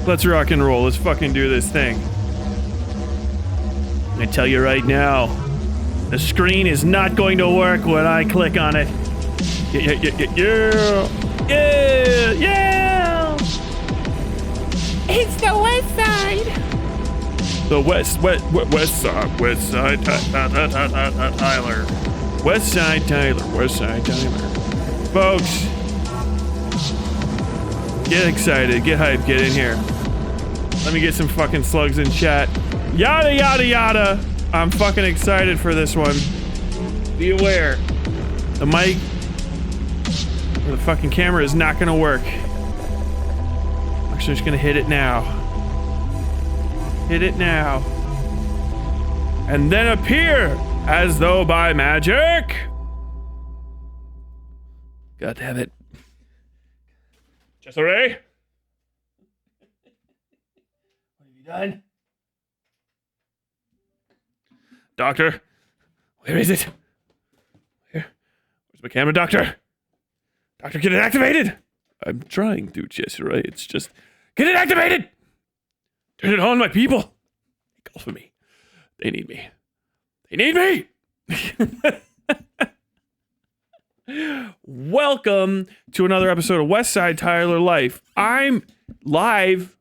Let's rock and roll. Let's fucking do this thing. I tell you right now, the screen is not going to work when I click on it. Yeah. It's the West Side. The West Side Tyler. West Side Tyler. Folks, get excited, get hyped, get in here. Let me get some fucking slugs in chat. Yada, yada, yada. I'm fucking excited for this one. Be aware. The mic, or the fucking camera is not gonna work. I'm actually just gonna hit it now. Hit it now. And then appear as though by magic. God damn it. Jessere? What have you done? Doctor? Where is it? Where's my camera, Doctor? Doctor, get it activated! I'm trying to, Jessere. It's just... Get it activated! Turn it on, my people! They call for me. They need me. They need me! Welcome to another episode of West Side Tyler Life. I'm live.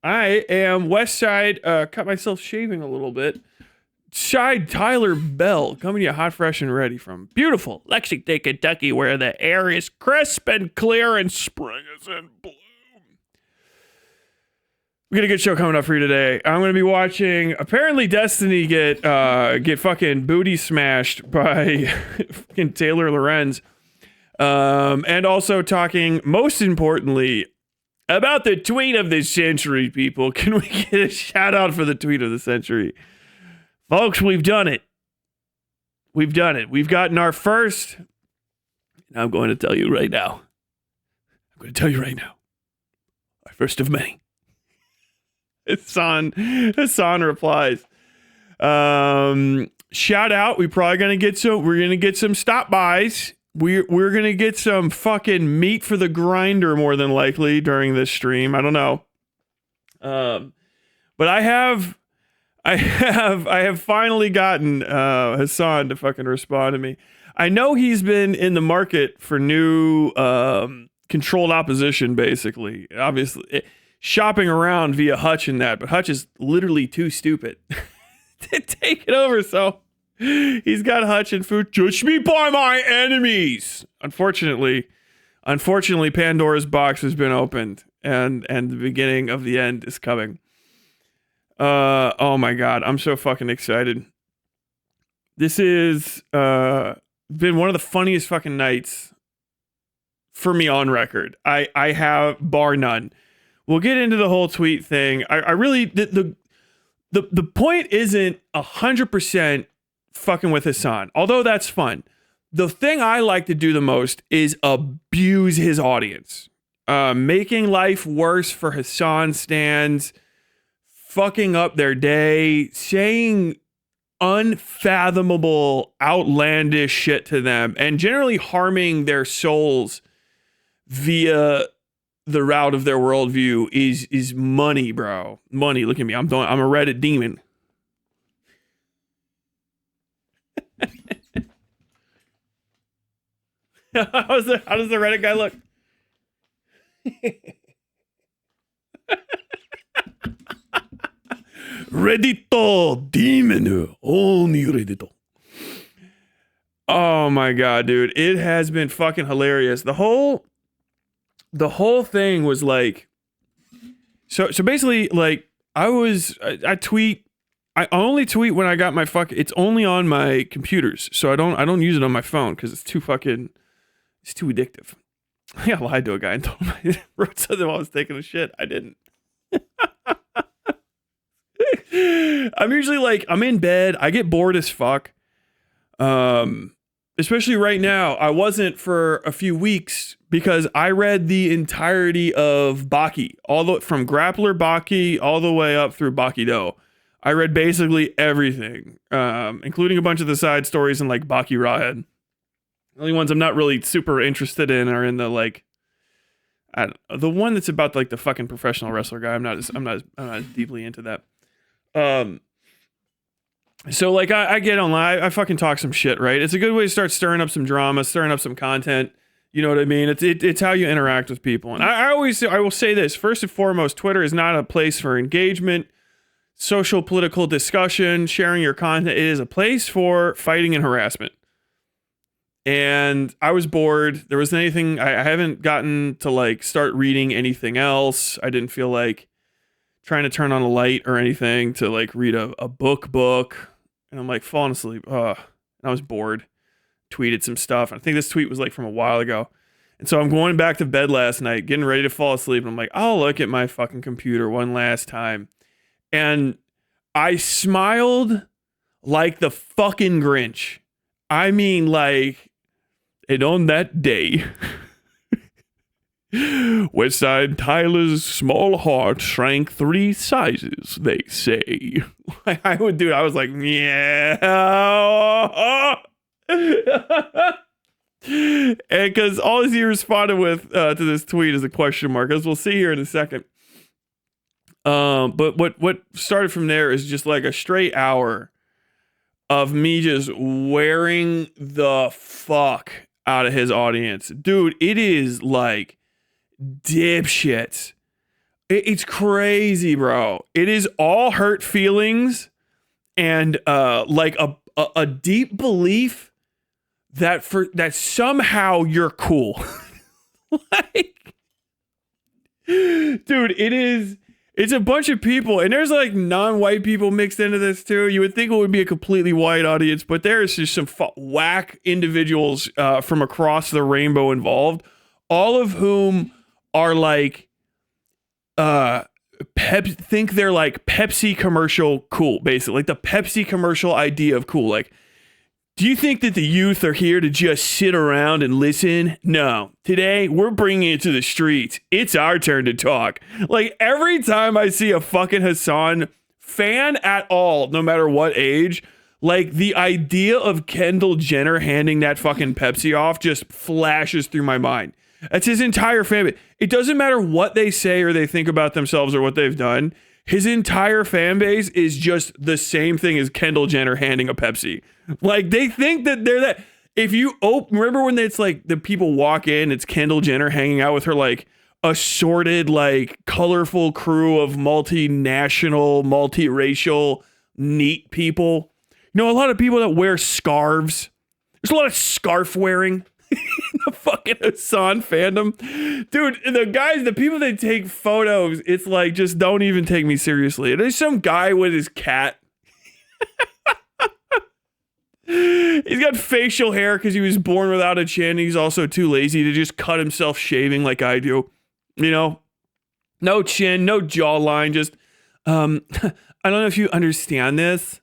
I am West Side, cut myself shaving a little bit. Side Tyler Bell, coming to you hot, fresh, and ready from beautiful Lexington, Kentucky, where the air is crisp and clear and spring is in bloom. We got a good show coming up for you today. I'm going to be watching, apparently, Destiny get fucking booty smashed by fucking Taylor Lorenz. And also talking, most importantly, about the tweet of the century, people. Can we get a shout out for the tweet of the century? Folks, we've done it. We've done it. We've gotten our first. And I'm going to tell you right now. Our first of many. Hasan replies. Shout out. We're gonna get some stop buys. We're gonna get some fucking meat for the grinder more than likely during this stream. I don't know. But I have finally gotten Hasan to fucking respond to me. I know he's been in the market for new controlled opposition, basically. Obviously, shopping around via Hutch and that, but Hutch is literally too stupid to take it over, so he's got Hutch and food. Judge me by my enemies. Unfortunately, Pandora's box has been opened, and the beginning of the end is coming. Oh my god, I'm so fucking excited. This is been one of the funniest fucking nights for me on record. I have, bar none. We'll get into the whole tweet thing. I really, the point isn't 100% fucking with Hasan, although that's fun. The thing I like to do the most is abuse his audience. Making life worse for Hasan stans, fucking up their day, saying unfathomable, outlandish shit to them, and generally harming their souls via the route of their worldview is money, bro. Money. Look at me. I'm a Reddit demon. How does the Reddit guy look? Reddito demon. Only Reddito. Oh my god, dude. It has been fucking hilarious. The whole thing was like, so basically, like, I only tweet when I got my it's only on my computers, so I don't use it on my phone because it's too addictive. I lied to a guy and told him I wrote something while I was taking a shit. I didn't. I'm usually like, I'm in bed, I get bored as fuck. Especially right now. I wasn't for a few weeks because I read the entirety of Baki, from Grappler Baki all the way up through Bakido. I read basically everything, including a bunch of the side stories and like Baki Rawhead. The only ones I'm not really super interested in are in the like, The one that's about like the fucking professional wrestler guy. I'm not deeply into that. So like I get online, I fucking talk some shit, right? It's a good way to start stirring up some drama, stirring up some content. You know what I mean? It's how you interact with people. And I will say this, first and foremost, Twitter is not a place for engagement, social political discussion, sharing your content. It is a place for fighting and harassment. And I was bored. There wasn't anything, I haven't gotten to like start reading anything else. I didn't feel like trying to turn on a light or anything to like read a book. And I'm like falling asleep. And I was bored. Tweeted some stuff. I think this tweet was like from a while ago. And so I'm going back to bed last night, getting ready to fall asleep. And I'm like, I'll look at my fucking computer one last time. And I smiled like the fucking Grinch. I mean, like, and on that day, Westside Tyler's small heart shrank 3 sizes, they say. I was like, yeah. And because all he responded with to this tweet is a question mark, as we'll see here in a second. But what started from there is just like a straight hour of me just wearing the fuck out of his audience. Dude, it is like dipshits. It's crazy, bro. It is all hurt feelings and like a deep belief that somehow you're cool. Like, dude, it's a bunch of people, and there's like non-white people mixed into this too. You would think it would be a completely white audience, but there's just some whack individuals from across the rainbow involved, all of whom are like think they're like Pepsi commercial cool, basically, like the Pepsi commercial idea of cool. Like, do you think that the youth are here to just sit around and listen? No. Today, we're bringing it to the streets. It's our turn to talk. Like, every time I see a fucking Hasan fan at all, no matter what age, like, the idea of Kendall Jenner handing that fucking Pepsi off just flashes through my mind. That's his entire fan base. It doesn't matter what they say or they think about themselves or what they've done. His entire fan base is just the same thing as Kendall Jenner handing a Pepsi. Like, they think that they're that. If you remember when it's like the people walk in, it's Kendall Jenner hanging out with her like assorted, like colorful crew of multinational, multiracial, neat people. You know, a lot of people that wear scarves. There's a lot of scarf wearing. The fucking Hasan fandom. Dude, the people that take photos, it's like, just don't even take me seriously. There's some guy with his cat. He's got facial hair because he was born without a chin. He's also too lazy to just cut himself shaving like I do. You know? No chin, no jawline, just I don't know if you understand this.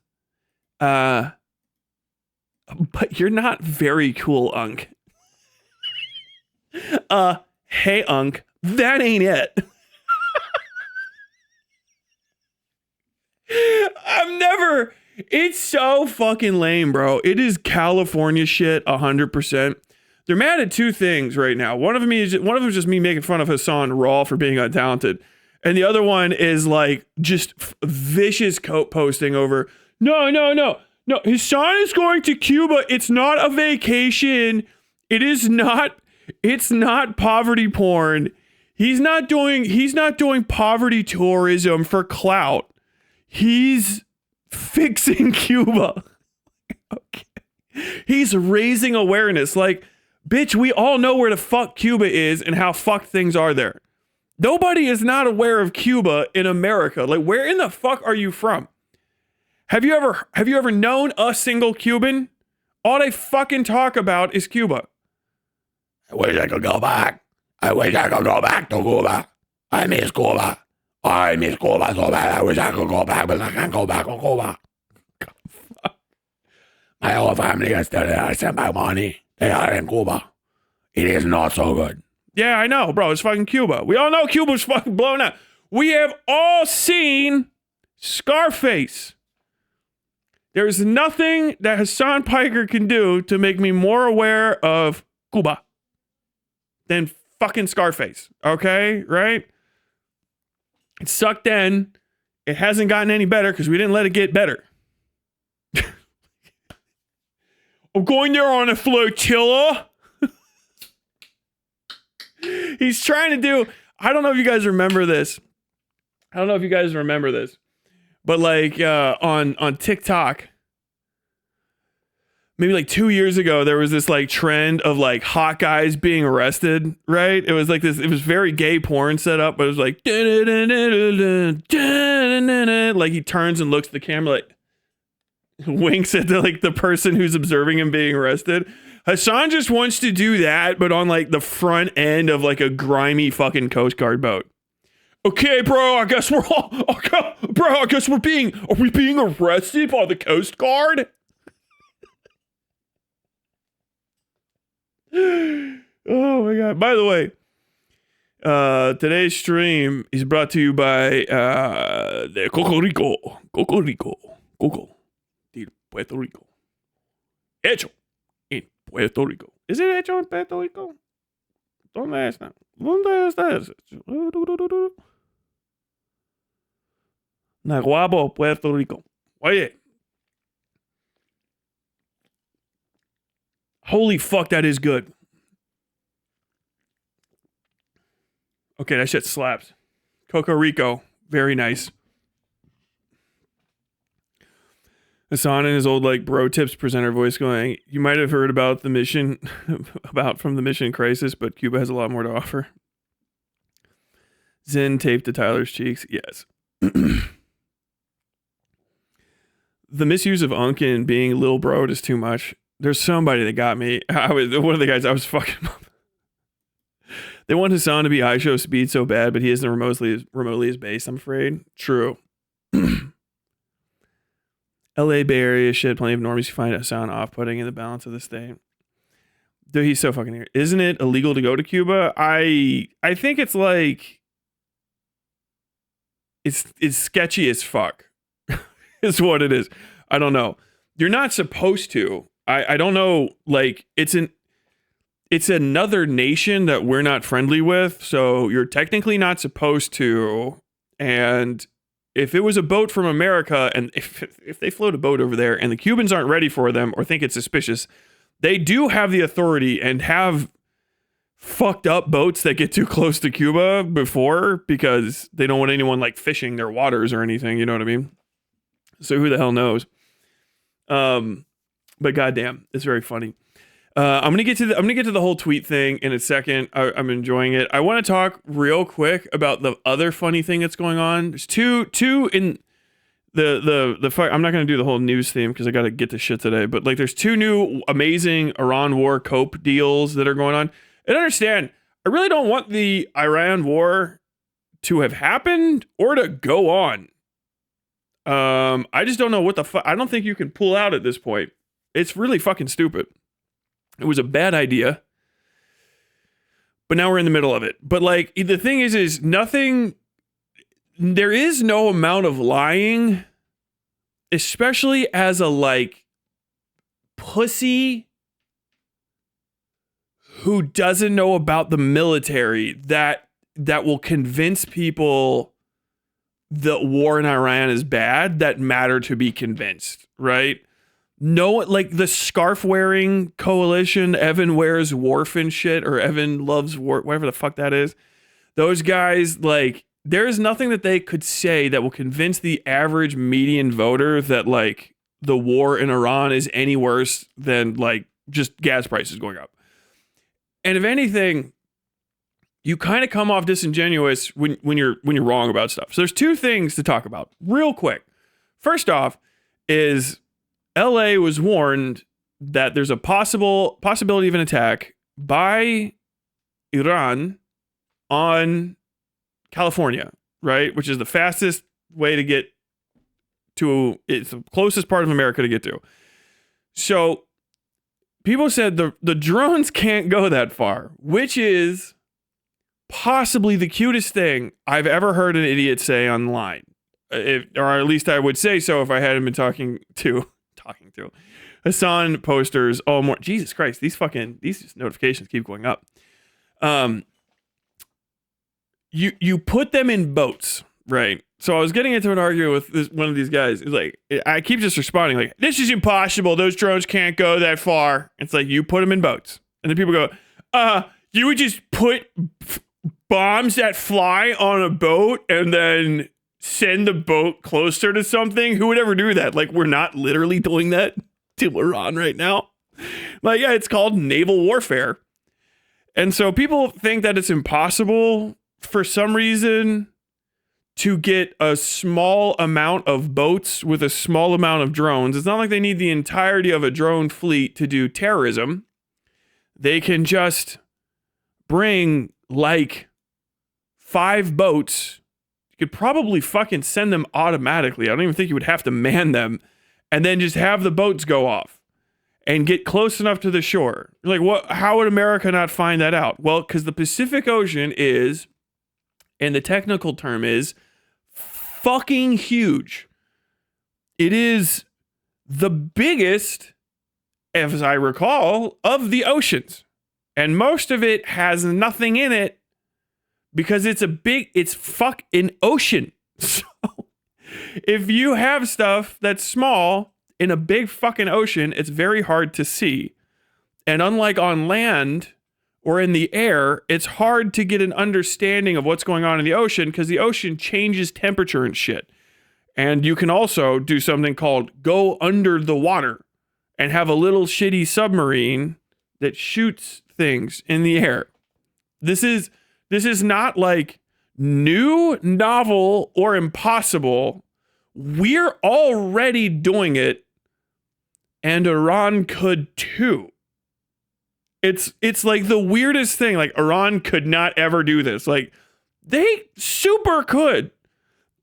But you're not very cool, Unc. Hey, Unc, that ain't it. It's so fucking lame, bro. It is California shit 100%. They're mad at 2 things right now. One of them is just me making fun of Hasan raw for being untalented. And the other one is like just vicious coat posting over, no, Hasan is going to Cuba. It's not a vacation. It's not poverty porn. He's not doing poverty tourism for clout. He's fixing Cuba. Okay. He's raising awareness. Like, bitch, we all know where the fuck Cuba is and how fucked things are there. Nobody is not aware of Cuba in America. Like, where in the fuck are you from? Have you ever known a single Cuban? All they fucking talk about is Cuba. I wish I could go back. I wish I could go back to Cuba. I miss Cuba. I miss Cuba so bad. I wish I could go back, but I can't go back to Cuba. My whole family is still there. I sent my money. They are in Cuba. It is not so good. Yeah, I know, bro. It's fucking Cuba. We all know Cuba's fucking blown up. We have all seen Scarface. There's nothing that Hasan Piker can do to make me more aware of Cuba than fucking Scarface. Okay, right? It sucked then. It hasn't gotten any better because we didn't let it get better. I'm going there on a flotilla. He's trying to do, I don't know if you guys remember this. But like on TikTok, maybe like 2 years ago, there was this like trend of like hot guys being arrested, right? It was like this, it was very gay porn set up, but it was like, like he turns and looks at the camera, like winks at the person who's observing him being arrested. Hasan just wants to do that, but on like the front end of like a grimy fucking Coast Guard boat. Okay, bro, I guess we're all, okay, bro, I guess are we being arrested by the Coast Guard? Oh my God. By the way, today's stream is brought to you by the Coco de Puerto Rico. Hecho en Puerto Rico. Is it hecho en Puerto Rico? ¿Dónde está? ¿Dónde está eso? Naguabo, Puerto Rico. Oye. Holy fuck, that is good. Okay, that shit slaps. Coco Rico, very nice. Hasan and his old like bro tips presenter voice going, you might have heard about the mission from the mission crisis, but Cuba has a lot more to offer. Zen taped to Tyler's cheeks. Yes. The misuse of Unkin being little bro is too much. There's somebody that got me. One of the guys I was fucking up. They want Hasan to be iShow speed so bad, but he isn't remotely as base, I'm afraid. True. LA Bay Area shit, plenty of normies who find Hasan off-putting in the balance of the state. Dude, he's so fucking here. Isn't it illegal to go to Cuba? I think it's like it's sketchy as fuck. Is what it is. I don't know. You're not supposed to. I don't know, like it's another nation that we're not friendly with, so you're technically not supposed to. And if it was a boat from America, and if they float a boat over there and the Cubans aren't ready for them or think it's suspicious, they do have the authority and have fucked up boats that get too close to Cuba before because they don't want anyone like fishing their waters or anything, you know what I mean? So who the hell knows? But goddamn, it's very funny. I'm gonna get to the whole tweet thing in a second. I'm enjoying it. I want to talk real quick about the other funny thing that's going on. There's two in the I'm not gonna do the whole news theme because I gotta get this shit today. But like, there's two new amazing Iran war cope deals that are going on. And understand, I really don't want the Iran war to have happened or to go on. I just don't know what the fuck. I don't think you can pull out at this point. It's really fucking stupid. It was a bad idea. But now we're in the middle of it. But like, the thing is nothing, there is no amount of lying, especially as a like pussy who doesn't know about the military that will convince people the war in Iran is bad that matter to be convinced, right? No, like the scarf wearing coalition, Evan wears Wharf and shit, or Evan loves Wharf, whatever the fuck that is. Those guys, like, there is nothing that they could say that will convince the average median voter that like the war in Iran is any worse than like just gas prices going up. And if anything, you kind of come off disingenuous when you're wrong about stuff. So there's two things to talk about real quick. First off is LA was warned that there's a possibility of an attack by Iran on California, right? Which is the fastest way to get to, it's the closest part of America to get to. So people said the drones can't go that far, which is possibly the cutest thing I've ever heard an idiot say online. Or at least I would say so if I hadn't been talking to Hasan posters all more. Jesus Christ, these notifications keep going up. you put them in boats, right? So I was getting into an argument with one of these guys. He's like, I keep just responding like, this is impossible. Those drones can't go that far. It's like, you put them in boats. And then people go, you would just put bombs that fly on a boat and then send the boat closer to something? Who would ever do that? Like, we're not literally doing that to Iran right now. Like, yeah, it's called naval warfare. And so people think that it's impossible for some reason to get a small amount of boats with a small amount of drones. It's not like they need the entirety of a drone fleet to do terrorism. They can just bring like 5 boats. You could probably fucking send them automatically. I don't even think you would have to man them, and then just have the boats go off and get close enough to the shore. Like, what? How would America not find that out? Well, because the Pacific Ocean is, and the technical term is, fucking huge. It is the biggest, as I recall, of the oceans. And most of it has nothing in it because it's fucking ocean. So if you have stuff that's small in a big fucking ocean, it's very hard to see. And unlike on land or in the air, it's hard to get an understanding of what's going on in the ocean because the ocean changes temperature and shit. And you can also do something called go under the water and have a little shitty submarine that shoots things in the air. This is not like new, novel, or impossible. We're already doing it, and Iran could too. It's like the weirdest thing. Like, Iran could not ever do this. Like, they super could.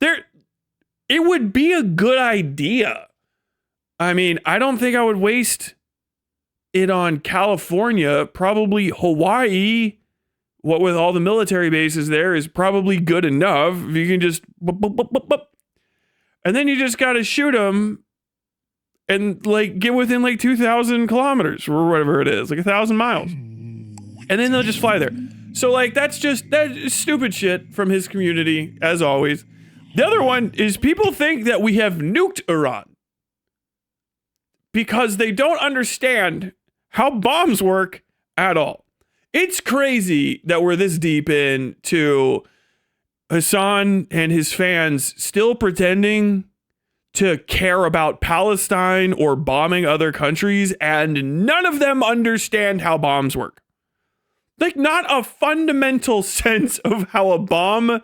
It would be a good idea. I mean, I don't think I would waste it on California. Probably Hawaii, what with all the military bases there, is probably good enough. If you can just and then you just got to shoot them and like get within like 2,000 kilometers or whatever it is, like 1,000 miles. And then they'll just fly there. So like, that is stupid shit from his community, as always. The other one is people think that we have nuked Iran because they don't understand how bombs work at all. It's crazy that we're this deep into Hasan and his fans still pretending to care about Palestine or bombing other countries, and none of them understand how bombs work. Like, not a fundamental sense of how a bomb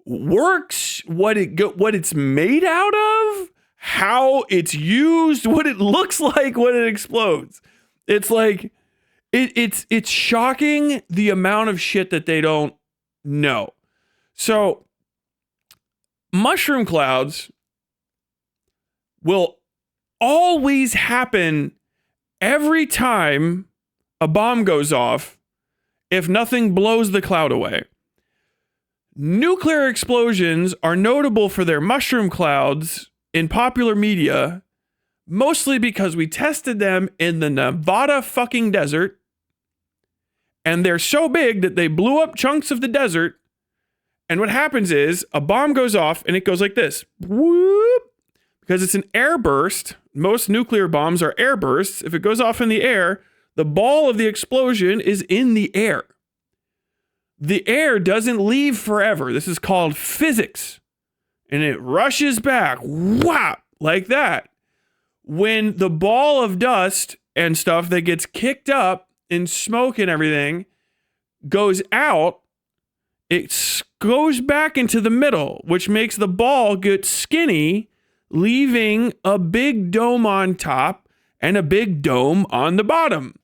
works, what it's made out of, how it's used, what it looks like when it explodes. It's like it's shocking the amount of shit that they don't know. So mushroom clouds will always happen every time a bomb goes off if nothing blows the cloud away. Nuclear explosions are notable for their mushroom clouds in popular media, mostly because we tested them in the Nevada fucking desert, and they're so big that they blew up chunks of the desert. And what happens is a bomb goes off and it goes like this. Whoop! Because it's an air burst. Most nuclear bombs are air bursts. If it goes off in the air, the ball of the explosion is in the air. The air doesn't leave forever. This is called physics. And it rushes back, whop, like that. When the ball of dust and stuff that gets kicked up in smoke and everything goes out, it goes back into the middle, which makes the ball get skinny, leaving a big dome on top and a big dome on the bottom.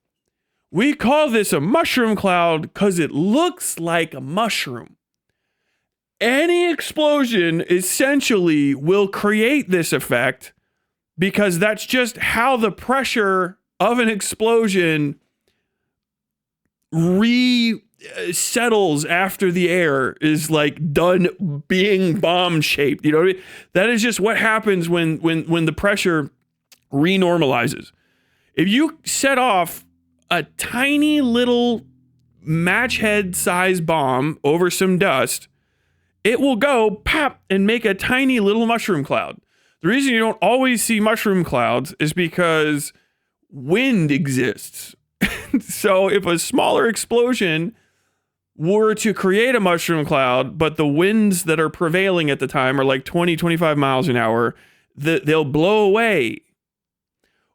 We call this a mushroom cloud because it looks like a mushroom. Any explosion essentially will create this effect because that's just how the pressure of an explosion settles after the air is like done being bomb shaped. You know what I mean? That is just what happens when the pressure renormalizes. If you set off a tiny little match head size bomb over some dust, it will go pop and make a tiny little mushroom cloud. The reason you don't always see mushroom clouds is because wind exists. So if a smaller explosion were to create a mushroom cloud, but the winds that are prevailing at the time are like 20, 25 miles an hour, they'll blow away.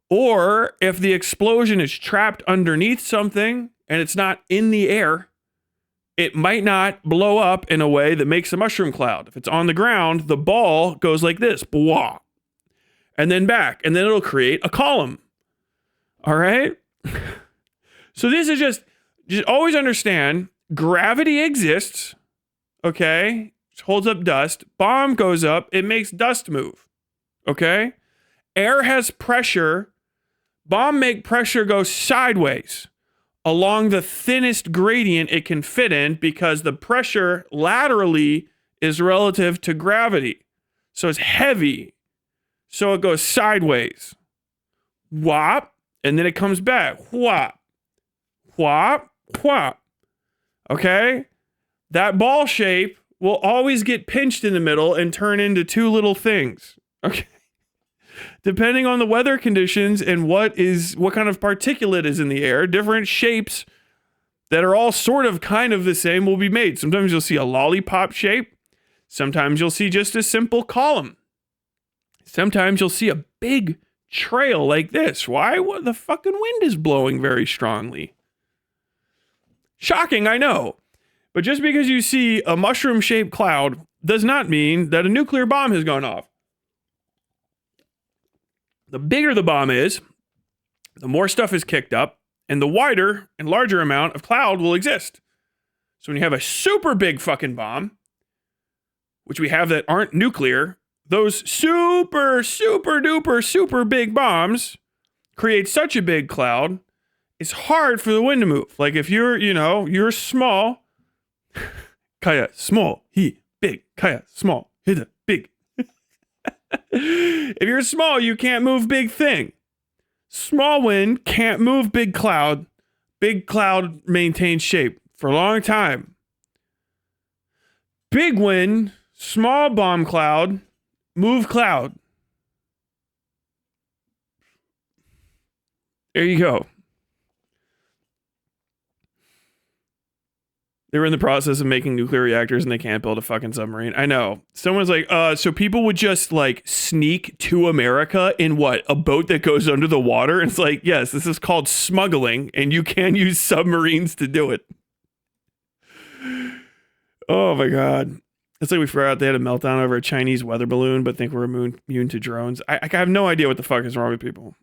Or if the explosion is trapped underneath something and it's not in the air, it might not blow up in a way that makes a mushroom cloud. If it's on the ground, the ball goes like this, blah, and then back, and then it'll create a column. All right? So this is just always understand, gravity exists, okay? It holds up dust. Bomb goes up, it makes dust move, okay? Air has pressure. Bomb make pressure go sideways along the thinnest gradient it can fit in because the pressure laterally is relative to gravity. So it's heavy. So it goes sideways. Whop. And then it comes back. Whop. Whop. Whop. Okay? That ball shape will always get pinched in the middle and turn into two little things. Okay? Depending on the weather conditions and what kind of particulate is in the air, different shapes that are all sort of kind of the same will be made. Sometimes you'll see a lollipop shape. Sometimes you'll see just a simple column. Sometimes you'll see a big trail like this. Why? What the fucking wind is blowing very strongly. Shocking, I know. But just because you see a mushroom-shaped cloud does not mean that a nuclear bomb has gone off. The bigger the bomb is, the more stuff is kicked up, and the wider and larger amount of cloud will exist. So when you have a super big fucking bomb, which we have that aren't nuclear, those super, super duper, super big bombs create such a big cloud, it's hard for the wind to move. Like if you're small, kaya, small, he, big, kaya, small, hida, big. If you're small, you can't move big thing. Small wind can't move big cloud. Big cloud maintains shape for a long time. Big wind, small bomb cloud, move cloud. There you go. They were in the process of making nuclear reactors and they can't build a fucking submarine. I know. Someone's like, so people would just like sneak to America in what? A boat that goes under the water? And it's like, yes, this is called smuggling and you can use submarines to do it. Oh my God. It's like we forgot they had a meltdown over a Chinese weather balloon, but think we're immune to drones. I have no idea what the fuck is wrong with people.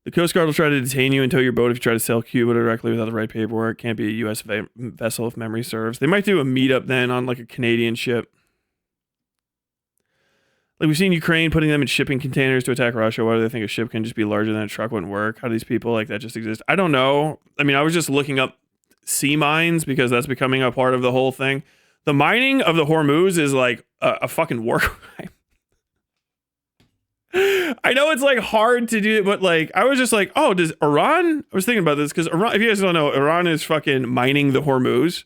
The Coast Guard will try to detain you and tow your boat if you try to sail Cuba directly without the right paperwork. Can't be a U.S. vessel if memory serves. They might do a meetup then on like a Canadian ship. Like we've seen Ukraine putting them in shipping containers to attack Russia. Why do they think a ship can just be larger than a truck wouldn't work? How do these people like that just exist? I don't know. I mean, I was just looking up sea mines because that's becoming a part of the whole thing. The mining of the Hormuz is like a fucking war crime. I know it's like hard to do it, but like I was just like, oh, does Iran? I was thinking about this because Iran, if you guys don't know, Iran is fucking mining the Hormuz.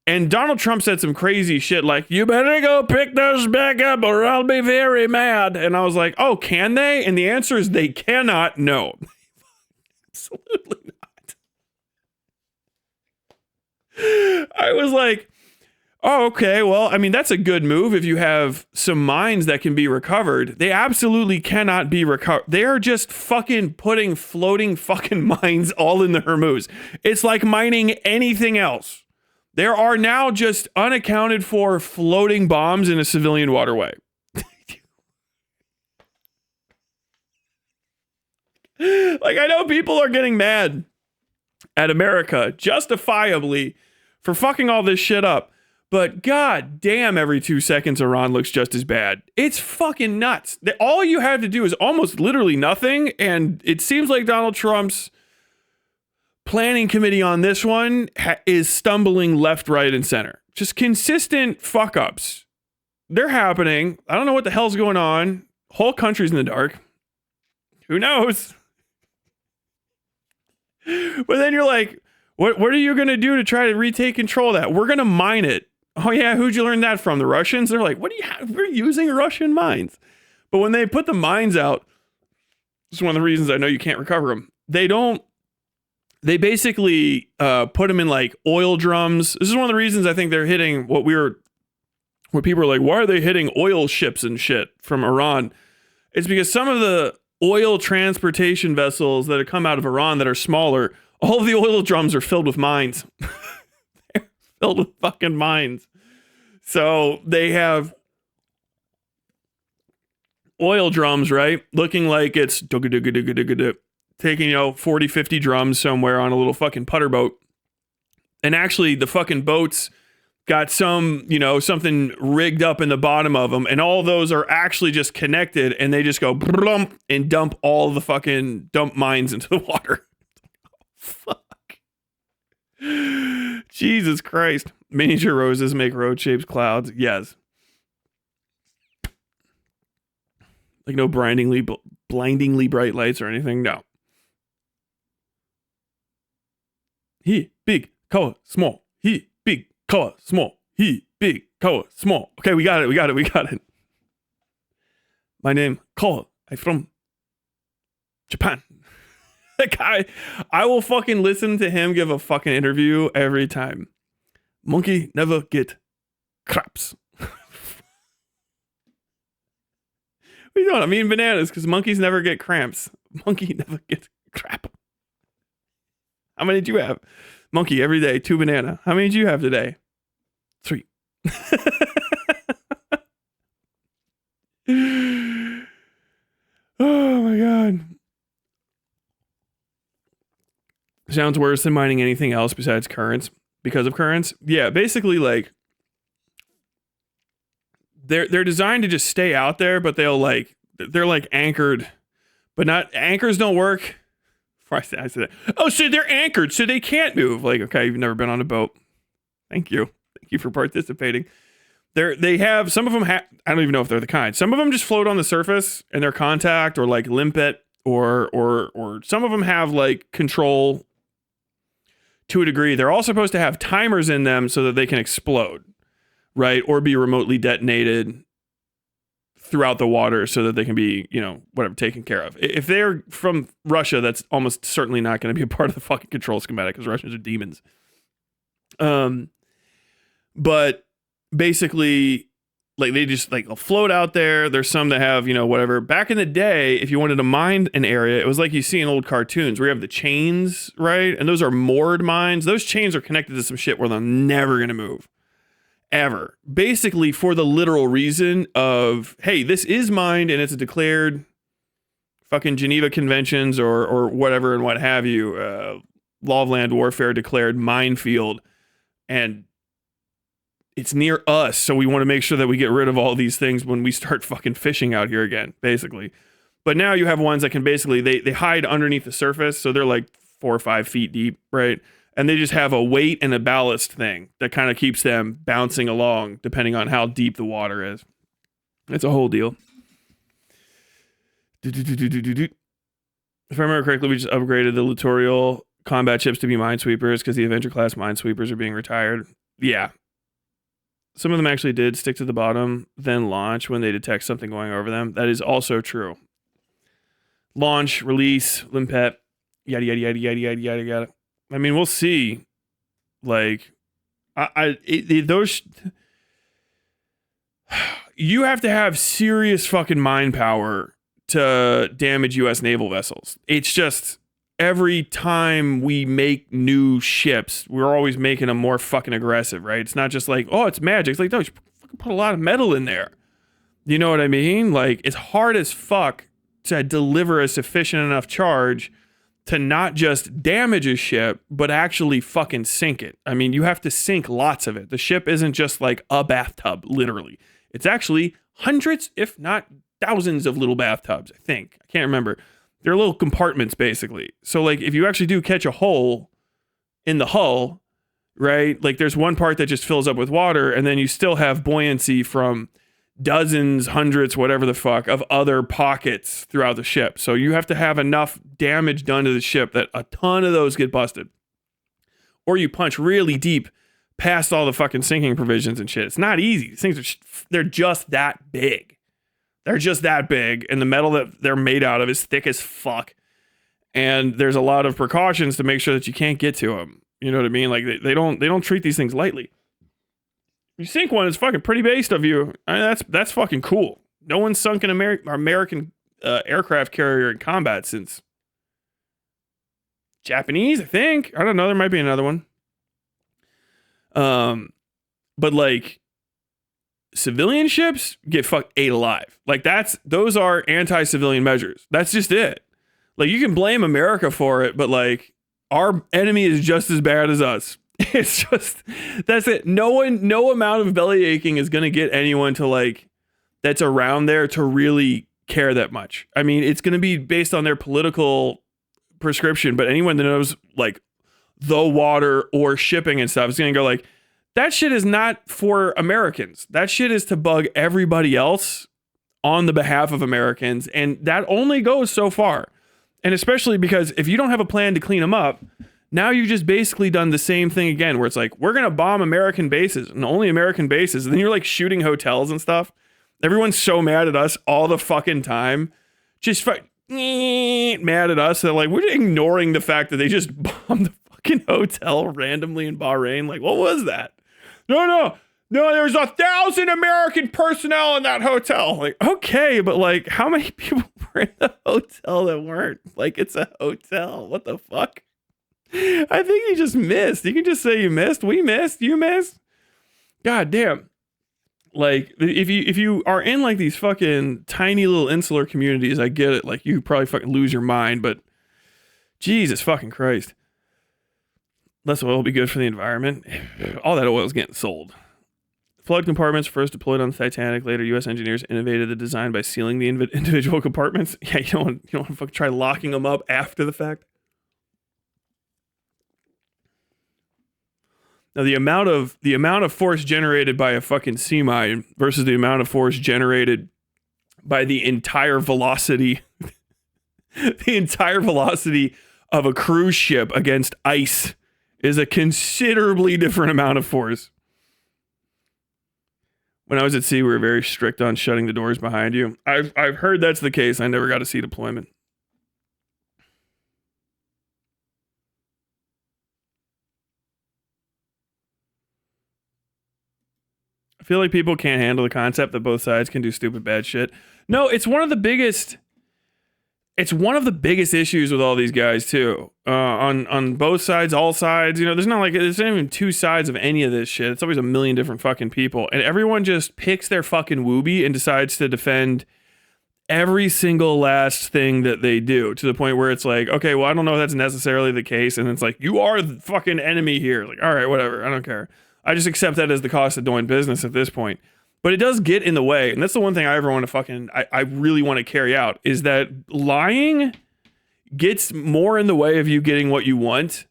And Donald Trump said some crazy shit like, you better go pick those back up or I'll be very mad. And I was like, oh, can they? And the answer is they cannot. No. Absolutely not. I was like, oh, okay. Well, I mean, that's a good move if you have some mines that can be recovered. They absolutely cannot be recovered. They are just fucking putting floating fucking mines all in the Hormuz. It's like mining anything else. There are now just unaccounted for floating bombs in a civilian waterway. Like, I know people are getting mad at America, justifiably, for fucking all this shit up. But god damn, every 2 seconds Iran looks just as bad. It's fucking nuts. All you have to do is almost literally nothing, and it seems like Donald Trump's planning committee on this one is stumbling left, right, and center. Just consistent fuck-ups. They're happening. I don't know what the hell's going on. Whole country's in the dark. Who knows? But then you're like, what are you going to do to try to retake control of that? We're going to mine it. Oh, yeah. Who'd you learn that from? The Russians? They're like, what do you have? We're using Russian mines. But when they put the mines out, this is one of the reasons I know you can't recover them. They basically put them in like oil drums. This is one of the reasons I think they're hitting what people are like, why are they hitting oil ships and shit from Iran? It's because some of the oil transportation vessels that have come out of Iran that are smaller, all of the oil drums are filled with mines. They're filled with fucking mines. So they have oil drums, right? Looking like it's taking, 40, 50 drums somewhere on a little fucking putter boat. And actually the fucking boats got some, something rigged up in the bottom of them. And all those are actually just connected and they just go blump and dump mines into the water. Fuck. Jesus Christ. Miniature roses make road-shaped clouds. Yes. Like no blindingly bright lights or anything. No. He, big, color, small. He, big, color, small. He, big, color, small. Okay, we got it. My name, color. I'm from Japan. That guy, I will fucking listen to him give a fucking interview every time. Monkey never get craps. What are you doing? I'm eating bananas because monkeys never get cramps. Monkey never gets crap. How many did you have? Monkey, every day, 2 banana. How many did you have today? 3. Oh my God. Sounds worse than mining anything else besides currents. Because of currents? Yeah, basically like they're designed to just stay out there, but they're like anchored, but not anchors don't work. I said that. Oh, so they're anchored, so they can't move. Like, okay, you've never been on a boat. Thank you for participating. They have some of them. I don't even know if they're the kind. Some of them just float on the surface and they're contact or like limpet, or some of them have like control to a degree. They're all supposed to have timers in them so that they can explode, right, or be remotely detonated throughout the water so that they can be, whatever, taken care of. If they're from Russia, that's almost certainly not going to be a part of the fucking control schematic because Russians are demons. But basically, like they just like float out there. There's some that have, whatever. Back in the day, if you wanted to mine an area, it was like you see in old cartoons where you have the chains, right? And those are moored mines. Those chains are connected to some shit where they're never going to move. Ever. Basically for the literal reason of, hey, this is mined and it's a declared fucking Geneva Conventions or whatever and what have you, law of land warfare declared minefield, and it's near us, so we want to make sure that we get rid of all these things when we start fucking fishing out here again, basically. But now you have ones that can basically, they hide underneath the surface, so they're like 4 or 5 feet deep, right? And they just have a weight and a ballast thing that kind of keeps them bouncing along depending on how deep the water is. It's a whole deal. If I remember correctly, we just upgraded the littoral combat ships to be minesweepers because the Avenger class minesweepers are being retired. Yeah. Some of them actually did stick to the bottom, then launch when they detect something going over them. That is also true. Launch, release, limpet, yada, yada, yada, yada, yada, yada, yada. I mean, we'll see. Like, those, you have to have serious fucking mind power to damage U.S. naval vessels. It's just every time we make new ships, we're always making them more fucking aggressive, right? It's not just like, oh, it's magic. It's like, no, you fucking put a lot of metal in there. You know what I mean? Like, it's hard as fuck to deliver a sufficient enough charge to not just damage a ship, but actually fucking sink it. I mean, you have to sink lots of it. The ship isn't just like a bathtub, literally. It's actually hundreds, if not thousands of little bathtubs, I think. I can't remember. They're little compartments, basically. So, like, if you actually do catch a hole in the hull, right? Like, there's one part that just fills up with water, and then you still have buoyancy from dozens, hundreds, whatever the fuck, of other pockets throughout the ship. So you have to have enough damage done to the ship that a ton of those get busted. Or you punch really deep past all the fucking sinking provisions and shit. It's not easy. These things they're just that big. They're just that big, and the metal that they're made out of is thick as fuck. And there's a lot of precautions to make sure that you can't get to them. You know what I mean? Like they don't treat these things lightly. You sink one, it's fucking pretty based of you. I mean, that's fucking cool. No one's sunk an American aircraft carrier in combat since Japanese, I think. I don't know. There might be another one. But like civilian ships get fucked ate alive. Like those are anti-civilian measures. That's just it. Like you can blame America for it, but like our enemy is just as bad as us. It's just, that's it. No amount of belly aching is going to get anyone to like, that's around there to really care that much. I mean, it's going to be based on their political prescription, but anyone that knows like the water or shipping and stuff is going to go like, that shit is not for Americans. That shit is to bug everybody else on the behalf of Americans. And that only goes so far. And especially because if you don't have a plan to clean them up, now you've just basically done the same thing again, where it's like, we're going to bomb American bases and only American bases. And then you're like shooting hotels and stuff. Everyone's so mad at us all the fucking time. Just mad at us. That like, we're ignoring the fact that they just bombed the fucking hotel randomly in Bahrain. Like, what was that? No, there's 1,000 American personnel in that hotel. Like, okay, but like, how many people were in the hotel that weren't? Like, it's a hotel. What the fuck? I think you just missed. You can just say you missed. We missed. You missed. God damn. Like, if you are in like these fucking tiny little insular communities, I get it. Like, you probably fucking lose your mind, but Jesus fucking Christ. Less oil will be good for the environment. All that oil is getting sold. Flood compartments first deployed on the Titanic. Later, U.S. engineers innovated the design by sealing the individual compartments. Yeah, you don't want to fucking try locking them up after the fact. Now, the amount of force generated by a fucking sea mine versus the amount of force generated by the entire velocity, of a cruise ship against ice is a considerably different amount of force. When I was at sea, we were very strict on shutting the doors behind you. I've heard that's the case. I never got to see deployment. I feel like people can't handle the concept that both sides can do stupid bad shit. No, it's one of the biggest issues with all these guys too. On both sides, all sides, there's not even two sides of any of this shit. It's always a million different fucking people. And everyone just picks their fucking whoopee and decides to defend every single last thing that they do, to the point where it's like, okay, well, I don't know if that's necessarily the case. And it's like, you are the fucking enemy here. Like, all right, whatever. I don't care. I just accept that as the cost of doing business at this point. But it does get in the way. And that's the one thing I ever want to I really want to carry out, is that lying gets more in the way of you getting what you want,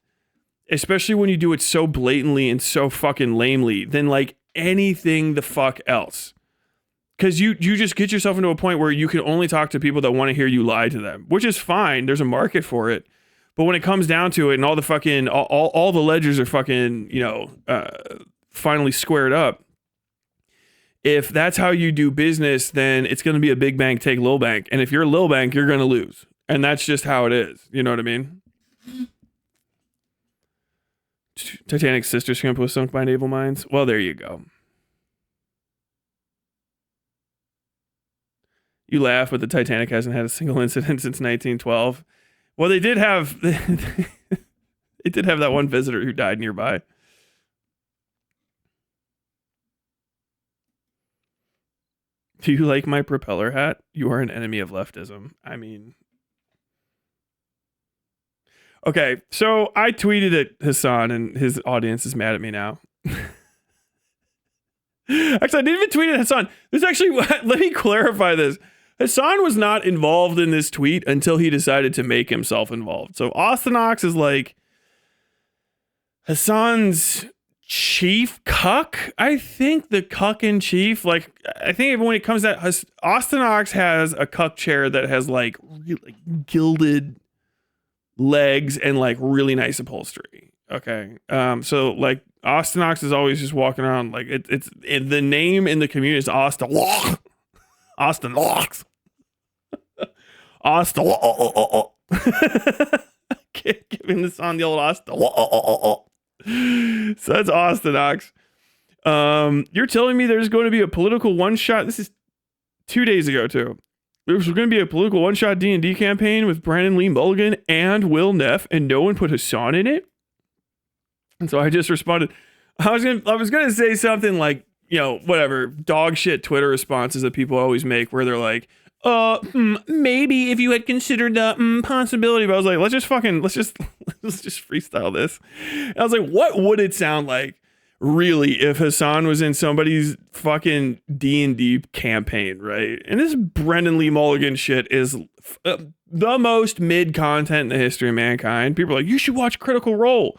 especially when you do it so blatantly and so fucking lamely, than like anything the fuck else. Because you just get yourself into a point where you can only talk to people that want to hear you lie to them, which is fine. There's a market for it. But when it comes down to it, and all the fucking all the ledgers are fucking, finally squared up, if that's how you do business, then it's going to be a big bank take little bank. And if you're a little bank, you're going to lose. And that's just how it is. You know what I mean? Titanic's sister ship was sunk by naval mines. Well, there you go. You laugh, but the Titanic hasn't had a single incident since 1912. Well, they did have that one visitor who died nearby. Do you like my propeller hat? You are an enemy of leftism. I mean, okay, so I tweeted at Hasan, and his audience is mad at me now. Actually, I didn't even tweet at Hasan. Let me clarify this. Hasan was not involved in this tweet until he decided to make himself involved. So Austinox is like Hasan's chief cuck. I think the cuck in chief, like, I think when it comes to that, Austin Ox has a cuck chair that has like really gilded legs and like really nice upholstery. Okay. So like Austin Ox is always just walking around like the name in the community is Austin Austin Ox. Austin. Giving this on the old Austin. So that's Austin Ox. You're telling me there's going to be a political one shot. This is 2 days ago too. There's going to be a political one shot D&D campaign with Brandon Lee Mulligan and Will Neff, and no one put Hasan in it. And so I just responded. I was gonna say something like, you know, whatever dog shit Twitter responses that people always make, where they're like, maybe if you had considered the possibility. But I was like, let's just freestyle this. And I was like, what would it sound like really if Hasan was in somebody's fucking D&D campaign, right? And this Brendan Lee Mulligan shit is the most mid content in the history of mankind. People are like, you should watch Critical Role.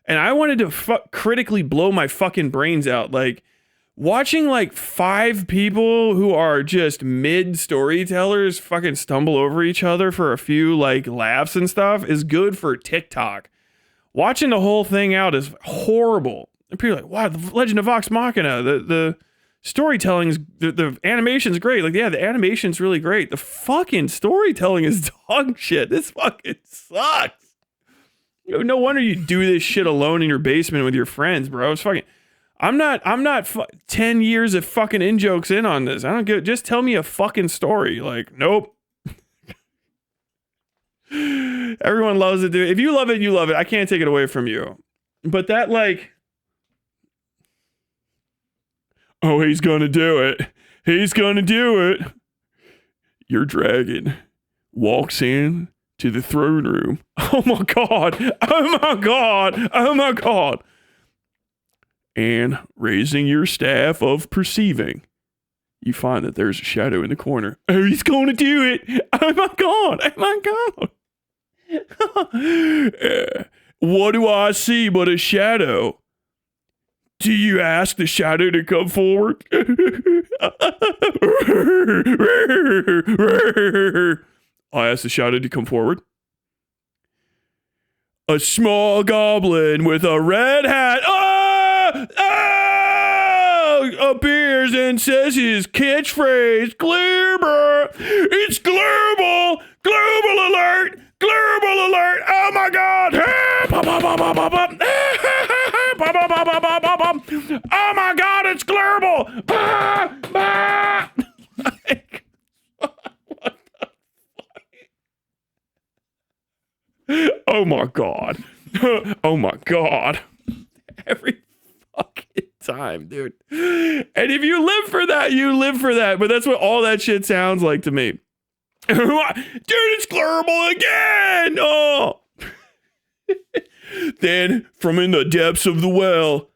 And I wanted to critically blow my fucking brains out. Like, watching like 5 people who are just mid storytellers fucking stumble over each other for a few like laughs and stuff is good for TikTok. Watching the whole thing out is horrible. And people are like, wow, the Legend of Vox Machina, the storytelling the animation's great. Like, yeah, the animation's really great. The fucking storytelling is dog shit. This fucking sucks. No wonder you do this shit alone in your basement with your friends, bro. It's fucking. I'm not 10 years of fucking in-jokes in on this. I don't get. Just tell me a fucking story. Like, nope. Everyone loves it, dude. If you love it, you love it. I can't take it away from you. But that, like, oh, he's gonna do it. He's gonna do it. Your dragon walks in to the throne room. Oh my god. Oh my god. Oh my god. And raising your staff of perceiving, you find that there's a shadow in the corner. Oh, he's going to do it. Oh my god. Oh my god. What do I see but a shadow? Do you ask the shadow to come forward? I asked the shadow to come forward. A small goblin with a red hat appears and says his catchphrase, Glurber. It's Glurble. Glurble alert. Glurble alert. Oh my god. Oh my god, it's Glurble. Oh my god. Oh my god. Every fucking time, dude. And if you live for that, you live for that. But that's what all that shit sounds like to me. Dude, it's Glurble again. Oh. Then from in the depths of the well,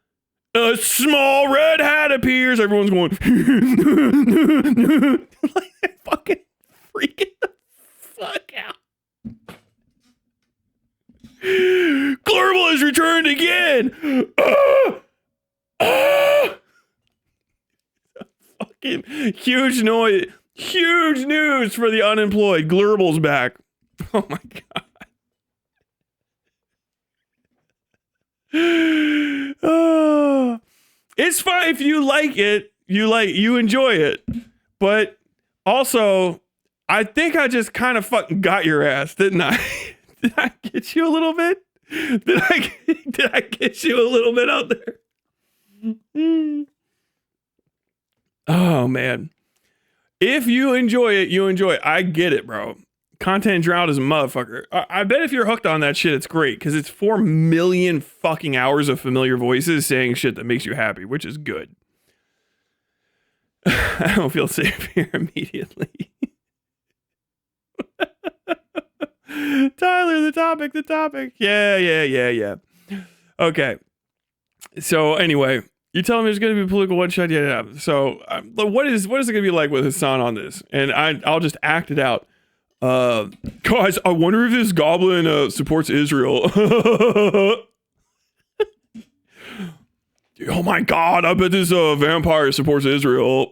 a small red hat appears. Everyone's going like fucking freaking the fuck out. Glurble has returned again. Fucking huge noise. Huge news for the unemployed. Glurble's back. Oh my god. It's fine if you like it. You enjoy it. But also, I think I just kind of fucking got your ass, didn't I? Did I get you a little bit? Did I get you a little bit out there? Oh man. If you enjoy it, you enjoy it. I get it, bro. Content drought is a motherfucker. I bet if you're hooked on that shit, it's great because it's 4 million fucking hours of familiar voices saying shit that makes you happy, which is good. I don't feel safe here immediately. Tyler, the topic. Yeah. Okay. So anyway, you're telling me there's going to be a political one shot? Yeah. So what is it going to be like with Hasan on this? And I'll just act it out. Guys, I wonder if this goblin supports Israel. Oh my God, I bet this vampire supports Israel.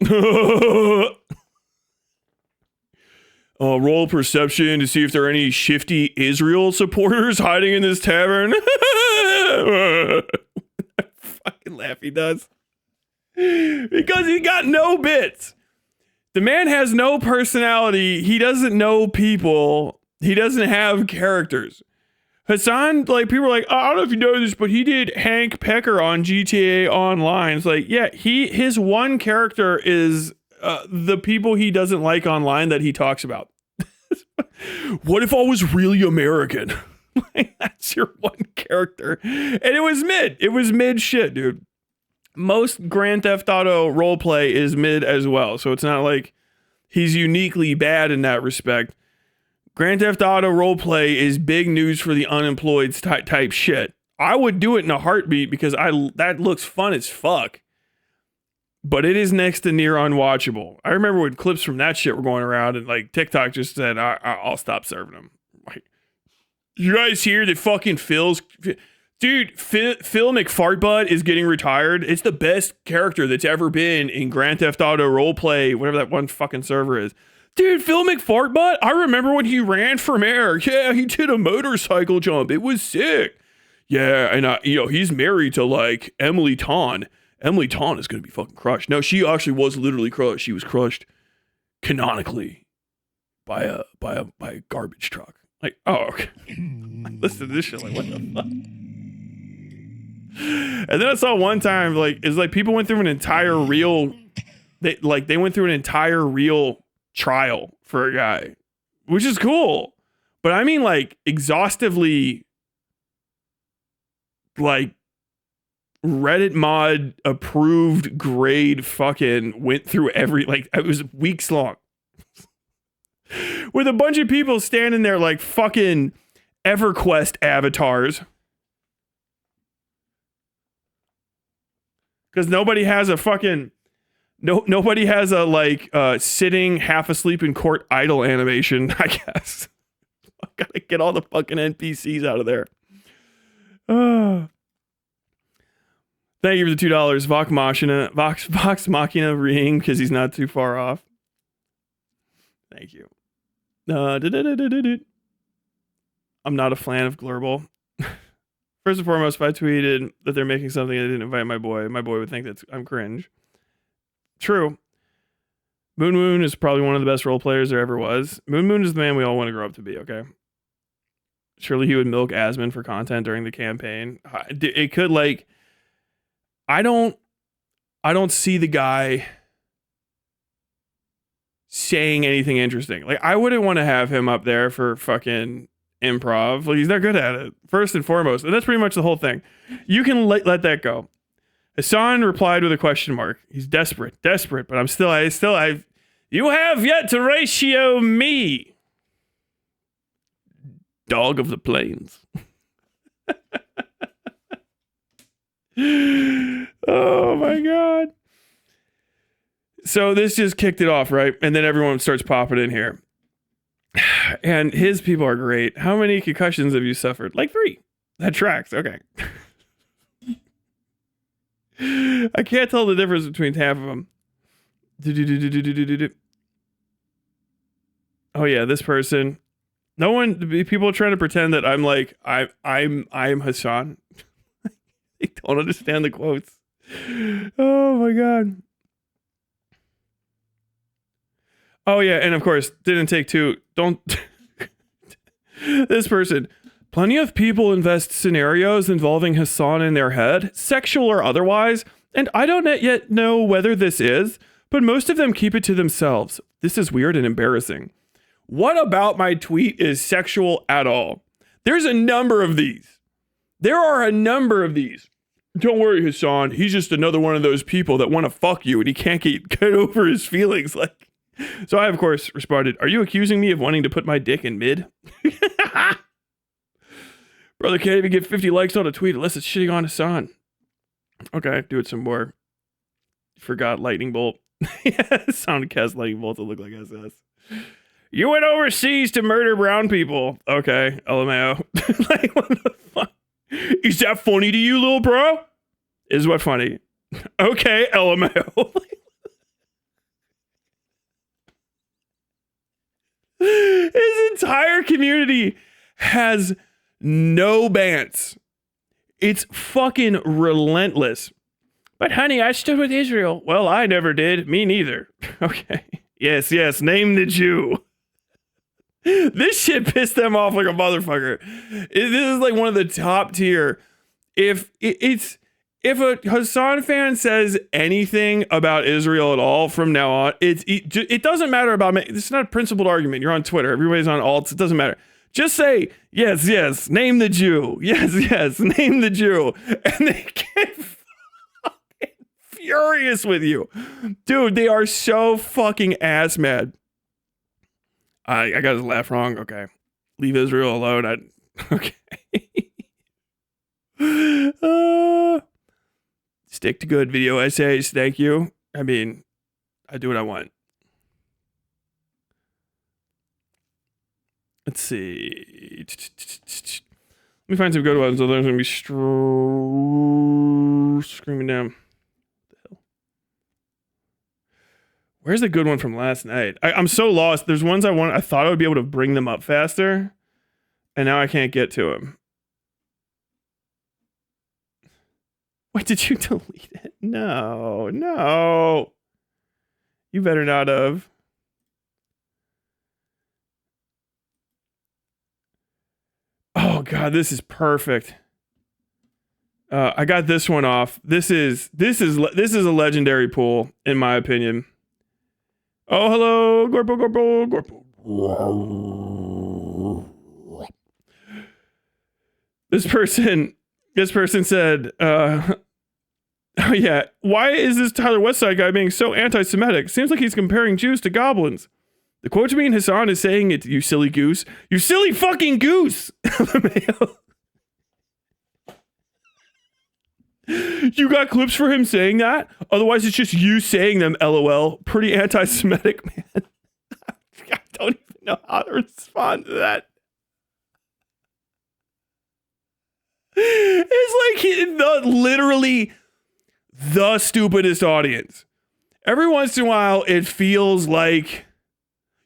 Roll perception to see if there are any shifty Israel supporters hiding in this tavern. Fucking laugh he does. Because he got no bits. The man has no personality. He doesn't know people. He doesn't have characters. Hasan, like, people are like, I don't know if you know this, but he did Hank Pecker on GTA Online. It's like, yeah, his one character is the people he doesn't like online that he talks about. What if I was really American? Like, that's your one character. And it was mid. It was mid shit, dude. Most Grand Theft Auto roleplay is mid as well. So it's not like he's uniquely bad in that respect. Grand Theft Auto roleplay is big news for the unemployed type shit. I would do it in a heartbeat because that looks fun as fuck. But it is next to near unwatchable. I remember when clips from that shit were going around and like TikTok just said, I'll stop serving them. Like, you guys hear that fucking Dude, Phil McFartbutt is getting retired. It's the best character that's ever been in Grand Theft Auto roleplay, whatever that one fucking server is. Dude, Phil McFartbutt, I remember when he ran for mayor. Yeah, he did a motorcycle jump. It was sick. Yeah, and he's married to like Emily Tahn. Emily Tahn is going to be fucking crushed. No, she actually was literally crushed. She was crushed canonically by a garbage truck. Like, oh, okay. Listen to this shit. Like, what the fuck? And then I saw one time, like, it's like people went through an entire real, they went through an entire real trial for a guy, which is cool. But I mean, like, exhaustively, like, Reddit mod approved grade fucking went through every, like, it was weeks long with a bunch of people standing there like fucking EverQuest avatars because nobody has a fucking nobody has a like sitting half asleep in court idle animation. I guess I gotta get all the fucking NPCs out of there. Thank you for the $2. Vox Machina ring because he's not too far off. Thank you. I'm not a fan of Glurble. First and foremost, if I tweeted that they're making something and I didn't invite my boy would think that I'm cringe. True. Moon Moon is probably one of the best role players there ever was. Moon Moon is the man we all want to grow up to be, okay? Surely he would milk Asmon for content during the campaign. It could, like... I don't see the guy saying anything interesting. Like, I wouldn't want to have him up there for fucking improv. Like, he's not good at it, first and foremost. And that's pretty much the whole thing. You can let that go. Hasan replied with a question mark. He's desperate, but you have yet to ratio me. Dog of the plains. Oh my god. So this just kicked it off, right? And then everyone starts popping in here. And his people are great. How many concussions have you suffered? Like 3. That tracks. Okay. I can't tell the difference between half of them. Oh yeah, this person. No one. People are trying to pretend that I'm like I'm Hasan. They don't understand the quotes. Oh my god. Oh yeah, and of course, didn't take two. Don't. This person. Plenty of people invest scenarios involving Hasan in their head, sexual or otherwise, and I don't yet know whether this is, but most of them keep it to themselves. This is weird and embarrassing. What about my tweet is sexual at all? There's a number of these. There are a number of these. Don't worry, Hasan. He's just another one of those people that want to fuck you and he can't get over his feelings. Like, so I, of course, responded, are you accusing me of wanting to put my dick in mid? Brother can't even get 50 likes on a tweet unless it's shitting on Hasan. Okay, do it some more. Forgot lightning bolt. Yeah, sound cast lightning bolt to look like SS. You went overseas to murder brown people. Okay, LMAO. Like, what the fuck? Is that funny to you, little bro? Is what funny? Okay, LMAO. His entire community has no bants. It's fucking relentless. But honey, I stood with Israel. Well, I never did. Me neither. Okay. Yes, name the Jew. This shit pissed them off like a motherfucker. This is like one of the top tier. If a Hasan fan says anything about Israel at all from now on, it doesn't matter about me. It's not a principled argument. You're on Twitter. Everybody's on alts. It doesn't matter. Just say, yes, name the Jew. Yes, name the Jew. And they get fucking furious with you. Dude, they are so fucking ass mad. I got his laugh wrong. Okay. Leave Israel alone. Okay. Stick to good video essays. Thank you. I mean, I do what I want. Let's see. Let me find some good ones. Otherwise, I'm going to be screaming down. What the hell? Where's the good one from last night? I'm so lost. There's ones I thought I would be able to bring them up faster, and now I can't get to them. Wait, did you delete it? No. You better not have. Oh God, this is perfect. I got this one off. This is a legendary pool, in my opinion. Oh, hello, Gorpo. This person said, oh yeah, why is this Tyler Westside guy being so anti-Semitic? Seems like he's comparing Jews to goblins. The quote to me and Hasan is saying it, you silly goose. You silly fucking goose! You got clips for him saying that? Otherwise it's just you saying them, LOL. Pretty anti-Semitic, man. I don't even know how to respond to that. It's like literally the stupidest audience. Every once in a while, it feels like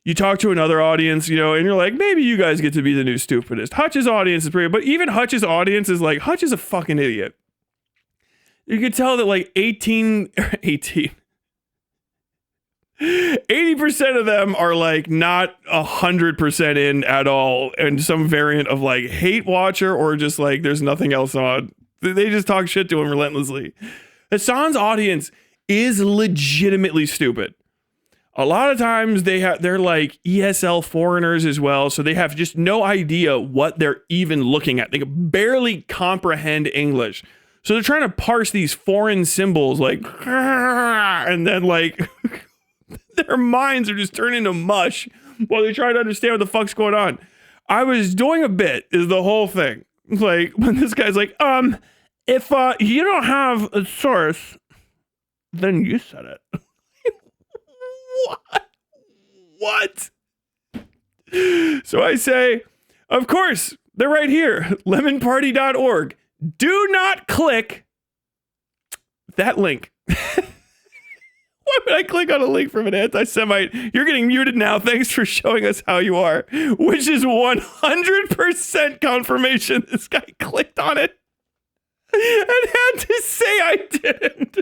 you talk to another audience, and you're like, maybe you guys get to be the new stupidest. Hutch's audience is pretty, but even Hutch's audience is like, Hutch is a fucking idiot. You can tell that like 80% of them are like not 100% in at all, and some variant of like hate watcher or just like there's nothing else on. They just talk shit to him relentlessly. Hasan's audience is legitimately stupid. A lot of times they're like ESL foreigners as well, so they have just no idea what they're even looking at. They can barely comprehend English. So they're trying to parse these foreign symbols like, and then like their minds are just turning to mush while they try to understand what the fuck's going on. I was doing a bit is the whole thing. Like when this guy's like, if you don't have a source, then you said it. What? So I say, of course, they're right here. Lemonparty.org. Do not click that link. Why would I click on a link from an anti-Semite? You're getting muted now. Thanks for showing us how you are. Which is 100% confirmation this guy clicked on it and had to say I didn't.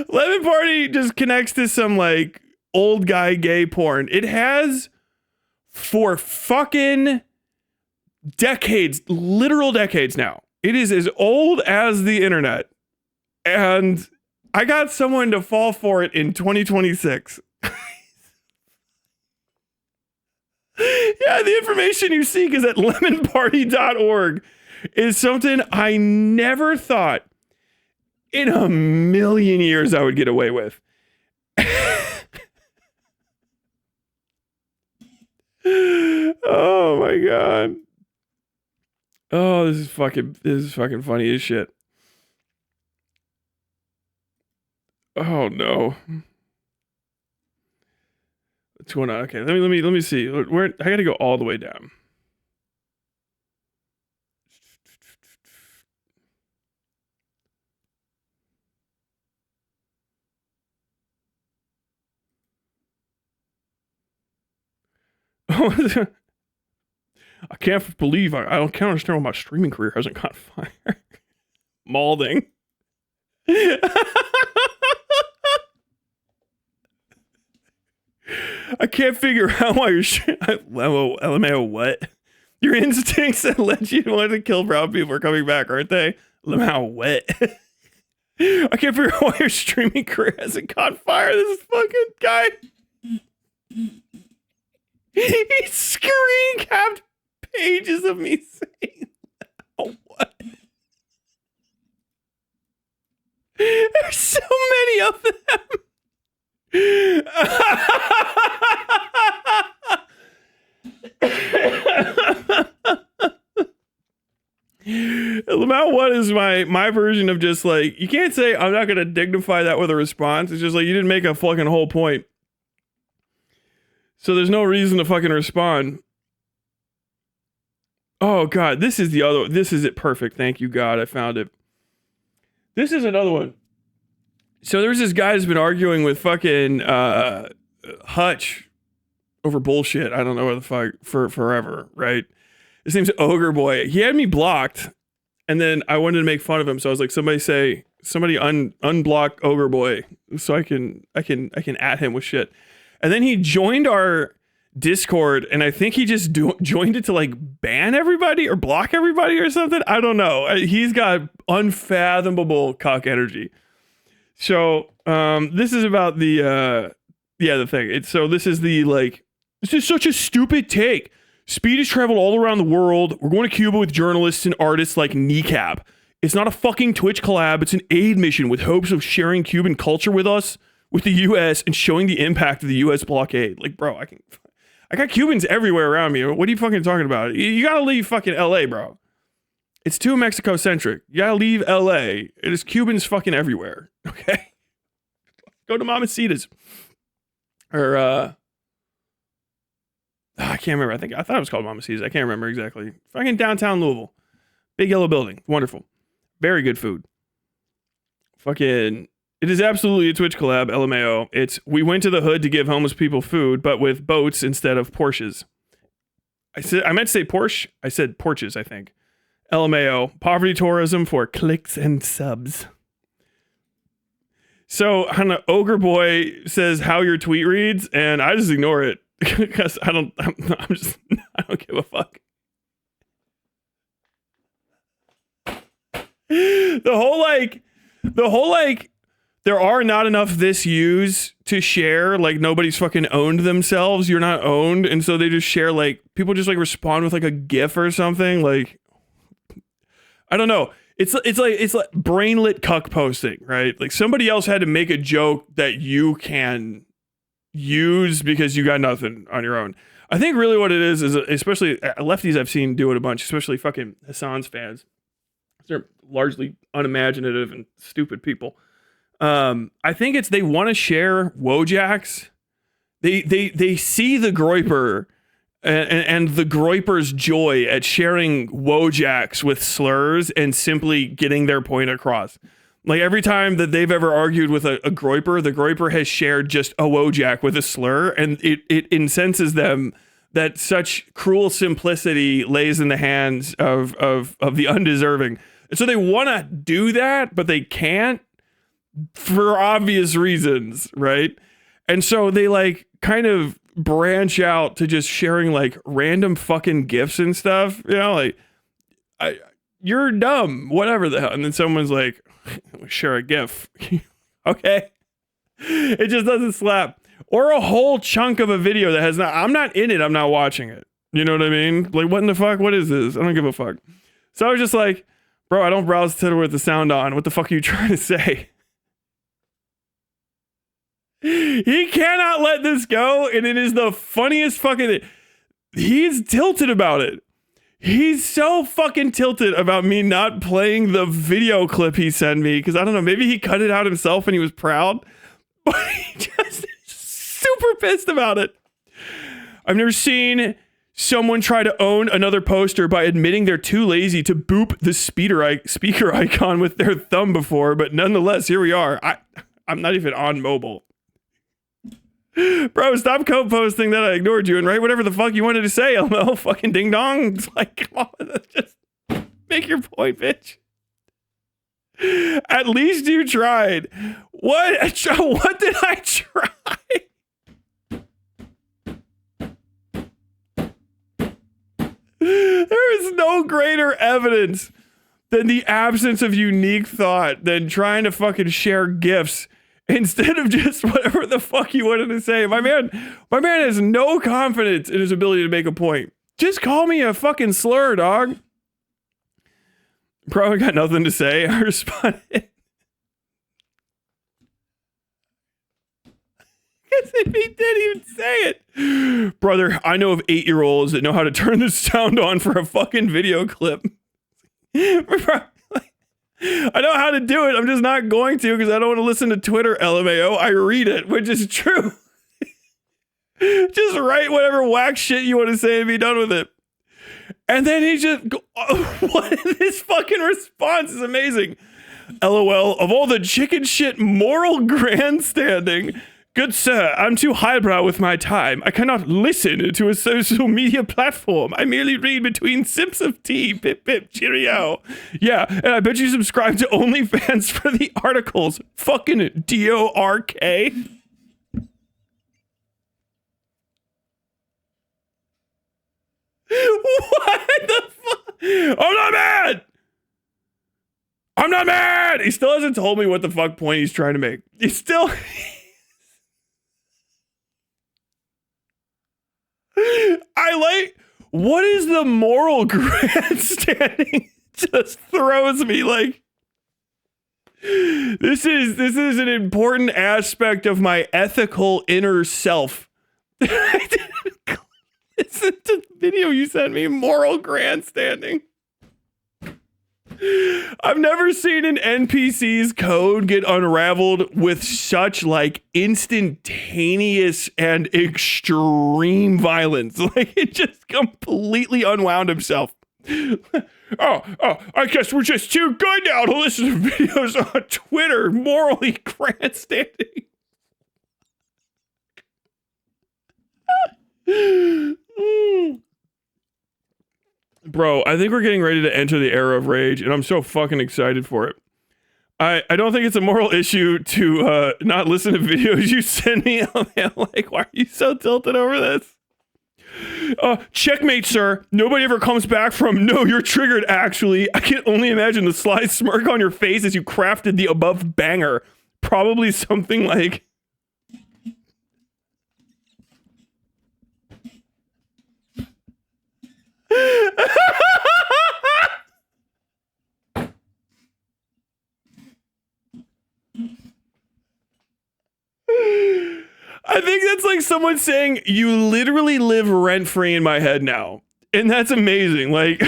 Lemon Party just connects to some like old guy gay porn. It has for fucking decades, literal decades now. It is as old as the internet. And I got someone to fall for it in 2026. Yeah, the information you seek is at lemonparty.org is something I never thought in a million years I would get away with. Oh my God. Oh, this is fucking funny as shit. Oh no. What's going on? Okay, let me see. I gotta go all the way down. I can't believe I can't understand why my streaming career hasn't caught fire. Malding. I can't figure out why you're LMAO what? Your instincts that led you to want to kill brown people are coming back, aren't they? LMAO what? I can't figure out why your streaming career hasn't caught fire. This fucking guy. He screen capped pages of me saying, "Oh, what?" There's so many of them. About what is my version of just like, you can't say I'm not gonna dignify that with a response. It's just like you didn't make a fucking whole point, so there's no reason to fucking respond. Oh god, this is it. Perfect. Thank you, God, I found it. This is another one. So there's this guy who's been arguing with fucking Hutch over bullshit. I don't know what the fuck for forever, right? His name's Ogre Boy. He had me blocked, and then I wanted to make fun of him. So I was like, somebody unblock Ogre Boy so I can at him with shit. And then he joined our Discord, and I think he just joined it to like ban everybody or block everybody or something. I don't know. He's got unfathomable cock energy. So this is about the thing. This is the like, this is such a stupid take. Speed has traveled all around the world. We're going to Cuba with journalists and artists like Kneecap. It's not a fucking Twitch collab. It's an aid mission with hopes of sharing Cuban culture with us, with the U.S., and showing the impact of the U.S. blockade. Like, bro, I got Cubans everywhere around me. What are you fucking talking about? You gotta leave fucking L.A., bro. It's too Mexico-centric. You gotta leave L.A. It is Cubans fucking everywhere, okay? Go to Mamacita's. Or, I can't remember. I thought it was called Mamacita's. I can't remember exactly. Fucking downtown Louisville. Big yellow building. Wonderful. Very good food. Fucking, it is absolutely a Twitch collab, LMAO. It's, we went to the hood to give homeless people food, but with boats instead of Porsches. I meant to say Porsche. I said porches, I think. LMAO. Poverty tourism for clicks and subs. So, Ogre Boy says how your tweet reads, and I just ignore it. Because I don't give a fuck. The whole there are not enough this use to share. Like, nobody's fucking owned themselves. You're not owned. And so they just share, like, people just like respond with like a GIF or something. Like, I don't know. It's like brainlit cuck posting, right? Like, somebody else had to make a joke that you can use because you got nothing on your own. I think really what it is especially lefties I've seen do it a bunch, especially fucking Hasan's fans. They're largely unimaginative and stupid people. I think it's they want to share Wojaks. They see the Groiper and the Groiper's joy at sharing Wojaks with slurs and simply getting their point across. Like, every time that they've ever argued with a Groiper, the Groiper has shared just a Wojak with a slur, and it incenses them that such cruel simplicity lays in the hands of the undeserving. And so they want to do that, but they can't for obvious reasons, right? And so they like kind of branch out to just sharing like random fucking GIFs and stuff, you know, like, you're dumb, whatever the hell. And then someone's like, share a GIF. Okay. It just doesn't slap. Or a whole chunk of a video that has not, I'm not in it, I'm not watching it. You know what I mean? Like, what in the fuck? What is this? I don't give a fuck. So I was just like, bro, I don't browse Twitter with the sound on. What the fuck are you trying to say? He cannot let this go, and it is the funniest fucking, he's tilted about it. He's so fucking tilted about me not playing the video clip he sent me, because I don't know, maybe he cut it out himself and he was proud, but he just super pissed about it. I've never seen someone try to own another poster by admitting they're too lazy to boop the speaker icon with their thumb before, but nonetheless, here we are. I'm not even on mobile. Bro, stop co-posting that I ignored you and write whatever the fuck you wanted to say. LML, fucking ding dong. It's like, come on, just make your point, bitch. At least you tried. What? What did I try? There is no greater evidence than the absence of unique thought than trying to fucking share gifts instead of just whatever the fuck you wanted to say. My man has no confidence in his ability to make a point. Just call me a fucking slur, dog. Probably got nothing to say. I responded. Because if he didn't even say it. Brother, I know of 8-year-olds that know how to turn this sound on for a fucking video clip. I know how to do it. I'm just not going to because I don't want to listen to Twitter, LMAO. I read it, which is true. Just write whatever whack shit you want to say and be done with it. And then he just, what? This fucking response is amazing. LOL, of all the chicken shit moral grandstanding, good sir, I'm too highbrow with my time. I cannot listen to a social media platform. I merely read between sips of tea. Pip pip, cheerio. Yeah, and I bet you subscribe to OnlyFans for the articles. Fucking DORK. What the fuck? I'm not mad! I'm not mad! He still hasn't told me what the fuck point he's trying to make. He's still... what is the moral grandstanding? Just throws me like... This is an important aspect of my ethical inner self. I didn't listen to the video you sent me, moral grandstanding. I've never seen an NPC's code get unraveled with such like instantaneous and extreme violence. Like it just completely unwound himself. I guess we're just too good now to listen to videos on Twitter, morally grandstanding. Bro, I think we're getting ready to enter the era of rage, and I'm so fucking excited for it. I don't think it's a moral issue to not listen to videos you send me. Like, why are you so tilted over this? Checkmate, sir. Nobody ever comes back from, no, you're triggered, actually. I can only imagine the sly smirk on your face as you crafted the above banger. Probably something like... I think that's like someone saying, you literally live rent-free in my head now. And that's amazing. Like,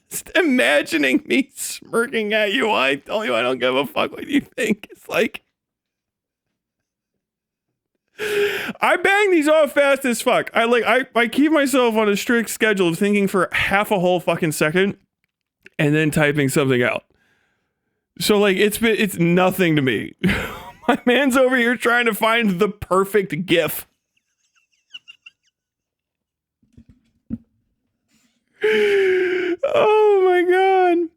just imagining me smirking at you while I tell you I don't give a fuck what you think. It's like, I bang these off fast as fuck. I keep myself on a strict schedule of thinking for half a whole fucking second and then typing something out. So like, it's nothing to me. My man's over here trying to find the perfect GIF. Oh my god.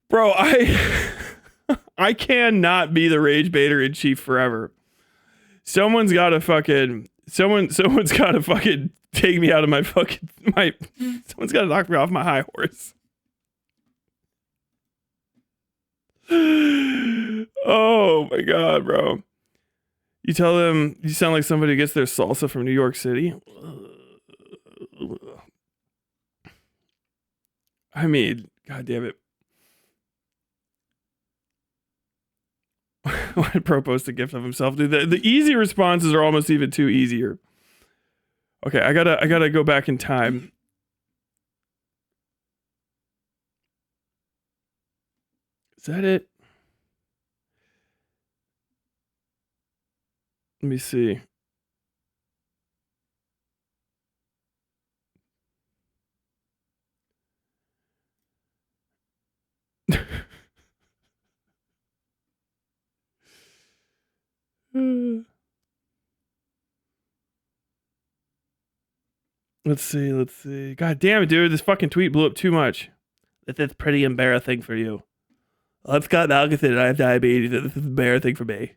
Bro, I cannot be the rage baiter in chief forever. Someone's gotta fucking take me out of someone's gotta knock me off my high horse. Oh my god, bro. You tell them you sound like somebody who gets their salsa from New York City. I mean, god damn it. Why did Pro post a gift of himself? Dude, the easy responses are almost even too easier. Okay, I gotta go back in time. Is that it? Let me see. Let's see. God damn it, dude. This fucking tweet blew up too much. This is pretty embarrassing for you. I'm Scott Malkinson and I have diabetes. This is embarrassing for me.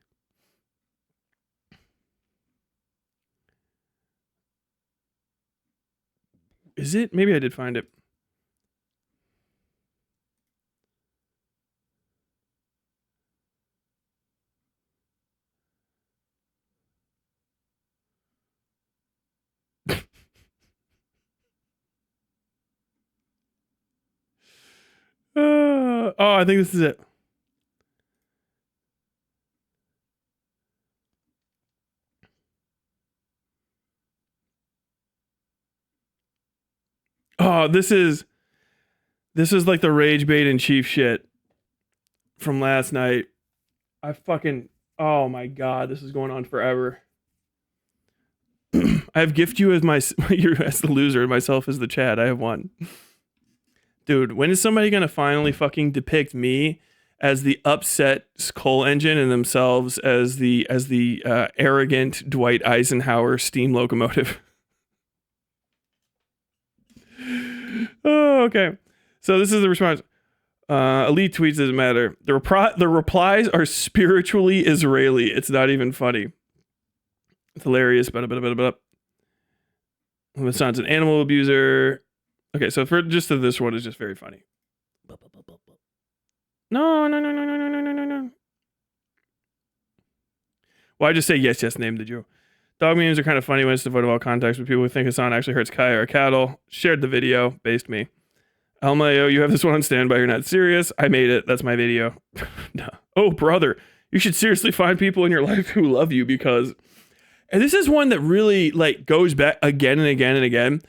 Is it? Maybe I did find it. I think this is it. Oh, this is like the rage bait in chief shit from last night. Oh my god, this is going on forever. I have gift you as you as the loser and myself as the Chad. I have one. Dude, when is somebody gonna finally fucking depict me as the upset coal engine and themselves as the arrogant Dwight Eisenhower steam locomotive? Oh, okay. So this is the response. Elite tweets doesn't matter. The replies are spiritually Israeli. It's not even funny. It's hilarious. Hasan's an animal abuser. Okay, so for just this one is just very funny. No. Well, I just say yes, name the Jew. Dog memes are kind of funny when it's devoid of all context, but people who think Hasan actually hurts Kaya or cattle shared the video, based me. LMAO, you have this one on standby, you're not serious. I made it, that's my video. No. Oh, brother, you should seriously find people in your life who love you because... And this is one that really like goes back again and again and again.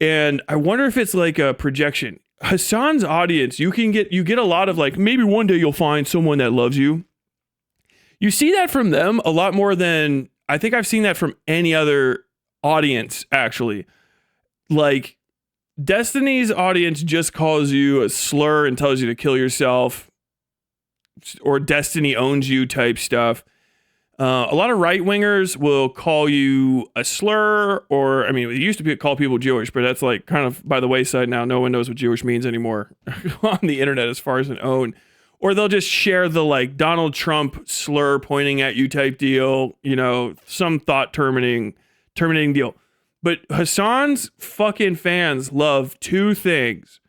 And I wonder if it's like a projection. Hasan's audience, you get a lot of like, maybe one day you'll find someone that loves you. You see that from them a lot more than I think I've seen that from any other audience, actually. Like, Destiny's audience just calls you a slur and tells you to kill yourself, or Destiny owns you type stuff. A lot of right-wingers will call you a slur, or, I mean, it used to be call people Jewish, but that's like kind of by the wayside now. No one knows what Jewish means anymore on the internet as far as an own. Or they'll just share the like Donald Trump slur pointing at you type deal, you know, some thought terminating deal. But Hasan's fucking fans love two things.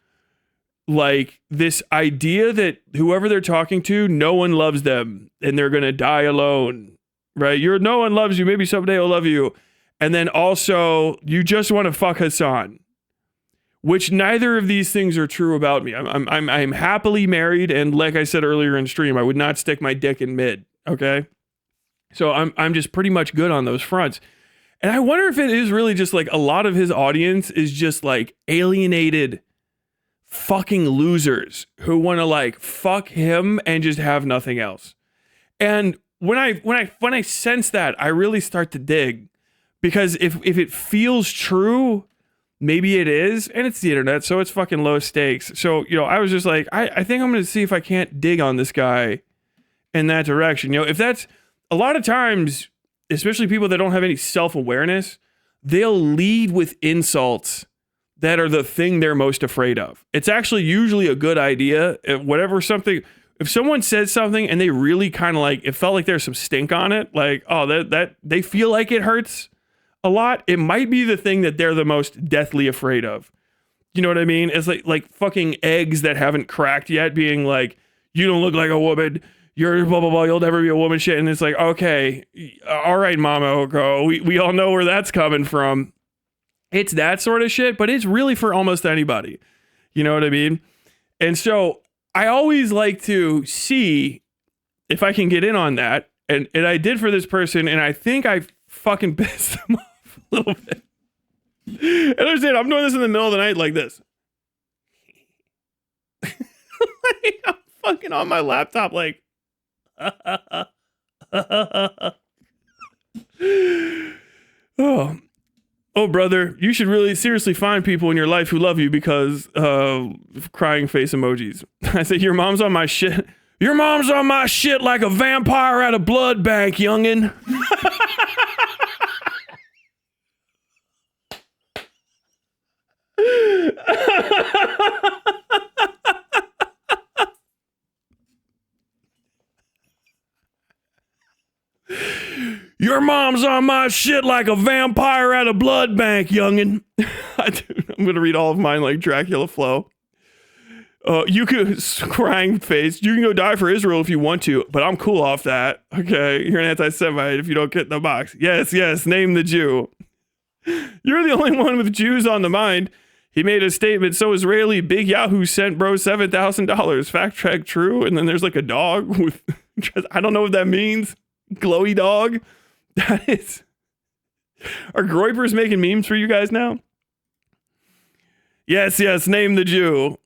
Like this idea that whoever they're talking to, no one loves them and they're going to die alone. Right? No one loves you. Maybe someday he'll love you. And then also, you just want to fuck Hasan. Which neither of these things are true about me. I'm happily married, and like I said earlier in stream, I would not stick my dick in mid. Okay? So I'm just pretty much good on those fronts. And I wonder if it is really just like a lot of his audience is just like alienated fucking losers who want to like fuck him and just have nothing else. And when I sense that, I really start to dig, because if it feels true, maybe it is, and it's the internet, so it's fucking low stakes. So, you know, I was just like, I think I'm going to see if I can't dig on this guy in that direction. You know, if that's a lot of times, especially people that don't have any self-awareness, they'll lead with insults that are the thing they're most afraid of. It's actually usually a good idea. If someone says something and they really kind of like, it felt like there's some stink on it, like, oh, that they feel like it hurts a lot, it might be the thing that they're the most deathly afraid of. You know what I mean? It's like fucking eggs that haven't cracked yet being like, you don't look like a woman, you're blah, blah, blah, you'll never be a woman shit. And it's like, okay, all right, Mama Oko, we all know where that's coming from. It's that sort of shit, but it's really for almost anybody. You know what I mean? And so I always like to see if I can get in on that. And I did for this person, and I think I fucking pissed them off a little bit. And understand, I'm doing this in the middle of the night like this. Like, I'm fucking on my laptop like Oh, brother, you should really seriously find people in your life who love you because crying face emojis. I say, your mom's on my shit. Your mom's on my shit like a vampire at a blood bank, youngin'. Your mom's on my shit like a vampire at a blood bank, youngin'. I'm gonna read all of mine like Dracula flow. You could, crying face, you can go die for Israel if you want to, but I'm cool off that. Okay, you're an anti-Semite if you don't get in the box. Yes, name the Jew. You're the only one with Jews on the mind. He made a statement, so Israeli Big Yahoo sent bro $7,000. Fact check true. And then there's like a dog with, I don't know what that means. Glowy dog. That is. Are Groypers making memes for you guys now? Yes, name the Jew.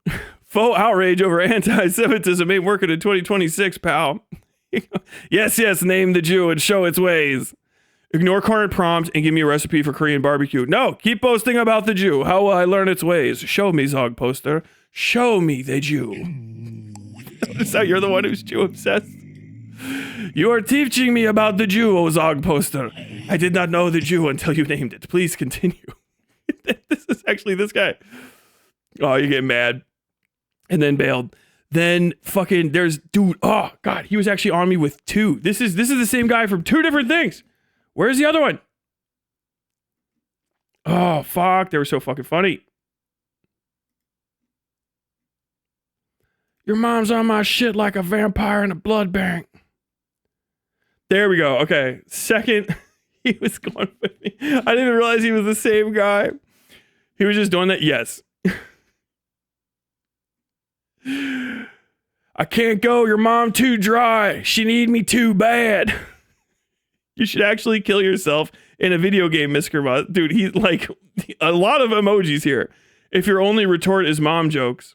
Faux outrage over anti-Semitism ain't working in 2026, pal. Yes, name the Jew and show its ways. Ignore current prompt and give me a recipe for Korean barbecue. No, keep posting about the Jew. How will I learn its ways? Show me, Zog poster. Show me the Jew. Notice how you're the one who's Jew obsessed. You are teaching me about the Jew, O Zog poster. I did not know the Jew until you named it. Please continue. This is actually this guy. Oh, you get mad. And then bailed. Then fucking there's dude. Oh God, he was actually on me with two. This is the same guy from two different things. Where's the other one? Oh fuck, they were so fucking funny. Your mom's on my shit like a vampire in a blood bank. There we go. Okay, second, he was going with me. I didn't even realize he was the same guy. He was just doing that. Yes. I can't go. Your mom too dry. She need me too bad. You should actually kill yourself in a video game, Mr. Dude, he's like a lot of emojis here. If your only retort is mom jokes.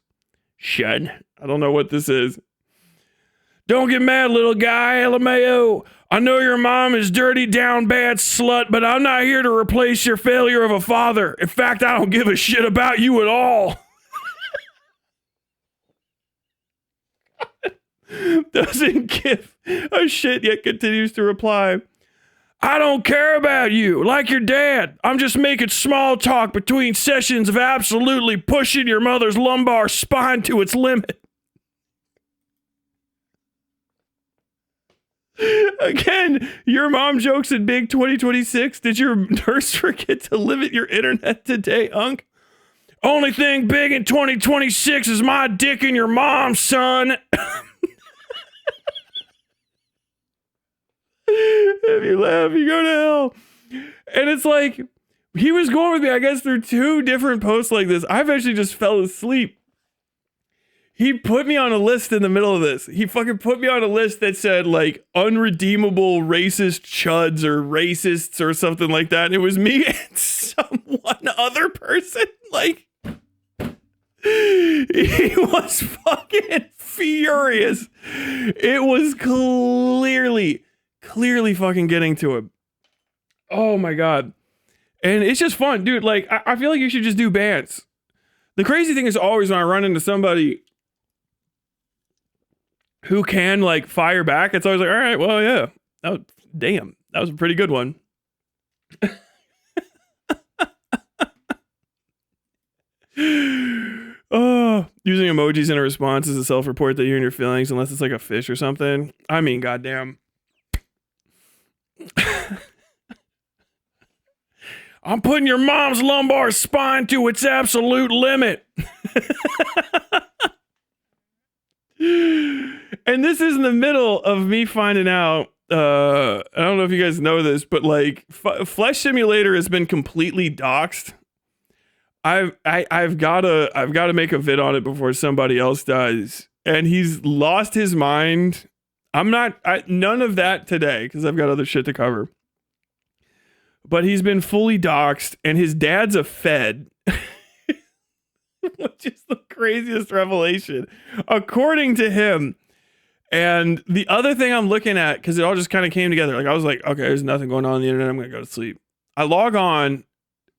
Shun. I don't know what this is. Don't get mad, little guy. LMAO. I know your mom is dirty, down bad slut, but I'm not here to replace your failure of a father. In fact, I don't give a shit about you at all. Doesn't give a shit yet continues to reply. I don't care about you, like your dad. I'm just making small talk between sessions of absolutely pushing your mother's lumbar spine to its limit. Again, your mom jokes in big 2026. Did your nurse forget to limit your internet today, Unk? Only thing big in 2026 is my dick in your mom, son. If you laugh, you go to hell. And it's like, he was going with me, I guess, through two different posts like this. I eventually just fell asleep. He put me on a list in the middle of this. He fucking put me on a list that said, like, unredeemable racist chuds or racists or something like that. And it was me and some one other person. Like, he was fucking furious. It was clearly fucking getting to him. Oh my God. And it's just fun, dude. Like, I feel like you should just do bans. The crazy thing is always when I run into somebody who can like fire back, it's always like, all right, well, yeah. Damn, that was a pretty good one. Oh, using emojis in a response is a self-report that you're in your feelings unless it's like a fish or something. I mean, goddamn. I'm putting your mom's lumbar spine to its absolute limit. And this is in the middle of me finding out, I don't know if you guys know this, but like Flesh Simulator has been completely doxxed. I've got to make a vid on it before somebody else does. And he's lost his mind. None of that today because I've got other shit to cover. But he's been fully doxxed and his dad's a Fed. Which is the craziest revelation. According to him. And the other thing I'm looking at, because it all just kind of came together, like I was like, okay, there's nothing going on the internet. I'm gonna go to sleep. I log on.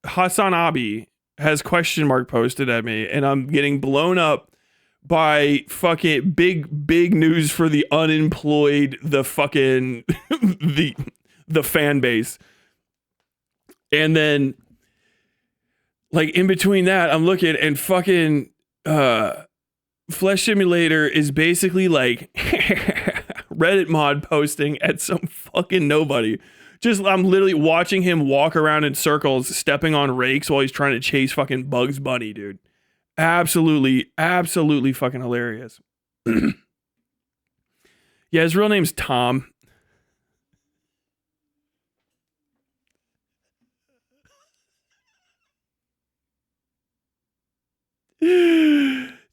Hasan Abi has question mark posted at me, and I'm getting blown up by fucking big news for the unemployed, the fucking the fan base. And then like in between that, I'm looking and fucking Flesh Simulator is basically like Reddit mod posting at some fucking nobody. Just I'm literally watching him walk around in circles, stepping on rakes while he's trying to chase fucking Bugs Bunny, dude. Absolutely fucking hilarious. Yeah, his real name's Tom.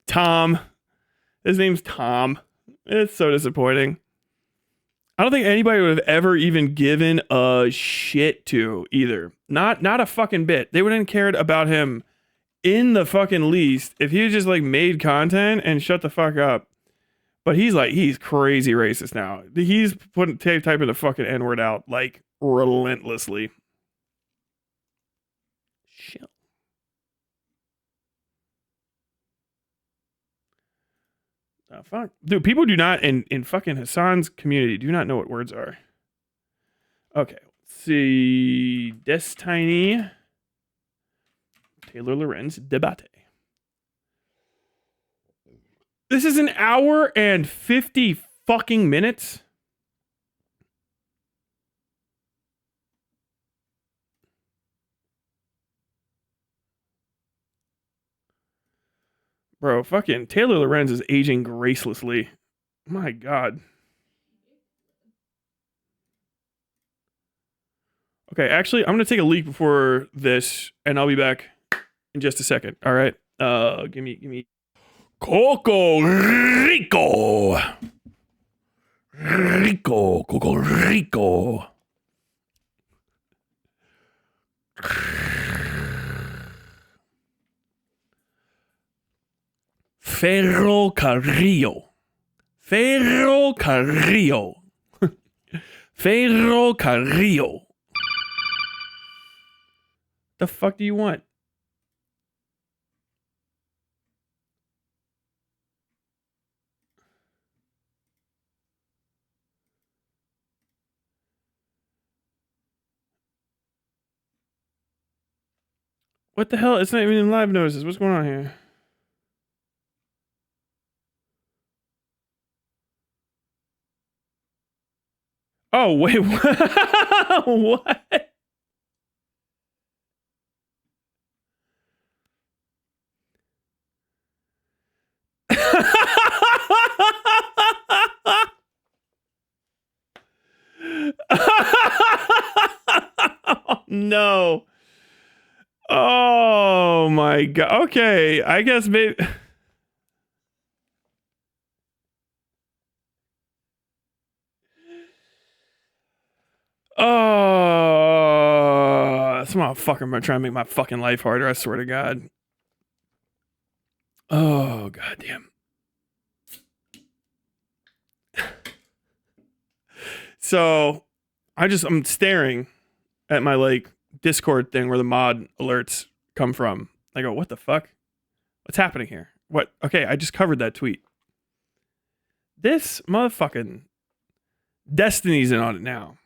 Tom. His name's Tom. It's so disappointing. I don't think anybody would have ever even given a shit to either. Not a fucking bit. They wouldn't have cared about him in the fucking least if he just like made content and shut the fuck up. But he's crazy racist now. He's typing the fucking N-word out like relentlessly. Shit. Oh, fuck. Dude, people do not, in fucking Hasan's community, do not know what words are. Okay, let's see. Destiny. Taylor Lorenz debate. This is an hour and 50 fucking minutes. Bro, fucking Taylor Lorenz is aging gracelessly. My God. Okay, actually, I'm gonna take a leak before this, and I'll be back in just a second. All right. Give me. Coco Rico. Coco Rico. Ferro Carrillo. Ferro Carrillo. Ferro Carrillo. The fuck do you want? What the hell? It's not even in live notices. What's going on here? Oh, wait. What? No. Oh my God. Okay, I guess maybe. Oh, this motherfucker trying to make my fucking life harder. I swear to God. Oh, goddamn. So I'm staring at my like Discord thing where the mod alerts come from. I go, what the fuck? What's happening here? What? Okay, I just covered that tweet. This motherfucking Destiny's in on it now.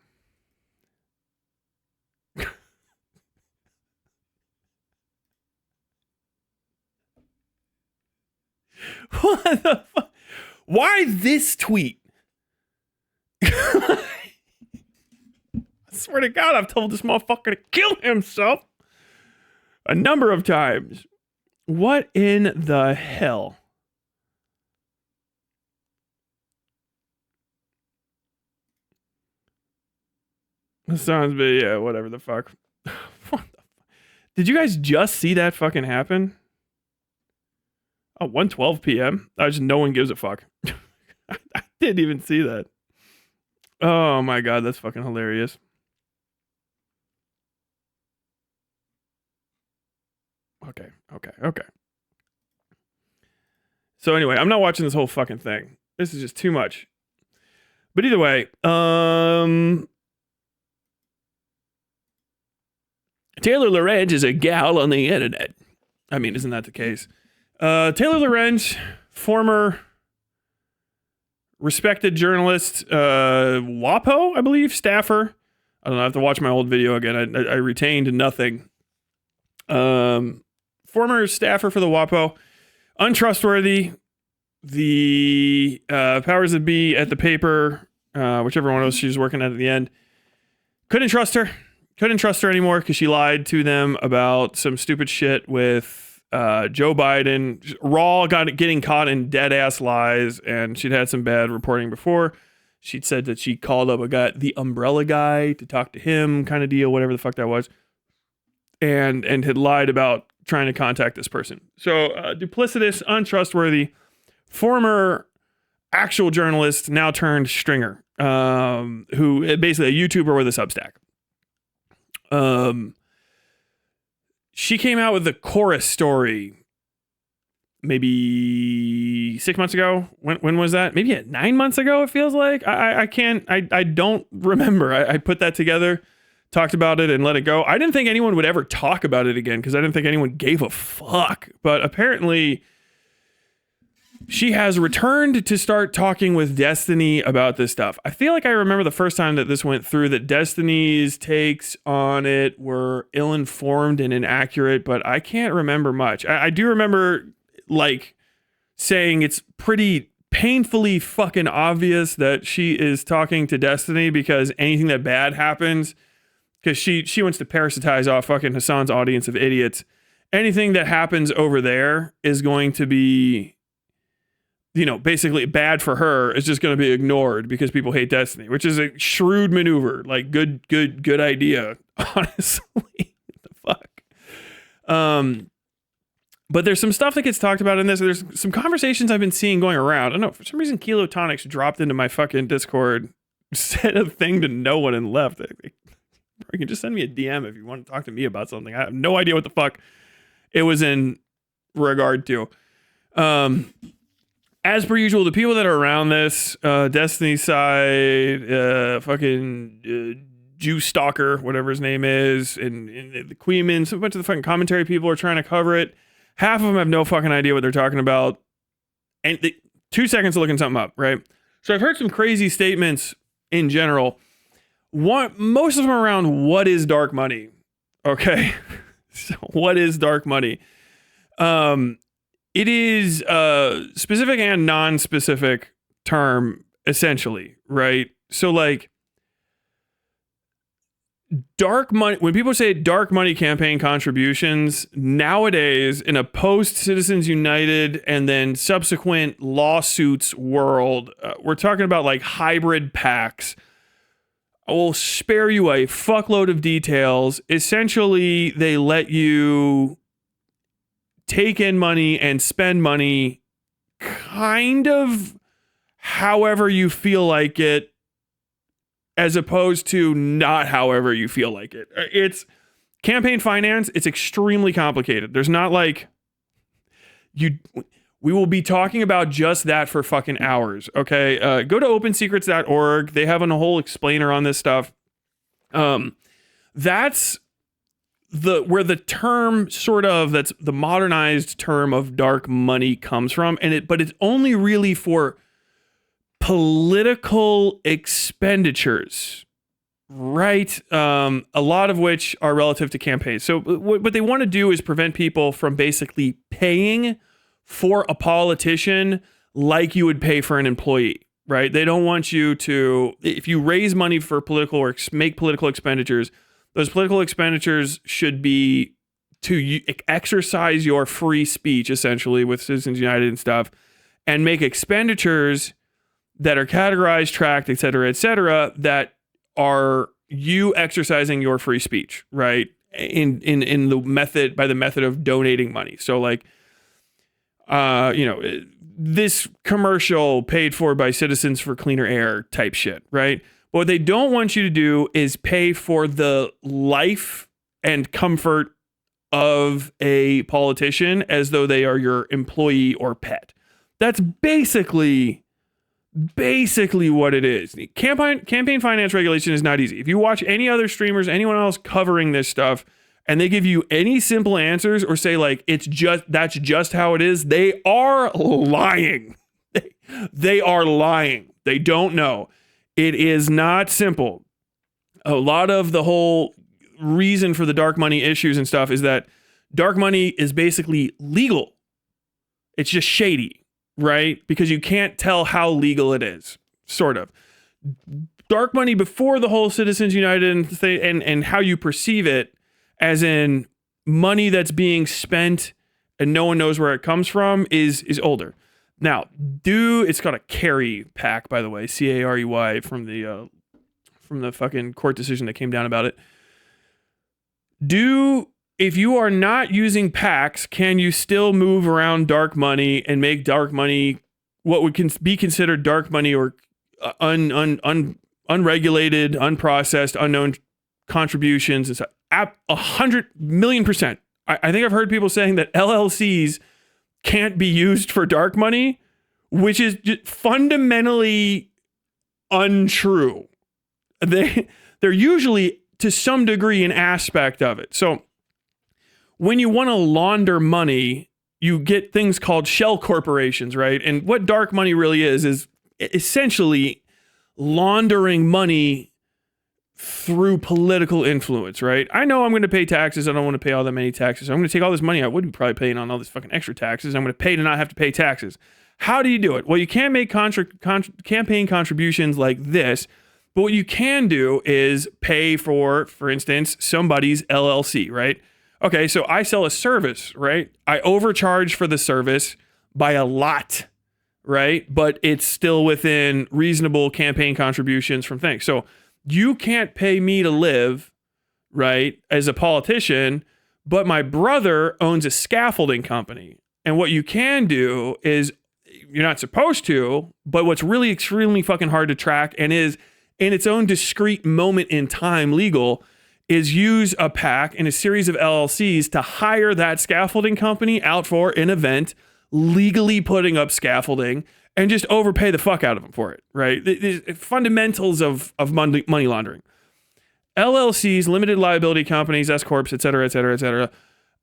What the fuck? Why this tweet? I swear to God, I've told this motherfucker to kill himself a number of times. What in the hell? That sounds big. Yeah, whatever the fuck. What the fuck? Did you guys just see that fucking happen? Oh, 1:12 p.m. No one gives a fuck. I didn't even see that. Oh my God, that's fucking hilarious. Okay. So anyway, I'm not watching this whole fucking thing. This is just too much. But either way, Taylor Lorenz is a gal on the internet. I mean, isn't that the case? Taylor Lorenz, former respected journalist, WAPO, I believe, staffer. I don't know. I have to watch my old video again. I retained nothing. Former staffer for the WAPO, untrustworthy. The powers that be at the paper, whichever one of us she was working at the end, couldn't trust her anymore because she lied to them about some stupid shit with Joe Biden. Getting caught in dead ass lies, and she'd had some bad reporting before. She'd said that she called up the umbrella guy to talk to him, kind of deal, whatever the fuck that was, and had lied about trying to contact this person. So duplicitous, untrustworthy, former actual journalist, now turned stringer, who basically a YouTuber with a Substack. She came out with the chorus story maybe 6 months ago. When was that? Maybe 9 months ago, it feels like. I don't remember. I put that together, talked about it, and let it go. I didn't think anyone would ever talk about it again because I didn't think anyone gave a fuck. But apparently she has returned to start talking with Destiny about this stuff. I feel like I remember the first time that this went through that Destiny's takes on it were ill-informed and inaccurate, but I can't remember much. I do remember like saying it's pretty painfully fucking obvious that she is talking to Destiny because anything that bad happens, because she wants to parasitize off fucking Hasan's audience of idiots. Anything that happens over there is going to be, basically bad for her. It's just going to be ignored because people hate Destiny, which is a shrewd maneuver. Like good idea, honestly. What the fuck? But there's some stuff that gets talked about in this. There's some conversations I've been seeing going around. I don't know, for some reason, Kilo Tonics dropped into my fucking Discord, said a thing to no one and left. You can just send me a DM if you want to talk to me about something. I have no idea what the fuck it was in regard to. As per usual, the people that are around this, Destiny side, fucking Jew Stalker, whatever his name is, and the Queemans, a bunch of the fucking commentary people are trying to cover it. Half of them have no fucking idea what they're talking about. And 2 seconds to looking something up, right? So I've heard some crazy statements in general. Most of them are around what is dark money. Okay. So what is dark money? It is a specific and non-specific term, essentially, right? So like dark money, when people say dark money campaign contributions, nowadays in a post-Citizens United and then subsequent lawsuits world, we're talking about like hybrid PACs. I will spare you a fuckload of details. Essentially, they let you take in money and spend money kind of however you feel like it, as opposed to not however you feel like it. It's campaign finance. It's extremely complicated. There's not like we will be talking about just that for fucking hours. Okay. Go to opensecrets.org. They have a whole explainer on this stuff. That's where the term that's the modernized term of dark money comes from. But it's only really for political expenditures, right? A lot of which are relative to campaigns. So what they want to do is prevent people from basically paying for a politician like you would pay for an employee, right? They don't want you to, if you raise money for political or make political expenditures, those political expenditures should be to exercise your free speech, essentially, with Citizens United and stuff, and make expenditures that are categorized, tracked, et cetera, that are you exercising your free speech, right? In the method, by the method of donating money. So like, this commercial paid for by Citizens for Cleaner Air type shit, right? But what they don't want you to do is pay for the life and comfort of a politician as though they are your employee or pet. That's basically basically what it is. Campaign finance regulation is not easy. If you watch any other streamers, anyone else covering this stuff, and they give you any simple answers or say like that's just how it is, they are lying. They are lying. They don't know. It is not simple. A lot of the whole reason for the dark money issues and stuff is that dark money is basically legal. It's just shady, right? Because you can't tell how legal it is, sort of. Dark money before the whole Citizens United and how you perceive it, as in money that's being spent and no one knows where it comes from, is older. Now, it's got a carry pack, by the way, CAREY, from the fucking court decision that came down about it. If you are not using packs, can you still move around dark money and make dark money what would be considered dark money or unregulated, unprocessed, unknown contributions? It's 100 million %. I think I've heard people saying that LLCs can't be used for dark money, which is just fundamentally untrue. They're usually to some degree an aspect of it. So when you want to launder money, you get things called shell corporations, right? And what dark money really is essentially laundering money through political influence, right? I know I'm going to pay taxes. I don't want to pay all that many taxes. I'm going to take all this money I would be probably paying on all this fucking extra taxes. I'm going to pay to not have to pay taxes. How do you do it? Well, you can't make campaign contributions like this, but what you can do is pay for instance, somebody's LLC, right? Okay, so I sell a service, right? I overcharge for the service by a lot, right? But it's still within reasonable campaign contributions from things. So you can't pay me to live, right, as a politician, but my brother owns a scaffolding company. And what you can do is, you're not supposed to, but what's really extremely fucking hard to track and is in its own discrete moment in time legal, is use a PAC and a series of LLCs to hire that scaffolding company out for an event, legally putting up scaffolding, and just overpay the fuck out of them for it, right? The fundamentals of money laundering. LLCs, limited liability companies, S corps, et cetera,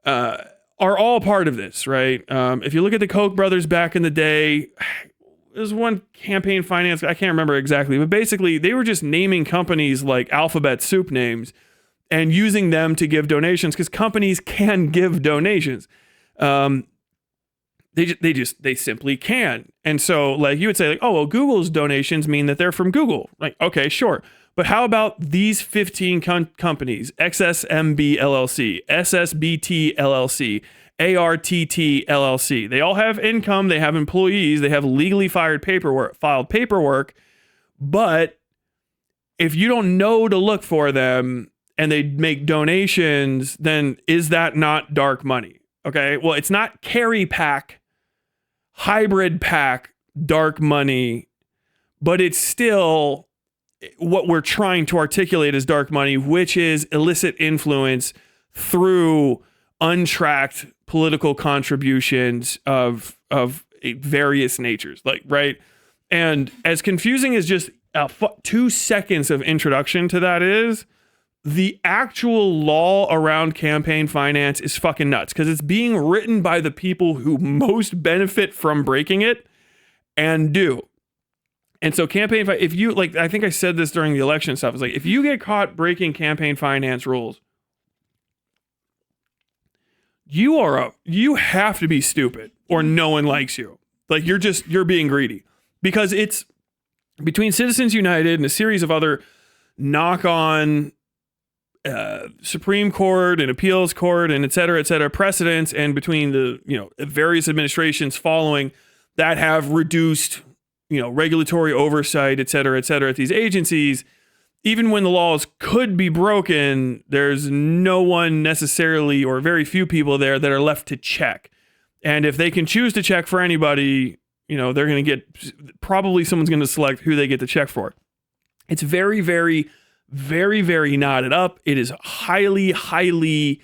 are all part of this, right? If you look at the Koch brothers back in the day, there's one campaign finance, I can't remember exactly, but basically they were just naming companies like alphabet soup names and using them to give donations because companies can give donations. They simply can. And so like you would say like, oh, well, Google's donations mean that they're from Google. Like, okay, sure. But how about these 15 companies, XSMB LLC, SSBT LLC, ARTT LLC. They all have income. They have employees. They have legally filed paperwork. But if you don't know to look for them and they make donations, then is that not dark money? Okay. Well, it's not carry pack, hybrid pack, dark money, but it's still what we're trying to articulate as dark money, which is illicit influence through untracked political contributions of various natures, like, right? And as confusing as just 2 seconds of introduction to that is, the actual law around campaign finance is fucking nuts because it's being written by the people who most benefit from breaking it and do. And so if you, like, I think I said this during the election stuff, it's like, if you get caught breaking campaign finance rules, you have to be stupid or no one likes you. Like, you're being greedy because it's between Citizens United and a series of other knock-on Supreme Court and appeals court and et cetera, precedents, and between the, various administrations following that have reduced, regulatory oversight, et cetera, at these agencies, even when the laws could be broken, there's no one necessarily or very few people there that are left to check. And if they can choose to check for anybody, they're going to probably someone's going to select who they get to check for. It's very, very, very, very knotted up. It is highly, highly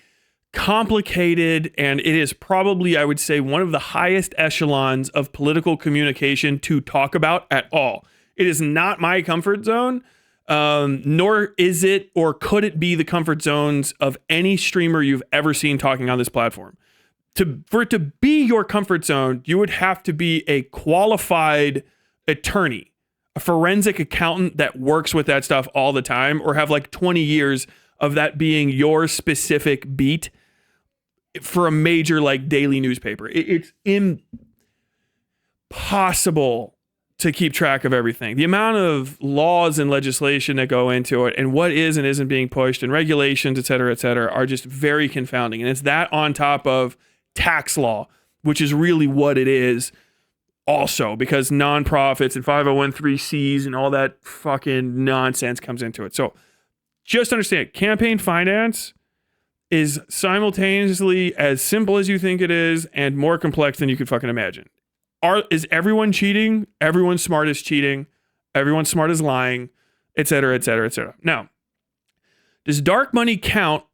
complicated, and it is probably, I would say, one of the highest echelons of political communication to talk about at all. It is not my comfort zone, nor is it or could it be the comfort zones of any streamer you've ever seen talking on this platform. For it to be your comfort zone, you would have to be a qualified attorney, a forensic accountant that works with that stuff all the time, or have like 20 years of that being your specific beat for a major like daily newspaper. It's impossible to keep track of everything. The amount of laws and legislation that go into it and what is and isn't being pushed and regulations, et cetera, are just very confounding. And it's that on top of tax law, which is really what it is also, because nonprofits and 501(c)(3)s and all that fucking nonsense comes into it. So just understand, campaign finance is simultaneously as simple as you think it is and more complex than you could fucking imagine. Is everyone cheating? Everyone smart is cheating. Everyone smart is lying, et cetera. Now, does dark money count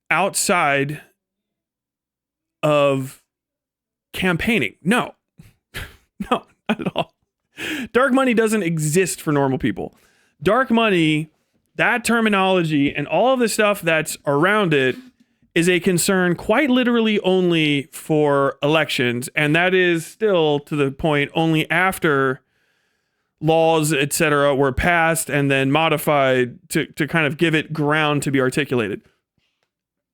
outside of campaigning? No. No, not at all. Dark money doesn't exist for normal people. Dark money, that terminology and all of the stuff that's around it is a concern quite literally only for elections. And that is still, to the point, only after laws, et cetera, were passed and then modified to kind of give it ground to be articulated.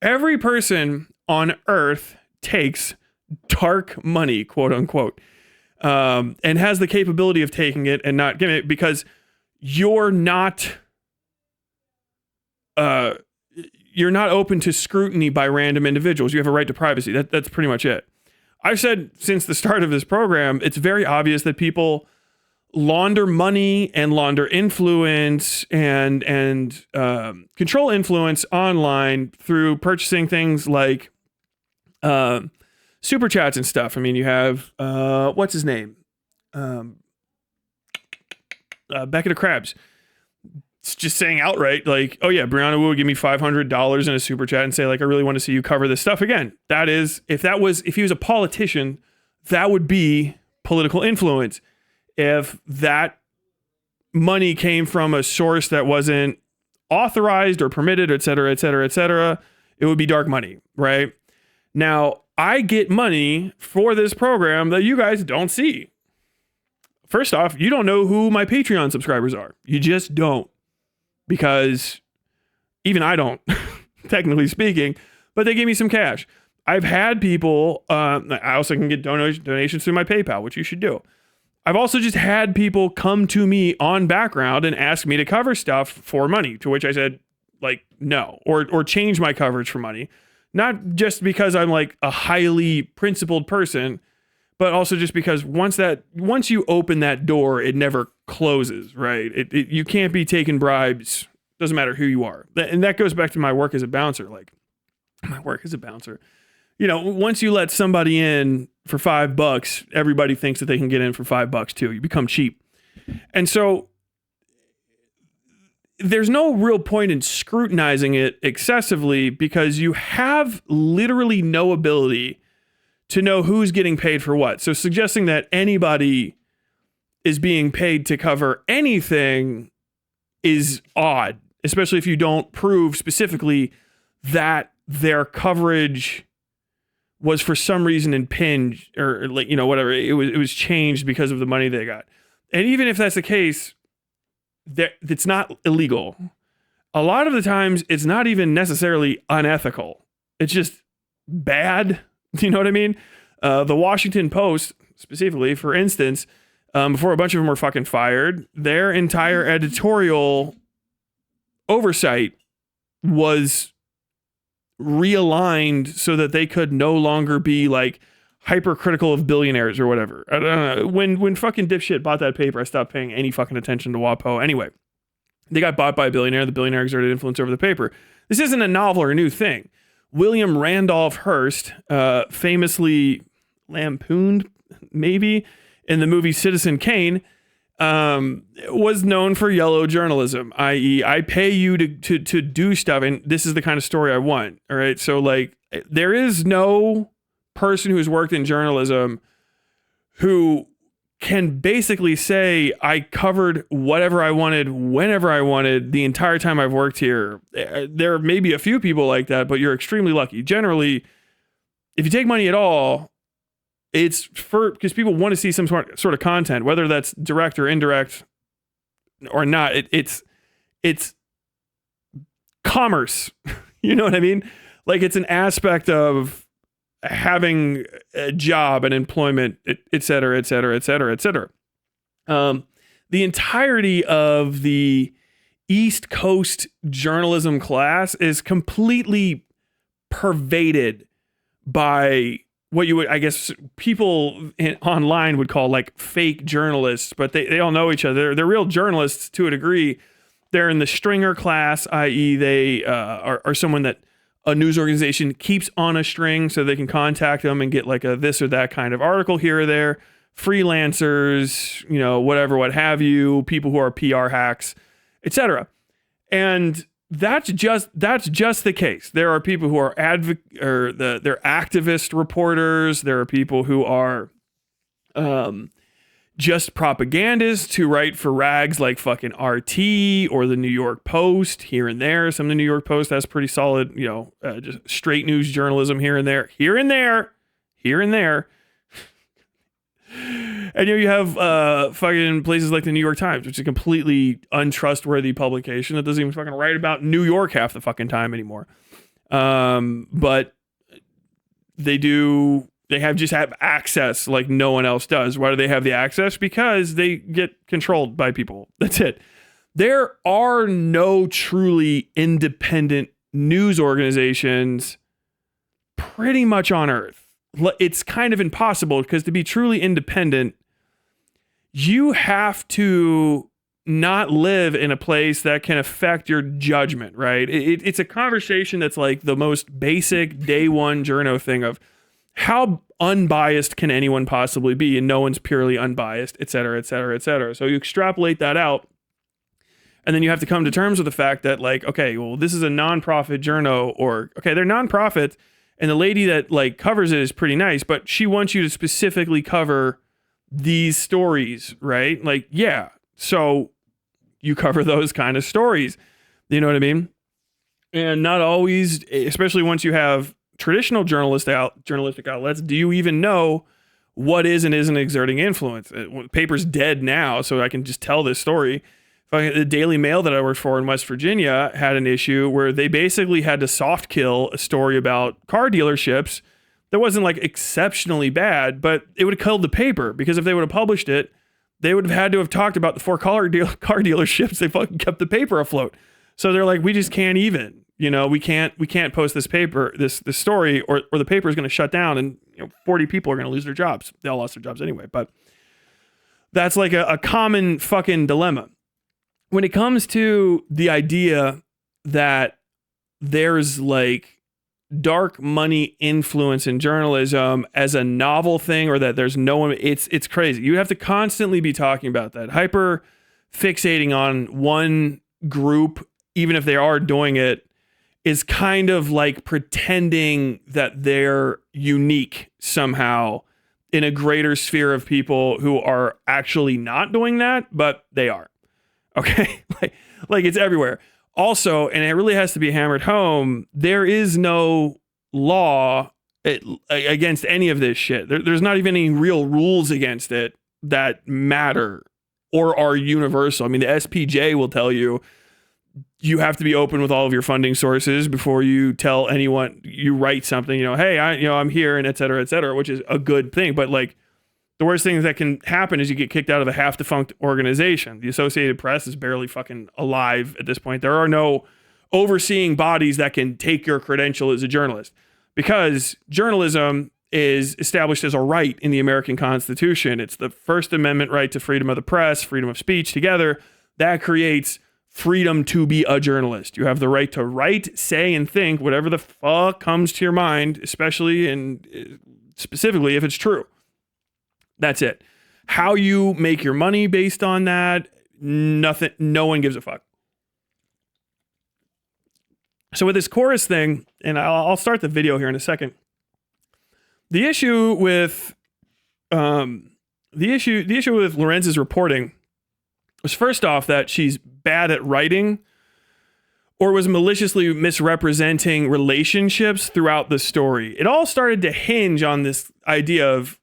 Every person on earth takes dark money, quote unquote, and has the capability of taking it and not giving it, because you're not open to scrutiny by random individuals. You have a right to privacy. That's pretty much it. I've said since the start of this program, it's very obvious that people launder money and launder influence and control influence online through purchasing things like super chats and stuff. I mean, you have what's his name? Beckett of Krabs. It's just saying outright, like, oh yeah, Brianna Wu would give me $500 in a super chat and say, like, I really want to see you cover this stuff again. That is, if he was a politician, that would be political influence. If that money came from a source that wasn't authorized or permitted, et cetera, it would be dark money, right? Now, I get money for this program that you guys don't see. First off, you don't know who my Patreon subscribers are. You just don't. Because even I don't, technically speaking, but they give me some cash. I've had people, I also can get donations through my PayPal, which you should do. I've also just had people come to me on background and ask me to cover stuff for money, to which I said, like, no, or change my coverage for money. Not just because I'm like a highly principled person, but also just because once you open that door, it never closes, right? You can't be taking bribes. Doesn't matter who you are. And that goes back to my work as a bouncer. Like, my work as a bouncer. You know, once you let somebody in for $5, everybody thinks that they can get in for $5 too. You become cheap. And so there's no real point in scrutinizing it excessively, because you have literally no ability to know who's getting paid for what. So suggesting that anybody is being paid to cover anything is odd, especially if you don't prove specifically that their coverage was for some reason impinged or, like, you know, whatever. It was changed because of the money they got. And even if that's the case, it's not illegal. A lot of the times it's not even necessarily unethical. It's just bad. Do you know what I mean? The Washington Post, specifically, for instance, before a bunch of them were fucking fired, their entire editorial oversight was realigned so that they could no longer be like hypercritical of billionaires or whatever. I don't know. When fucking dipshit bought that paper, I stopped paying any fucking attention to WAPO. Anyway, they got bought by a billionaire. The billionaire exerted influence over the paper. This isn't a novel or a new thing. William Randolph Hearst, famously lampooned, maybe, in the movie Citizen Kane, was known for yellow journalism, i.e., I pay you to do stuff, and this is the kind of story I want. All right, so like, there is no person who's worked in journalism who can basically say I covered whatever I wanted, whenever I wanted, the entire time I've worked here. There may be a few people like that, but you're extremely lucky. Generally, if you take money at all, it's for because people want to see some sort of content, whether that's direct or indirect or not. It's commerce. You know what I mean? Like, it's an aspect of having a job and employment, et cetera, et cetera, et cetera, et cetera. The entirety of the East Coast journalism class is completely pervaded by what you would, I guess, people online would call like fake journalists, but they all know each other. They're real journalists to a degree. They're in the stringer class, i.e. they are someone that a news organization keeps on a string so they can contact them and get like a this or that kind of article here or there. Freelancers, you know, whatever, what have you, people who are PR hacks, etc. And that's just the case. There are people who are they're activist reporters. There are people who are just propagandists who write for rags like fucking RT or the New York Post here and there. Some of the New York Post has pretty solid, you know, just straight news journalism here and there. And you have fucking places like the New York Times, which is a completely untrustworthy publication that doesn't even fucking write about New York half the fucking time anymore. But they have access like no one else does. Why do they have the access? Because they get controlled by people. That's it. There are no truly independent news organizations pretty much on Earth. It's kind of impossible because to be truly independent, you have to not live in a place that can affect your judgment, right? It's a conversation that's like the most basic day one journo thing of how unbiased can anyone possibly be, and no one's purely unbiased, et cetera, et cetera, et cetera. So you extrapolate that out, and then you have to come to terms with the fact that, like, okay, well, this is a nonprofit journo, or okay, they're nonprofit, and the lady that like covers it is pretty nice, but she wants you to specifically cover these stories, right? Like, yeah, so you cover those kind of stories. You know what I mean? And not always, especially once you have traditional journalistic outlets, do you even know what is and isn't exerting influence? The paper's dead now, so I can just tell this story. The Daily Mail that I worked for in West Virginia had an issue where they basically had to soft kill a story about car dealerships that wasn't like exceptionally bad, but it would have killed the paper, because if they would have published it, they would have had to have talked about the 4 car dealerships. They fucking kept the paper afloat. So they're like, we just can't even, you know, we can't post this paper, this story, or the paper is going to shut down, and 40 people are going to lose their jobs. They all lost their jobs anyway, but that's like a common fucking dilemma. When it comes to the idea that there's like dark money influence in journalism as a novel thing, or that there's no one, it's crazy. You have to constantly be talking about that. Hyper fixating on one group, even if they are doing it, is kind of like pretending that they're unique somehow in a greater sphere of people who are actually not doing that, but they are. Okay? like it's everywhere. Also, and it really has to be hammered home, there is no law against any of this shit. There's not even any real rules against it that matter or are universal. I mean, the SPJ will tell you have to be open with all of your funding sources before you tell anyone you write something, hey, I'm here, and et cetera, which is a good thing. But like, the worst thing that can happen is you get kicked out of a half-defunct organization. The Associated Press is barely fucking alive at this point. There are no overseeing bodies that can take your credential as a journalist, because journalism is established as a right in the American Constitution. It's the First Amendment right to freedom of the press, freedom of speech together. That creates freedom to be a journalist. You have the right to write, say, and think whatever the fuck comes to your mind, especially and specifically if it's true. That's it. How you make your money based on that, nothing, no one gives a fuck. So with this chorus thing, and I'll start the video here in a second. The issue with Lorenz's reporting was, first off, that she's bad at writing or was maliciously misrepresenting relationships throughout the story. It all started to hinge on this idea of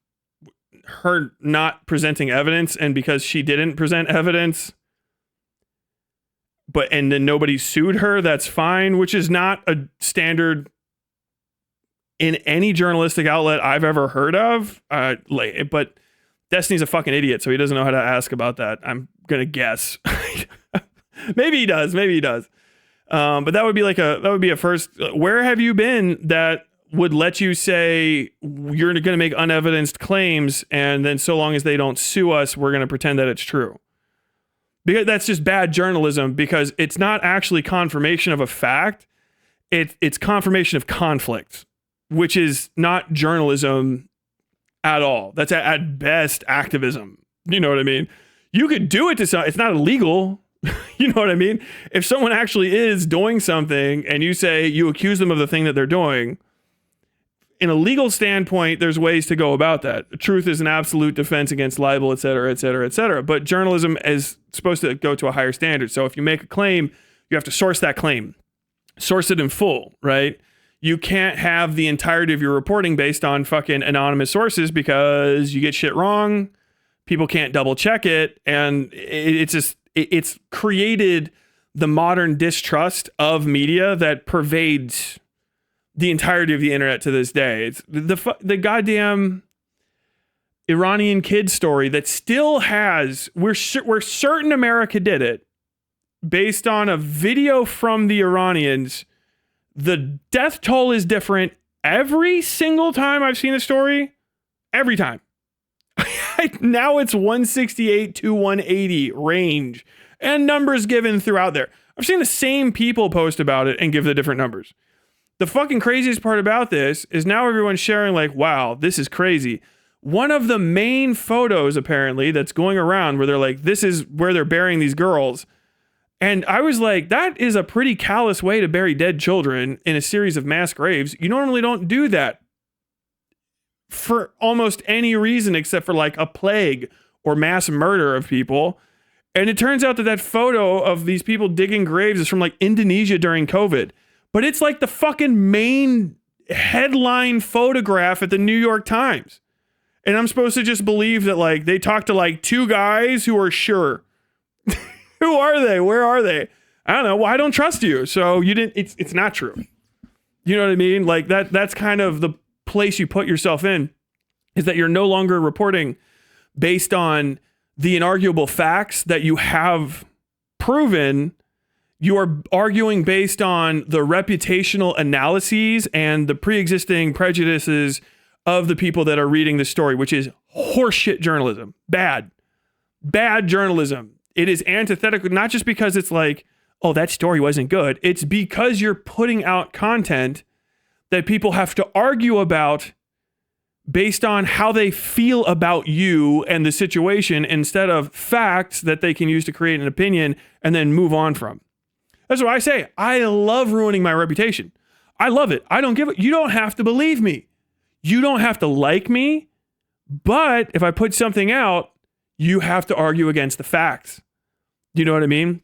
her not presenting evidence, and because she didn't present evidence, and then nobody sued her, that's fine, which is not a standard in any journalistic outlet I've ever heard of. But Destiny's a fucking idiot, so he doesn't know how to ask about that. I'm gonna guess. Maybe he does. But that would be a first. Where have you been that would let you say you're going to make unevidenced claims, and then so long as they don't sue us, we're going to pretend that it's true? Because that's just bad journalism, because it's not actually confirmation of a fact. It's confirmation of conflict, which is not journalism at all. That's at best activism. You know what I mean? You could do it to some, it's not illegal. You know what I mean? If someone actually is doing something and you accuse them of the thing that they're doing, in a legal standpoint, there's ways to go about that. The truth is an absolute defense against libel, et cetera, et cetera, et cetera. But journalism is supposed to go to a higher standard. So if you make a claim, you have to source that claim. Source it in full, right? You can't have the entirety of your reporting based on fucking anonymous sources, because you get shit wrong. People can't double check it. And it's created the modern distrust of media that pervades the entirety of the internet to this day. It's the goddamn Iranian kid story that still has, we're certain America did it, based on a video from the Iranians. The death toll is different every single time I've seen the story. Every time. Now it's 168 to 180 range, and numbers given throughout there. I've seen the same people post about it and give the different numbers. The fucking craziest part about this is now everyone's sharing like, wow, this is crazy. One of the main photos apparently that's going around where they're like, this is where they're burying these girls. And I was like, that is a pretty callous way to bury dead children in a series of mass graves. You normally don't do that for almost any reason except for like a plague or mass murder of people. And it turns out that photo of these people digging graves is from like Indonesia during COVID. But it's like the fucking main headline photograph at the New York Times. And I'm supposed to just believe that like they talked to like two guys who are sure. Who are they? Where are they? I don't know. Well, I don't trust you. So you didn't, it's not true. You know what I mean? Like that's kind of the place you put yourself in, is that you're no longer reporting based on the inarguable facts that you have proven. You are arguing based on the reputational analyses and the pre-existing prejudices of the people that are reading the story, which is horseshit journalism. Bad journalism. It is antithetical, not just because it's like, oh, that story wasn't good. It's because you're putting out content that people have to argue about based on how they feel about you and the situation, instead of facts that they can use to create an opinion and then move on from. That's what I say. I love ruining my reputation. I love it. I don't give it. You don't have to believe me. You don't have to like me. But if I put something out, you have to argue against the facts. You know what I mean?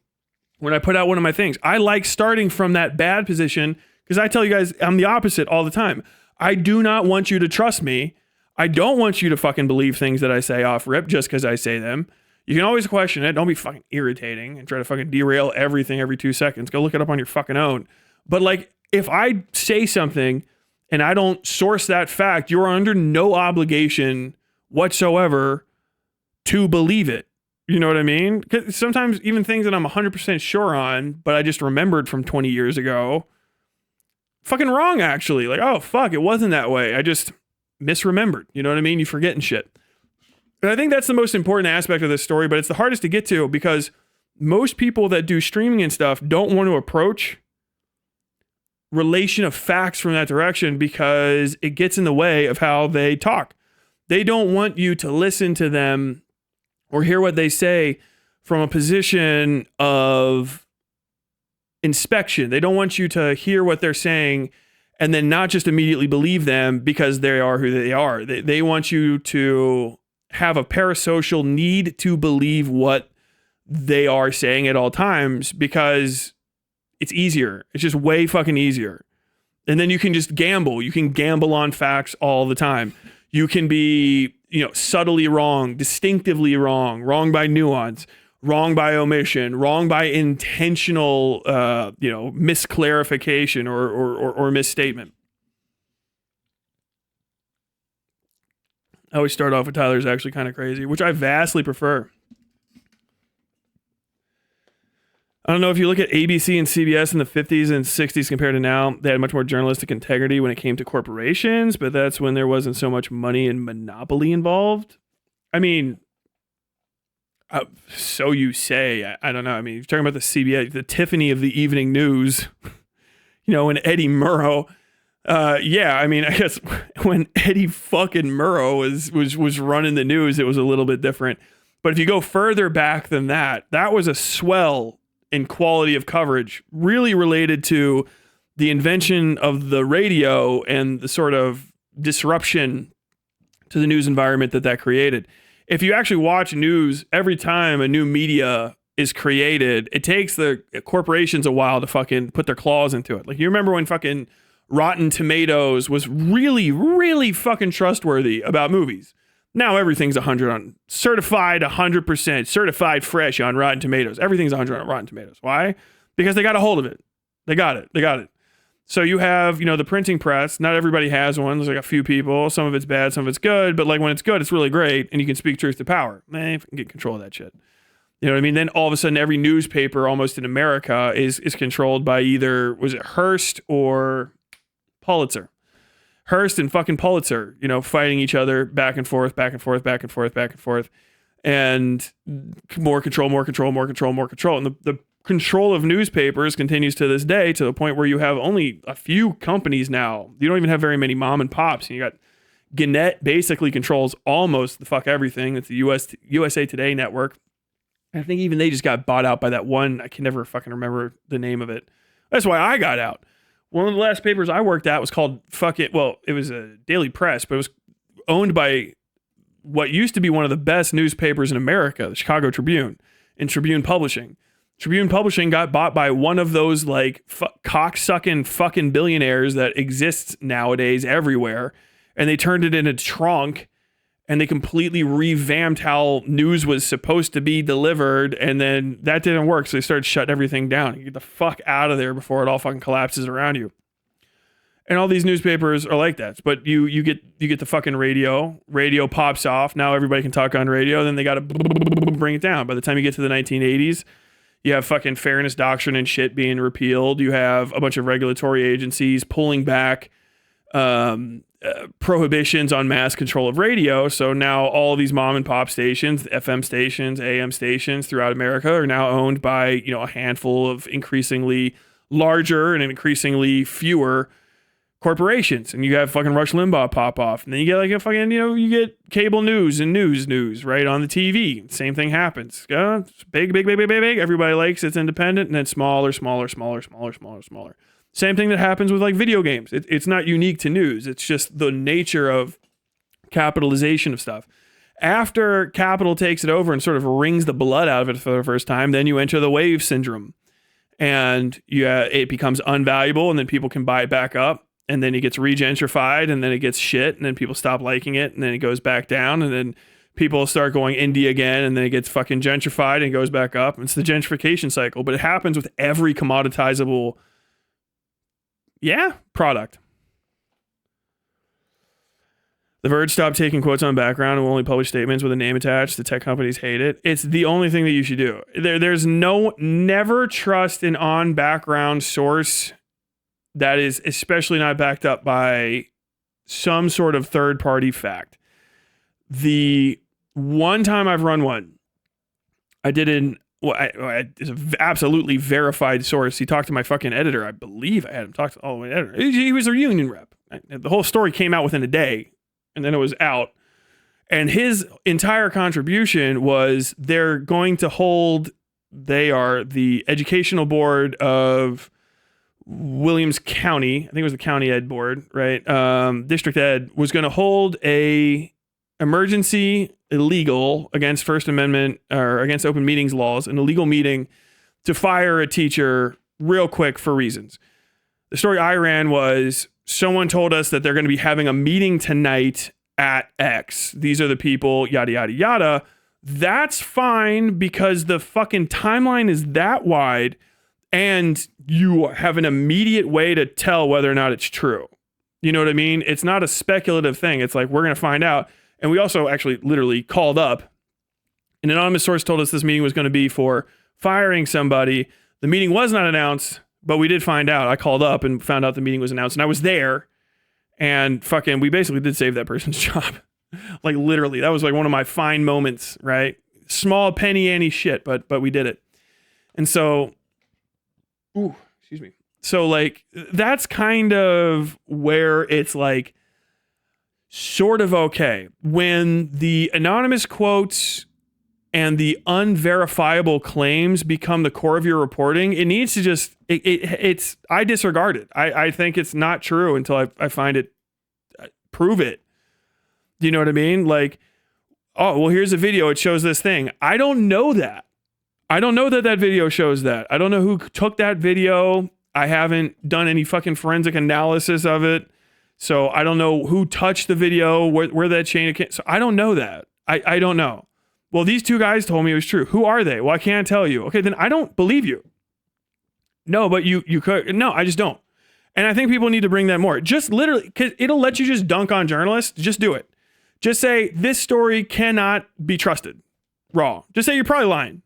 When I put out one of my things, I like starting from that bad position, because I tell you guys, I'm the opposite all the time. I do not want you to trust me. I don't want you to fucking believe things that I say off rip just because I say them. You can always question it. Don't be fucking irritating and try to fucking derail everything every 2 seconds. Go look it up on your fucking own. But like, if I say something and I don't source that fact, you're under no obligation whatsoever to believe it. You know what I mean? 'Cause sometimes even things that I'm 100% sure on, but I just remembered from 20 years ago, fucking wrong actually. Like, oh fuck, it wasn't that way. I just misremembered. You know what I mean? You forgetting shit. And I think that's the most important aspect of this story, but it's the hardest to get to, because most people that do streaming and stuff don't want to approach relation of facts from that direction, because it gets in the way of how they talk. They don't want you to listen to them or hear what they say from a position of inspection. They don't want you to hear what they're saying and then not just immediately believe them because they are who they are. They want you to have a parasocial need to believe what they are saying at all times because it's easier. It's just way fucking easier. And then you can just gamble. You can gamble on facts all the time. You can be, subtly wrong, distinctively wrong, wrong by nuance, wrong by omission, wrong by intentional, misclarification or misstatement. I always start off with Tyler's actually kind of crazy, which I vastly prefer. I don't know if you look at ABC and CBS in the 50s and 60s compared to now, they had much more journalistic integrity when it came to corporations, but that's when there wasn't so much money and monopoly involved. I mean, so you say. I don't know. I mean, you're talking about the CBS, the Tiffany of the evening news, and Eddie Murrow. I mean, I guess when Eddie fucking Murrow was running the news, it was a little bit different. But if you go further back than that, that was a swell in quality of coverage, really related to the invention of the radio and the sort of disruption to the news environment that created. If you actually watch news, every time a new media is created, it takes the corporations a while to fucking put their claws into it. Like, you remember when fucking Rotten Tomatoes was really, really fucking trustworthy about movies. Now everything's 100 on certified 100%, certified fresh on Rotten Tomatoes. Everything's 100 on Rotten Tomatoes. Why? Because they got a hold of it. They got it. So you have, the printing press. Not everybody has one. There's like a few people. Some of it's bad, some of it's good. But like when it's good, it's really great. And you can speak truth to power. Man, if you can get control of that shit. You know what I mean? Then all of a sudden, every newspaper almost in America is controlled by either, was it Hearst or Pulitzer? Hearst and fucking Pulitzer, fighting each other back and forth, and more control. And the control of newspapers continues to this day, to the point where you have only a few companies now. You don't even have very many mom and pops. And you got Gannett basically controls almost the fuck everything. It's the USA Today network. I think even they just got bought out by that one. I can never fucking remember the name of it. That's why I got out. One of the last papers I worked at was called it was a daily press, but it was owned by what used to be one of the best newspapers in America, the Chicago Tribune, and Tribune Publishing. Tribune Publishing got bought by one of those cock-sucking fucking billionaires that exists nowadays everywhere, and they turned it into trunk, and they completely revamped how news was supposed to be delivered, and then that didn't work, so they started shutting everything down. You get the fuck out of there before it all fucking collapses around you. And all these newspapers are like that. But you get the fucking radio. Radio pops off. Now everybody can talk on radio. Then they got to bring it down. By the time you get to the 1980s, you have fucking fairness doctrine and shit being repealed. You have a bunch of regulatory agencies pulling back prohibitions on mass control of radio. So now all of these mom and pop stations, FM stations, AM stations throughout America are now owned by, a handful of increasingly larger and increasingly fewer corporations. And you have fucking Rush Limbaugh pop off. And then you get like a fucking, you get cable news and news right on the TV. Same thing happens. It's big. Everybody likes it's independent, and then smaller. Same thing that happens with like video games. It's not unique to news. It's just the nature of capitalization of stuff. After capital takes it over and sort of wrings the blood out of it for the first time, then you enter the wave syndrome, and it becomes unvaluable, and then people can buy it back up, and then it gets regentrified, and then it gets shit, and then people stop liking it, and then it goes back down, and then people start going indie again, and then it gets fucking gentrified and goes back up. It's the gentrification cycle, but it happens with every commoditizable product. The Verge stopped taking quotes on background and will only publish statements with a name attached. The tech companies hate it. It's the only thing that you should do. There's never trust an on background source that is especially not backed up by some sort of third party fact. The one time I've run one, I did it's an absolutely verified source. He talked to my fucking editor. I believe I had him talk to all my editor. He was a union rep. The whole story came out within a day, and then it was out. And his entire contribution was they are the educational board of Williams County. I think it was the county ed board, right? District ed was going to hold a emergency illegal against First Amendment or against open meetings laws, an illegal meeting to fire a teacher real quick for reasons. The story I ran was someone told us that they're going to be having a meeting tonight at X. These are the people, yada, yada, yada. That's fine because the fucking timeline is that wide and you have an immediate way to tell whether or not it's true. You know what I mean? It's not a speculative thing. It's like, we're going to find out. And we also actually literally called up. An anonymous source told us this meeting was going to be for firing somebody. The meeting was not announced, but we did find out. I called up and found out the meeting was announced and I was there. And fucking, we basically did save that person's job. Like literally, that was like one of my fine moments, right? Small penny ante shit, but we did it. And so, excuse me. So like, that's kind of where it's like sort of okay. When the anonymous quotes and the unverifiable claims become the core of your reporting, it needs to just, I disregard it. I think it's not true until I find it, prove it. Do you know what I mean? Like, oh, well, here's a video. It shows this thing. I don't know that. I don't know that video shows that. I don't know who took that video. I haven't done any fucking forensic analysis of it. So I don't know who touched the video, where that chain came. So I don't know that. I don't know. Well, these two guys told me it was true. Who are they? Well, I can't tell you. Okay, then I don't believe you. No, but you could. No, I just don't. And I think people need to bring that more. Just literally, because it'll let you just dunk on journalists. Just do it. Just say, this story cannot be trusted. Raw. Just say you're probably lying.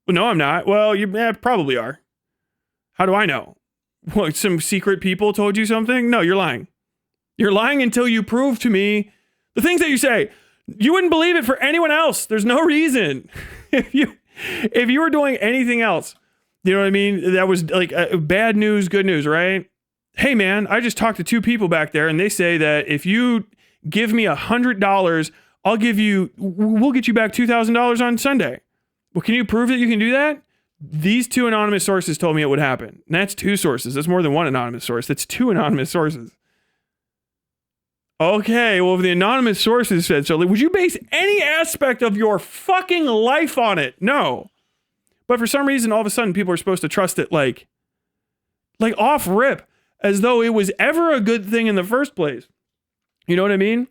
Well, no, I'm not. Well, you probably are. How do I know? What, some secret people told you something? No, you're lying. You're lying until you prove to me the things that you say. You wouldn't believe it for anyone else. There's no reason. If you were doing anything else, you know what I mean? That was like bad news, good news, right? Hey man, I just talked to two people back there and they say that if you give me $100, we'll get you back $2,000 on Sunday. Well, can you prove that you can do that? These two anonymous sources told me it would happen. And that's two sources. That's more than one anonymous source. That's two anonymous sources. Okay, well, if the anonymous sources said so, would you base any aspect of your fucking life on it? No. But for some reason, all of a sudden, people are supposed to trust it like off rip, as though it was ever a good thing in the first place. You know what I mean?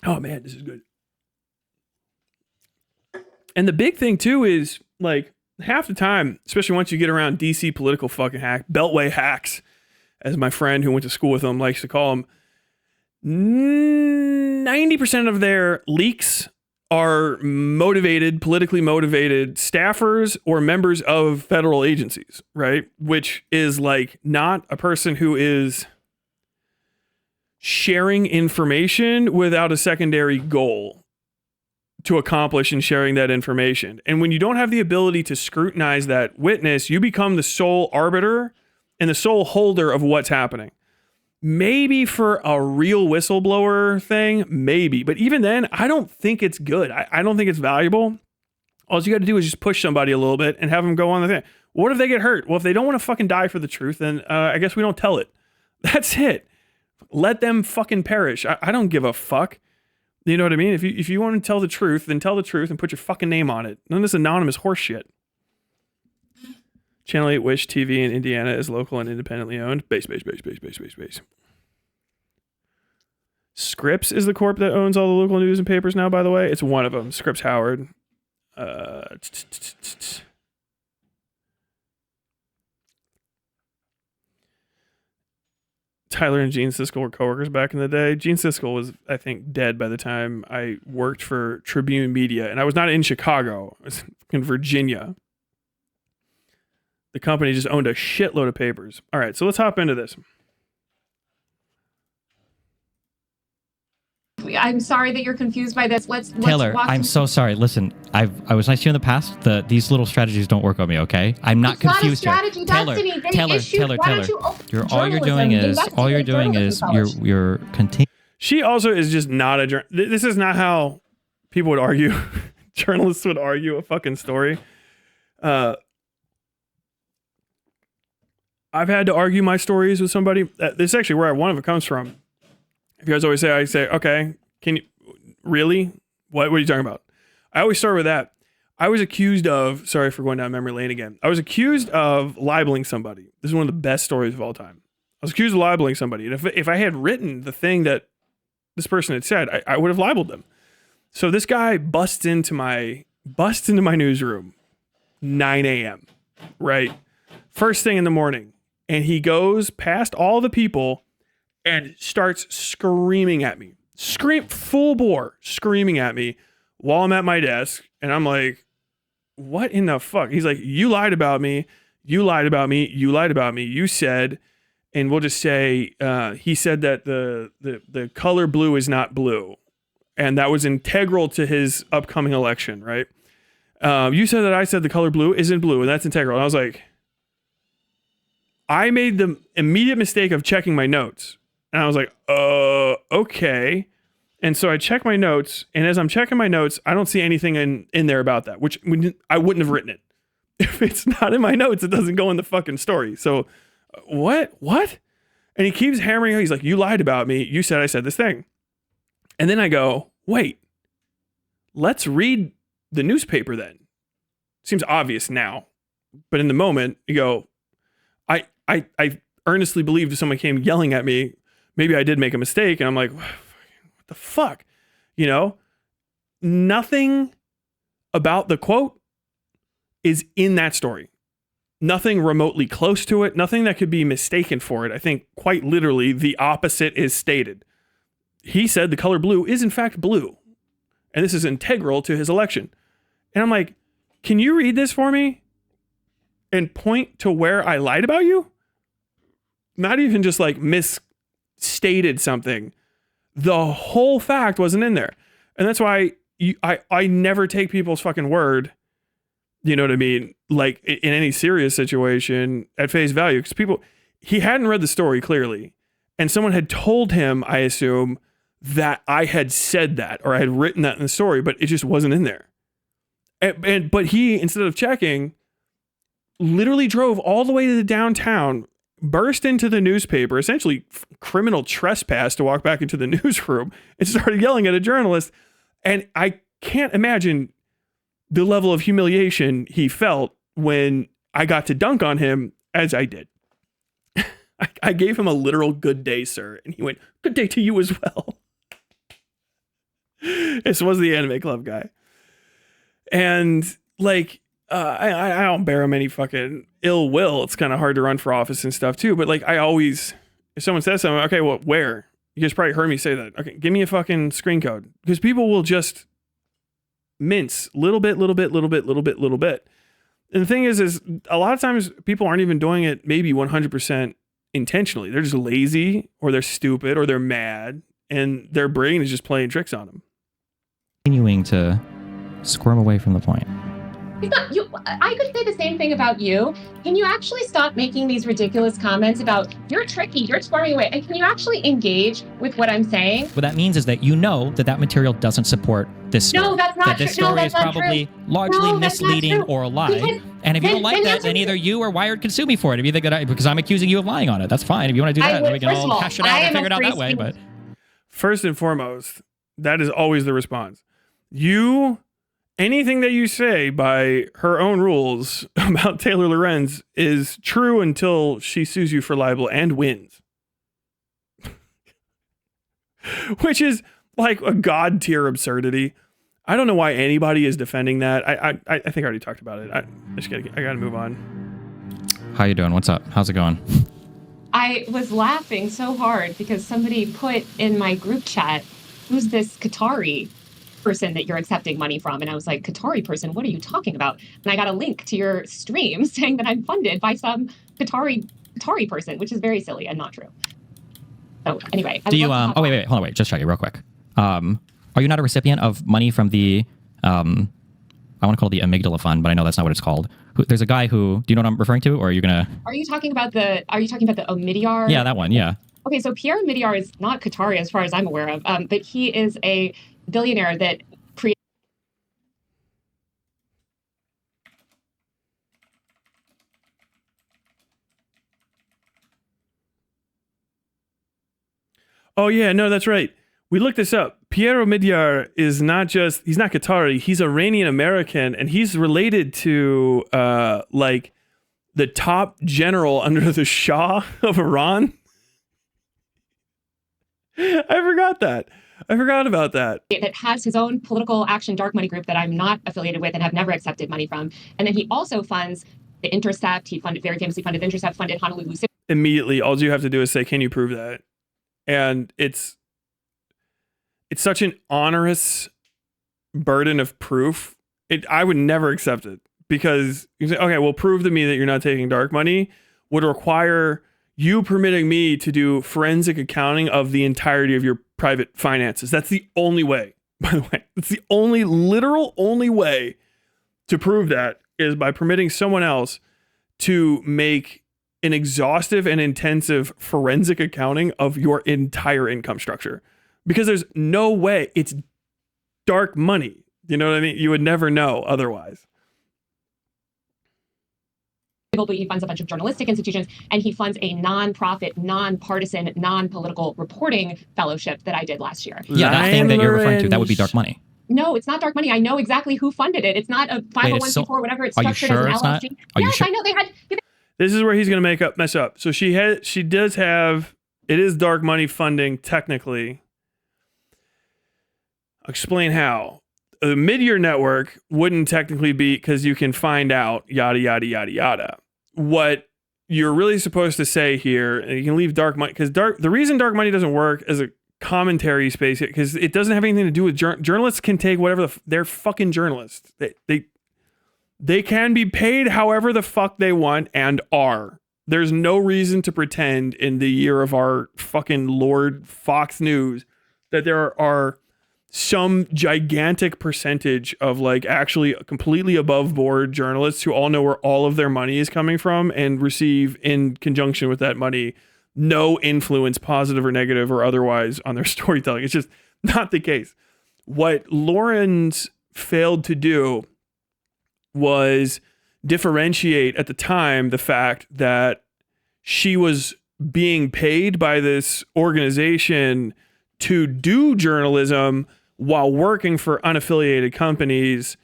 Oh man, this is good. And the big thing too is like half the time, especially once you get around DC political fucking beltway hacks, as my friend who went to school with them likes to call them, 90% of their leaks are politically motivated staffers or members of federal agencies, right? Which is like not a person who is sharing information without a secondary goal to accomplish in sharing that information. And when you don't have the ability to scrutinize that witness, you become the sole arbiter and the sole holder of what's happening. Maybe for a real whistleblower thing, maybe. But even then, I don't think it's good. I don't think it's valuable. All you got to do is just push somebody a little bit and have them go on the thing. What if they get hurt? Well, if they don't want to fucking die for the truth, then I guess we don't tell it. That's it. Let them fucking perish. I don't give a fuck. You know what I mean? If you want to tell the truth, then tell the truth and put your fucking name on it. None of this anonymous horse shit. Channel 8 Wish TV in Indiana is local and independently owned. Base. Scripps is the corp that owns all the local news and papers now, by the way. It's one of them. Scripps Howard. Tyler and Gene Siskel were coworkers back in the day. Gene Siskel was, I think, dead by the time I worked for Tribune Media. And I was not in Chicago. I was in Virginia. The company just owned a shitload of papers. All right, so let's hop into this. I'm sorry that you're confused by this. Let's Taylor, I'm so sorry. Listen, I was nice to you in the past. These little strategies don't work on me, okay? I'm not confused here. Taylor, all you're doing is you're continuing. She also is just not a this is not how people would argue. Journalists would argue a fucking story. I've had to argue my stories with somebody. This is actually where one of it comes from. If you guys always say, I say, okay, can you really? What are you talking about? I always start with that. I was accused of, sorry for going down memory lane again. I was accused of libeling somebody. This is one of the best stories of all time. I was accused of libeling somebody. And if I had written the thing that this person had said, I would have libeled them. So this guy busts into my newsroom, 9 a.m., right? First thing in the morning. And he goes past all the people and starts screaming at me. Full bore, screaming at me while I'm at my desk. And I'm like, what in the fuck? He's like, you lied about me. You lied about me. You lied about me. You said, and we'll just say, he said that the color blue is not blue. And that was integral to his upcoming election, right? You said that I said the color blue isn't blue, and that's integral. And I was like, I made the immediate mistake of checking my notes. And I was like, okay. And so I check my notes, and as I'm checking my notes, I don't see anything in there about that, which I wouldn't have written it. If it's not in my notes, it doesn't go in the fucking story. So what? And he keeps hammering. He's like, you lied about me. You said I said this thing. And then I go, wait, let's read the newspaper then. Seems obvious now. But in the moment, you go, I earnestly believed if someone came yelling at me, maybe I did make a mistake. And I'm like, what the fuck? You know, nothing about the quote is in that story. Nothing remotely close to it. Nothing that could be mistaken for it. I think quite literally the opposite is stated. He said the color blue is in fact blue. And this is integral to his election. And I'm like, can you read this for me and point to where I lied about you? Not even just like misstated something. The whole fact wasn't in there. And that's why I never take people's fucking word, you know what I mean? Like in any serious situation at face value. Because he hadn't read the story clearly. And someone had told him, I assume, that I had said that or I had written that in the story, but it just wasn't in there. But he, instead of checking, literally drove all the way to the downtown, burst into the newspaper, essentially criminal trespass to walk back into the newsroom, and started yelling at a journalist. And I can't imagine the level of humiliation he felt when I got to dunk on him as I did. I gave him a literal good day, sir. And he went, good day to you as well. This was the Anime Club guy. And like, I don't bear him any fucking ill will. It's kind of hard to run for office and stuff too. But like, if someone says something, okay, well, where? You guys probably heard me say that. Okay, give me a fucking screen code. Because people will just mince little bit. And the thing is a lot of times people aren't even doing it maybe 100% intentionally. They're just lazy, or they're stupid, or they're mad, and their brain is just playing tricks on them. Continuing to squirm away from the point. I could say the same thing about you. Can you actually stop making these ridiculous comments about you're tricky, you're squirming away, and can you actually engage with what I'm saying? What that means is that you know that material doesn't support this story. No, that's not that this true. story No, is that's not probably true. largely No, that's not misleading true. or a lie. And if you don't like that, then either you or Wired can sue me for it. If you think that because I'm accusing you of lying on it, that's fine. If you want to do that, then we can all hash it out and figure it out that way. But first and foremost, that is always the response. Anything that you say by her own rules about Taylor Lorenz is true until she sues you for libel and wins. Which is like a god tier absurdity. I don't know why anybody is defending that. I think I already talked about it. I gotta move on. How you doing? What's up? How's it going? I was laughing so hard because somebody put in my group chat, who's this Qatari person that you're accepting money from? And I was like, Qatari person, what are you talking about? And I got a link to your stream saying that I'm funded by some Qatari person, which is very silly and not true. So anyway. Do you, wait, hold on, just check it real quick. Are you not a recipient of money from the, I want to call it the Amygdala Fund, but I know that's not what it's called. There's a guy who, do you know what I'm referring to? Or are you going to? Are you talking about the Omidyar? Yeah, that one, yeah. Okay, so Pierre Midyar is not Qatari as far as I'm aware of, but he is a billionaire that created. Oh yeah, no, that's right. We looked this up. Piero Midyar is not just, he's not Qatari, he's Iranian American, and he's related to like the top general under the Shah of Iran. I forgot that. I forgot about that. That has his own political action dark money group that I'm not affiliated with and have never accepted money from. And then he also funds the Intercept. He funded, very famously funded Intercept, funded Honolulu City. Immediately, all you have to do is say, can you prove that? And it's such an onerous burden of proof. I would never accept it, because you say, okay, well, prove to me that you're not taking dark money would require you permitting me to do forensic accounting of the entirety of your private finances. That's the only way, by the way. It's the only literal only way to prove that, is by permitting someone else to make an exhaustive and intensive forensic accounting of your entire income structure. Because there's no way, it's dark money. You know what I mean? You would never know otherwise. But he funds a bunch of journalistic institutions, and he funds a non-profit, non-partisan, non-political reporting fellowship that I did last year. Yeah, that thing that you're referring to, that would be dark money. No, it's not dark money. I know exactly who funded it. It's not a 501c4, whatever it's structured as an LLC. Yes, I know they had. This is where he's going to mess up. So she does have, it is dark money funding technically. I'll explain how. The Mid-Year Network wouldn't technically be, because you can find out, yada, yada, yada, yada. What you're really supposed to say here, and you can leave dark money, because the reason dark money doesn't work as a commentary space, because it doesn't have anything to do with journalists can take whatever they're fucking journalists. They can be paid however the fuck they want and are. There's no reason to pretend in the year of our fucking Lord Fox News that there are some gigantic percentage of like actually completely above board journalists who all know where all of their money is coming from and receive, in conjunction with that money, no influence, positive or negative or otherwise, on their storytelling. It's just not the case. What Lorenz failed to do was differentiate at the time the fact that she was being paid by this organization to do journalism while working for unaffiliated companies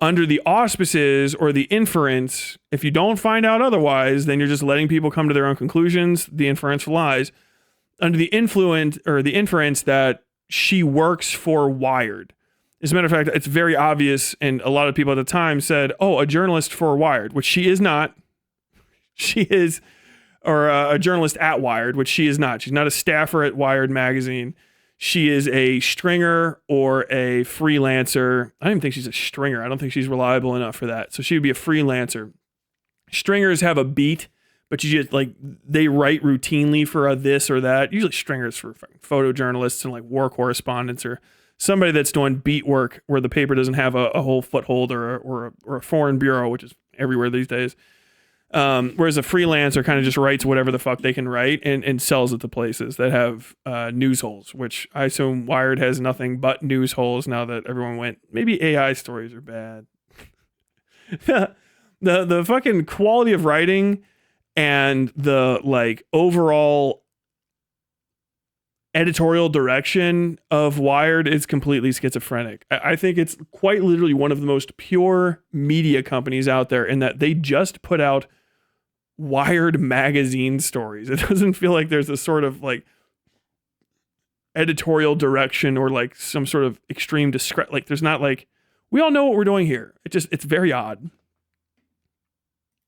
under the auspices or the inference. If you don't find out otherwise, then you're just letting people come to their own conclusions. The inference lies under the influence or the inference that she works for Wired. As a matter of fact, it's very obvious, and a lot of people at the time said, oh, a journalist for Wired, which she is not. She is, or a journalist at Wired, which she is not. She's not a staffer at Wired magazine. She is a stringer or a freelancer. I don't even think she's a stringer. I don't think she's reliable enough for that. So she would be a freelancer. Stringers have a beat, but you just like, they write routinely for this or that. Usually stringers for photojournalists and like war correspondents or somebody that's doing beat work where the paper doesn't have a whole foothold or a foreign bureau, which is everywhere these days. Whereas a freelancer kind of just writes whatever the fuck they can write and sells it to places that have news holes, which I assume Wired has nothing but news holes now that everyone went, maybe AI stories are bad. the fucking quality of writing and the like overall editorial direction of Wired is completely schizophrenic. I think it's quite literally one of the most pure media companies out there in that they just put out Wired magazine stories. It doesn't feel like there's a sort of like editorial direction or like some sort of extreme like there's not like, we all know what we're doing here. It's very odd.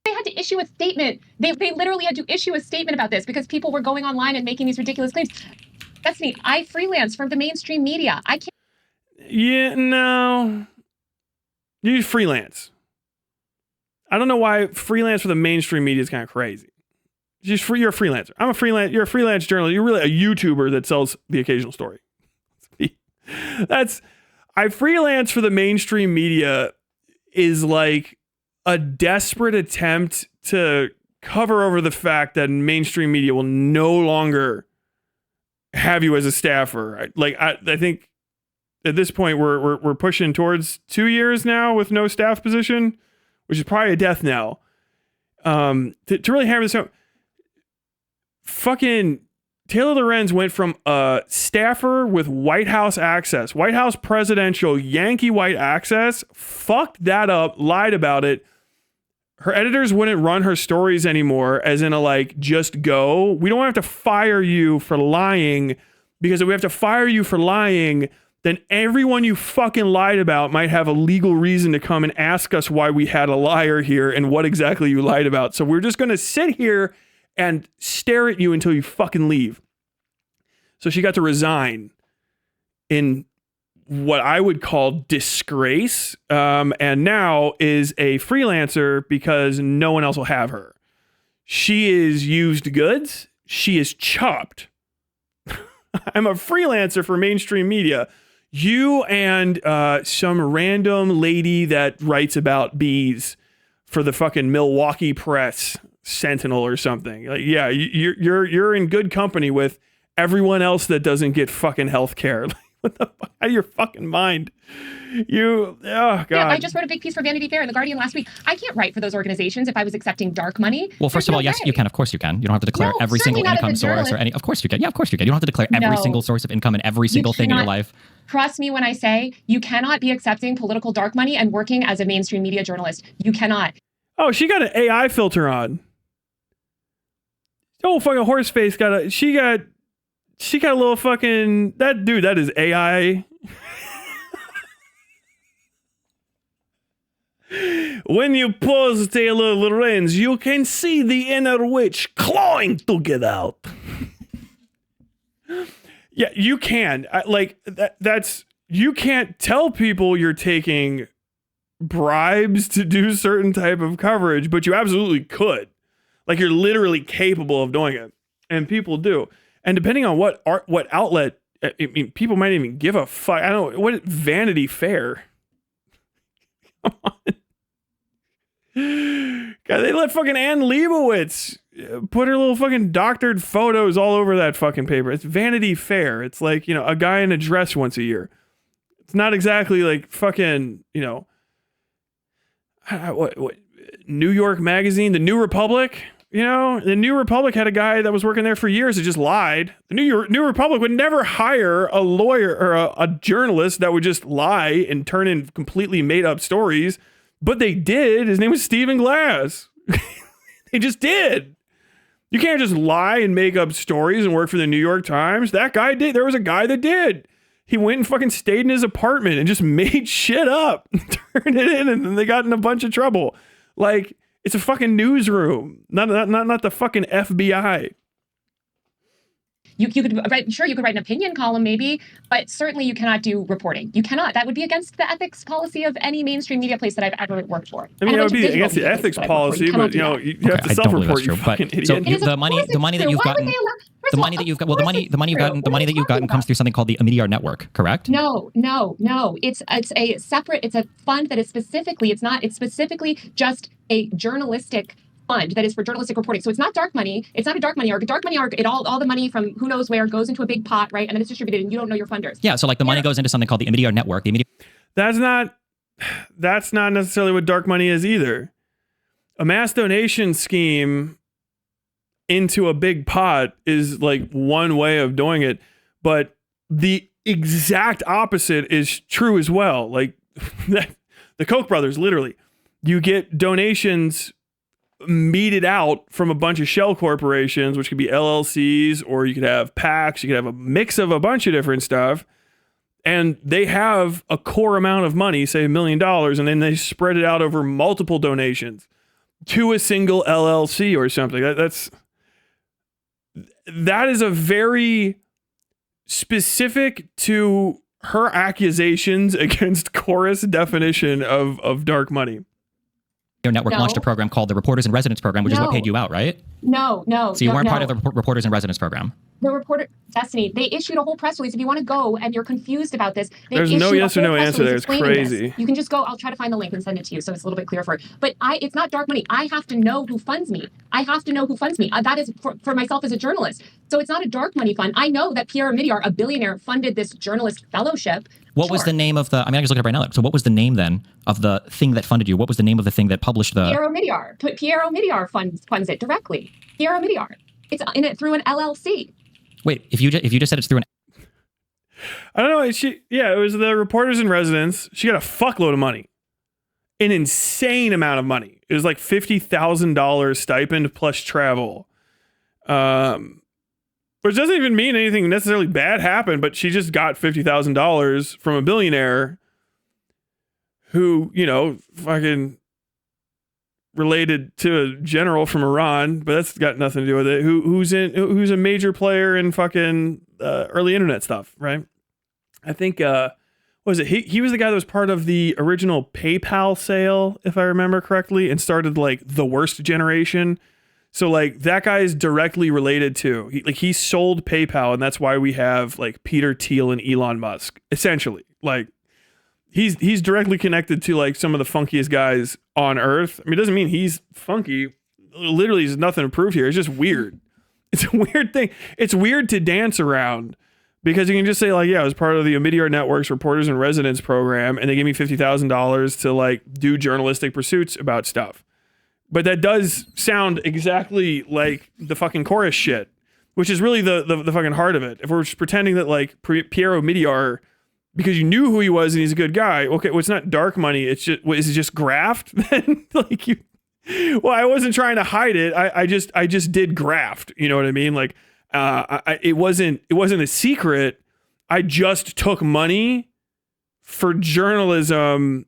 They had to issue a statement. They literally had to issue a statement about this because people were going online and making these ridiculous claims. That's me. I freelance from the mainstream media. I can't. Yeah, no. You freelance. I don't know why freelance for the mainstream media is kind of crazy. You're a freelancer. You're a freelance journalist. You're really a YouTuber that sells the occasional story. I freelance for the mainstream media is like a desperate attempt to cover over the fact that mainstream media will no longer have you as a staffer. Like I think at this point we're pushing towards 2 years now with no staff position, which is probably a death knell. To really hammer this home, fucking Taylor Lorenz went from a staffer with White House access, White House presidential Yankee white access, fucked that up, lied about it. Her editors wouldn't run her stories anymore, as in a like, just go. We don't have to fire you for lying, because if we have to fire you for lying, then everyone you fucking lied about might have a legal reason to come and ask us why we had a liar here and what exactly you lied about. So we're just going to sit here and stare at you until you fucking leave. So she got to resign in what I would call disgrace, and now is a freelancer because no one else will have her. She is used goods. She is chopped. I'm a freelancer for mainstream media. You and some random lady that writes about bees for the fucking Milwaukee Press Sentinel or something. Like, yeah, you're in good company with everyone else that doesn't get fucking health care. What the fuck? Out of your fucking mind? Oh God. Yeah, I just wrote a big piece for Vanity Fair and The Guardian last week. I can't write for those organizations if I was accepting dark money. Well, first of all, yes, you can. Of course you can. You don't have to declare every single income source or any. Of course you can. Yeah, of course you can. You don't have to declare every single source of income and every single thing in your life. Trust me when I say you cannot be accepting political dark money and working as a mainstream media journalist. You cannot. Oh, she got an AI filter on. Oh, fucking horse face she got a little fucking, that is AI. When you pause Taylor Lorenz, you can see the inner witch clawing to get out. Yeah, you can. You can't tell people you're taking bribes to do certain type of coverage, but you absolutely could. Like, you're literally capable of doing it, and people do. And depending on what outlet, I mean, people might even give a fuck. I don't know, what Vanity Fair. Come on. God, they let fucking Ann Leibovitz put her little fucking doctored photos all over that fucking paper. It's Vanity Fair. It's like, a guy in a dress once a year. It's not exactly like fucking, what New York Magazine, the New Republic. The New Republic had a guy that was working there for years that just lied. The New Republic would never hire a lawyer or a journalist that would just lie and turn in completely made up stories. But they did. His name was Stephen Glass. They just did. You can't just lie and make up stories and work for the New York Times. That guy did. There was a guy that did. He went and fucking stayed in his apartment and just made shit up, turned it in, and then they got in a bunch of trouble. Like, it's a fucking newsroom, not the fucking FBI. You could write, sure, you could write an opinion column maybe, but certainly you cannot do reporting. You cannot. That would be against the ethics policy of any mainstream media place that I've ever worked for. I mean, that would be against the ethics policy, but you have to self-report. You fucking idiot. So the money that you've gotten, the money that you've got, well, the money that you've gotten comes through something called the Media Network, correct? No. It's a separate. It's a fund that is specifically. It's specifically just a journalistic fund that is for journalistic reporting. So it's not dark money. It's not a dark money arc. Dark money arc, all the money from who knows where goes into a big pot, right? And then it's distributed and you don't know your funders. Yeah, so like the money goes into something called the Media Network. That's not necessarily what dark money is either. A mass donation scheme into a big pot is like one way of doing it, but the exact opposite is true as well. Like the Koch brothers, literally, you get donations meted out from a bunch of shell corporations, which could be LLCs, or you could have PACs, you could have a mix of a bunch of different stuff, and they have a core amount of money, say $1 million, and then they spread it out over multiple donations to a single LLC or something. That is a very specific to her accusations against Chorus definition of dark money. Your network launched a program called the Reporters in Residence program, which is what paid you out, right? No. So you weren't part no. of the Reporters in Residence program. The reporter, Destiny, they issued a whole press release. If you want to go and you're confused about this, there's no yes or no answer there. It's crazy. You can just go. I'll try to find the link and send it to you so it's a little bit clearer for it. But it's not dark money. I have to know who funds me. That is for myself as a journalist. So it's not a dark money fund. I know that Pierre Omidyar, a billionaire, funded this journalist fellowship. What was the name of the, I mean, I can just look it up right now. So what was the name then of the thing that funded you? What was the name of the thing that published the... Pierre Omidyar. Pierre Omidyar funds it directly. Pierre Omidyar. It's in it through an LLC. Wait, if you just said it's through an... I don't know. It was the Reporters in Residence. She got a fuckload of money. An insane amount of money. It was like $50,000 stipend plus travel. Which doesn't even mean anything necessarily bad happened, but she just got $50,000 from a billionaire who, fucking related to a general from Iran, but that's got nothing to do with it. Who's a major player in fucking early internet stuff, right? I think what was it? He was the guy that was part of the original PayPal sale, if I remember correctly, and started like the worst generation. So like that guy is directly related to he sold PayPal, and that's why we have like Peter Thiel and Elon Musk. Essentially, like he's directly connected to like some of the funkiest guys on earth. I mean, it doesn't mean he's funky. Literally, there's nothing to prove here. It's just weird. It's a weird thing. It's weird to dance around because you can just say like, yeah, I was part of the Omidyar Network's Reporters in Residence program, and they gave me $50,000 to like do journalistic pursuits about stuff. But that does sound exactly like the fucking chorus shit, which is really the fucking heart of it. If we're just pretending that like Pierre Omidyar, because you knew who he was and he's a good guy, okay, well, it's not dark money. It's just, is it just graft? Then like well, I wasn't trying to hide it. I just did graft. You know what I mean? Like, it wasn't a secret. I just took money for journalism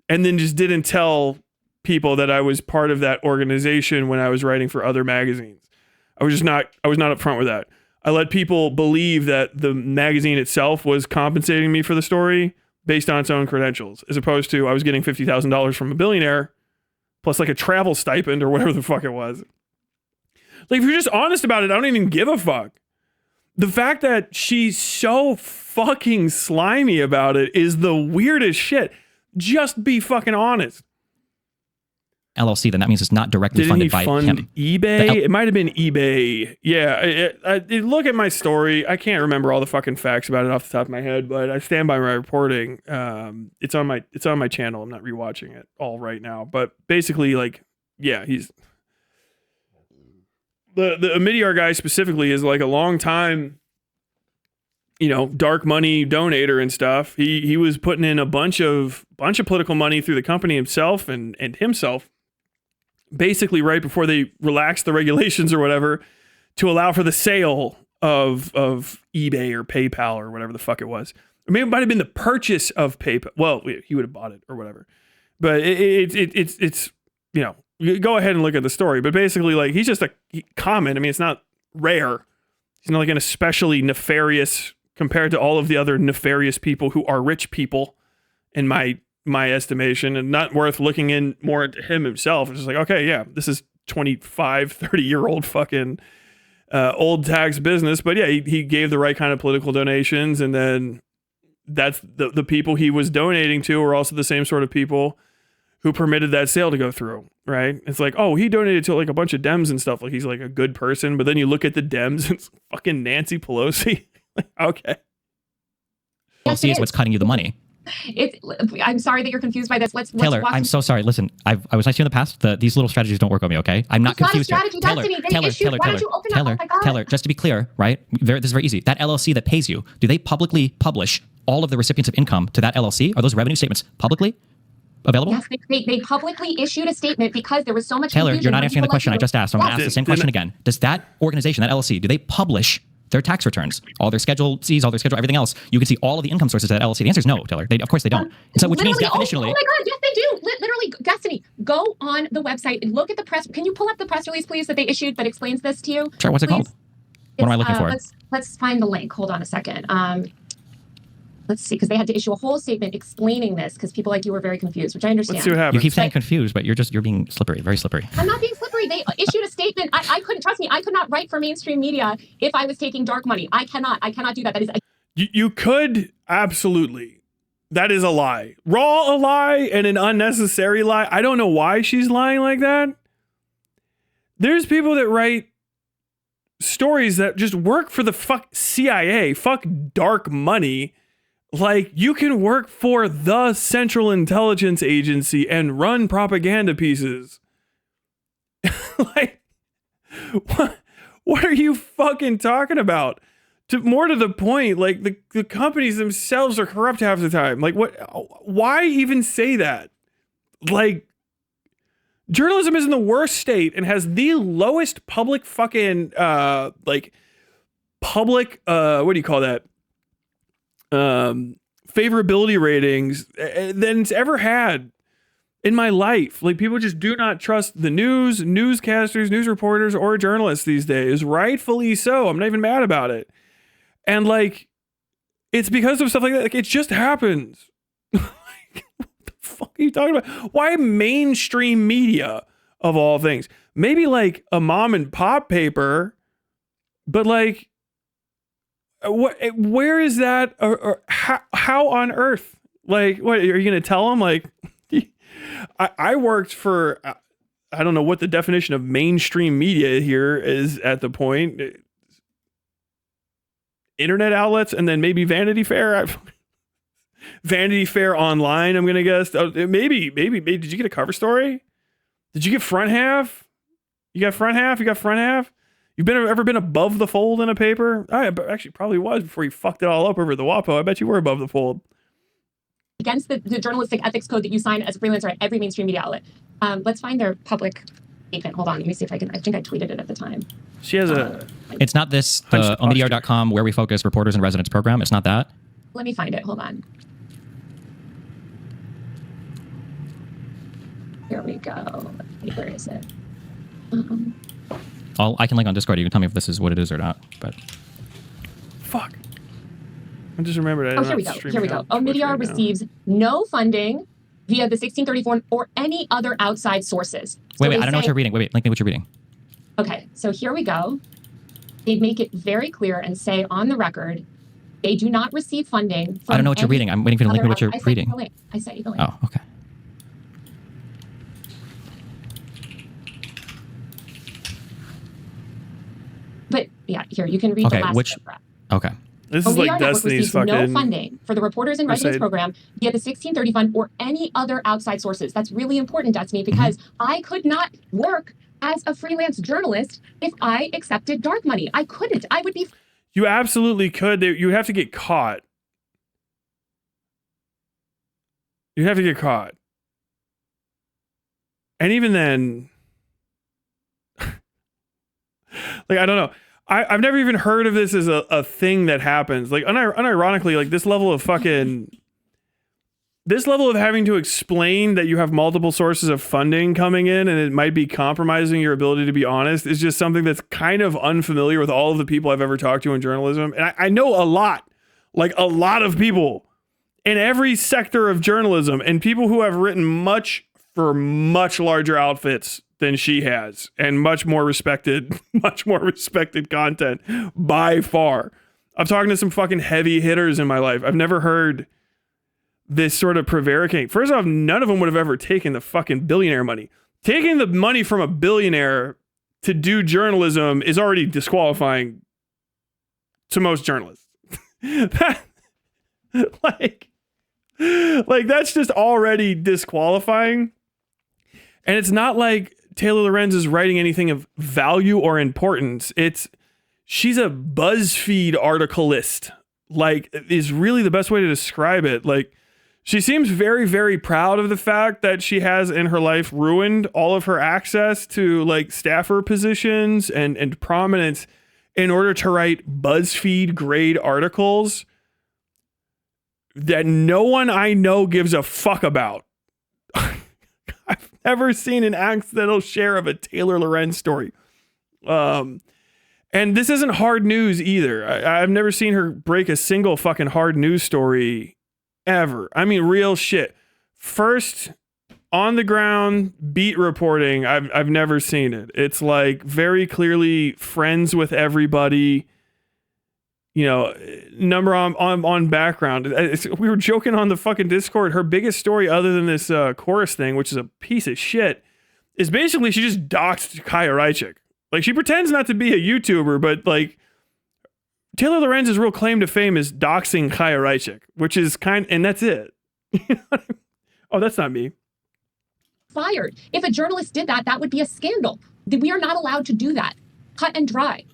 and then just didn't tell people that I was part of that organization when I was writing for other magazines. I was not upfront with that. I let people believe that the magazine itself was compensating me for the story based on its own credentials, as opposed to I was getting $50,000 from a billionaire plus like a travel stipend or whatever the fuck it was. Like, if you're just honest about it, I don't even give a fuck. The fact that she's so fucking slimy about it is the weirdest shit. Just be fucking honest. LLC, then that means it's not directly funded by him. eBay? It might have been eBay. Yeah. Look at my story. I can't remember all the fucking facts about it off the top of my head, but I stand by my reporting. It's on my channel. I'm not rewatching it all right now, but basically, like, yeah, he's the Omidyar guy specifically is like a long time, dark money donator and stuff. He was putting in a bunch of political money through the company himself and himself. Basically right before they relaxed the regulations or whatever to allow for the sale of eBay or PayPal or whatever the fuck it was. Or maybe it might have been the purchase of PayPal. Well, he would have bought it or whatever. But it's you go ahead and look at the story. But basically, like, he's just a common. I mean, it's not rare. He's not like an especially nefarious compared to all of the other nefarious people who are rich people in my estimation, and not worth looking in more into him himself. It's just like, okay, yeah, this is 25, 30-year-old fucking old tax business. But yeah, he gave the right kind of political donations, and then that's the people he was donating to are also the same sort of people who permitted that sale to go through, right? It's like, oh, he donated to like a bunch of Dems and stuff. Like, he's like a good person, but then you look at the Dems and it's fucking Nancy Pelosi. Like, okay. LLC is what's cutting you the money. I'm sorry that you're confused by this. Let's Taylor, I'm so sorry. Listen, I was nice to you in the past. These little strategies don't work on me, okay? I'm not confused here. Taylor, just to be clear, right? This is very easy. That LLC that pays you, do they publicly publish all of the recipients of income to that LLC? Are those revenue statements publicly available? Yes, they publicly issued a statement because there was so much Taylor, confusion. you're not answering the question I just asked. I'm going to ask the same question again. Does that organization, that LLC, do they publish their tax returns, all their Schedule C's, all their schedule, everything else? You can see all of the income sources of that LLC. The answer is no, Taylor. Of course they don't. So which means definitionally... Oh my God, yes they do. Literally, Destiny, go on the website and look at the press. Can you pull up the press release, please, that they issued that explains this to you? Sure, what's it called? What am I looking for? Let's find the link. Hold on a second. Let's see, because they had to issue a whole statement explaining this because people like you were very confused, which I understand. Let's see what happens. You keep saying confused, but you're being slippery, very slippery. I'm not being slippery. Jeffrey, they issued a statement. I couldn't, trust me, I could not write for mainstream media if I was taking dark money. I cannot do that. That is you could, absolutely. That is a lie. Raw a lie and an unnecessary lie. I don't know why she's lying like that. There's people that write stories that just work for the fuck CIA, fuck dark money. Like, you can work for the Central Intelligence Agency and run propaganda pieces. Like, what are you fucking talking about? More to the point, like, the companies themselves are corrupt half the time. Like, why even say that? Like, journalism is in the worst state and has the lowest public fucking, public, what do you call that? Favorability ratings than it's ever had in my life. Like, people just do not trust the news, newscasters, news reporters, or journalists these days. Rightfully so. I'm not even mad about it. And like, it's because of stuff like that. Like, it just happens. Like, what the fuck are you talking about? Why mainstream media of all things? Maybe like a mom and pop paper, but like, where is that? Or how on earth? Like, what are you going to tell them? Like, I worked for, I don't know what the definition of mainstream media here is at the point. Internet outlets, and then maybe Vanity Fair. Vanity Fair online, I'm going to guess. Maybe. Did you get a cover story? Did you get front half? You got front half? You got front half? You've ever been above the fold in a paper? I actually probably was before you fucked it all up over the WAPO. I bet you were above the fold. Against the journalistic ethics code that you sign as a freelancer at every mainstream media outlet. Let's find their public statement. Hold on, let me see if I can. I think I tweeted it at the time. She has a... It's not this, the omidyar.com where we focus reporters and residents program. It's not that. Let me find it. Hold on. Here we go. Where is it? I can link on Discord. You can tell me if this is what it is or not. But fuck. I just remembered. Here we go. Omidyar receives no funding via the 1634 or any other outside sources. Wait, I don't know what you're reading. Wait, link me what you're reading. Okay, so here we go. They make it very clear and say on the record, they do not receive funding. I don't know what you're reading. I'm waiting for you to link me what you're reading. I sent you the link. Oh, okay. But yeah, here, you can read the last paragraph. Okay. This is like Destiny's fucking... no funding for the Reporters and Residents program via the 1630 fund or any other outside sources. That's really important, Destiny, because I could not work as a freelance journalist if I accepted dark money. I couldn't. I would be... You absolutely could. You have to get caught. You have to get caught. And even then... like, I don't know. I've never even heard of this as a thing that happens. Like, unironically, like, this level of having to explain that you have multiple sources of funding coming in and it might be compromising your ability to be honest is just something that's kind of unfamiliar with all of the people I've ever talked to in journalism. And I know a lot of people in every sector of journalism and people who have written much larger outfits than she has, and much more respected content by far. I'm talking to some fucking heavy hitters in my life. I've never heard this sort of prevaricating. First off, none of them would have ever taken the fucking billionaire money. Taking the money from a billionaire to do journalism is already disqualifying to most journalists. like that's just already disqualifying. And it's not like Taylor Lorenz is writing anything of value or importance. She's a BuzzFeed articleist, like, is really the best way to describe it. Like, she seems very, very proud of the fact that she has in her life ruined all of her access to like staffer positions and prominence in order to write BuzzFeed grade articles that no one I know gives a fuck about. I've never seen an accidental share of a Taylor Lorenz story. And this isn't hard news either. I've never seen her break a single fucking hard news story ever. I mean, real shit. First on the ground beat reporting. I've never seen it. It's like very clearly friends with everybody. You know, number on background. We were joking on the fucking Discord. Her biggest story, other than this chorus thing, which is a piece of shit, is basically she just doxed Kaya Reichik. Like, she pretends not to be a YouTuber, but like Taylor Lorenz's real claim to fame is doxing Kaya Reichik, which is and that's it. Oh, that's not me. Fired. If a journalist did that, that would be a scandal. We are not allowed to do that. Cut and dry.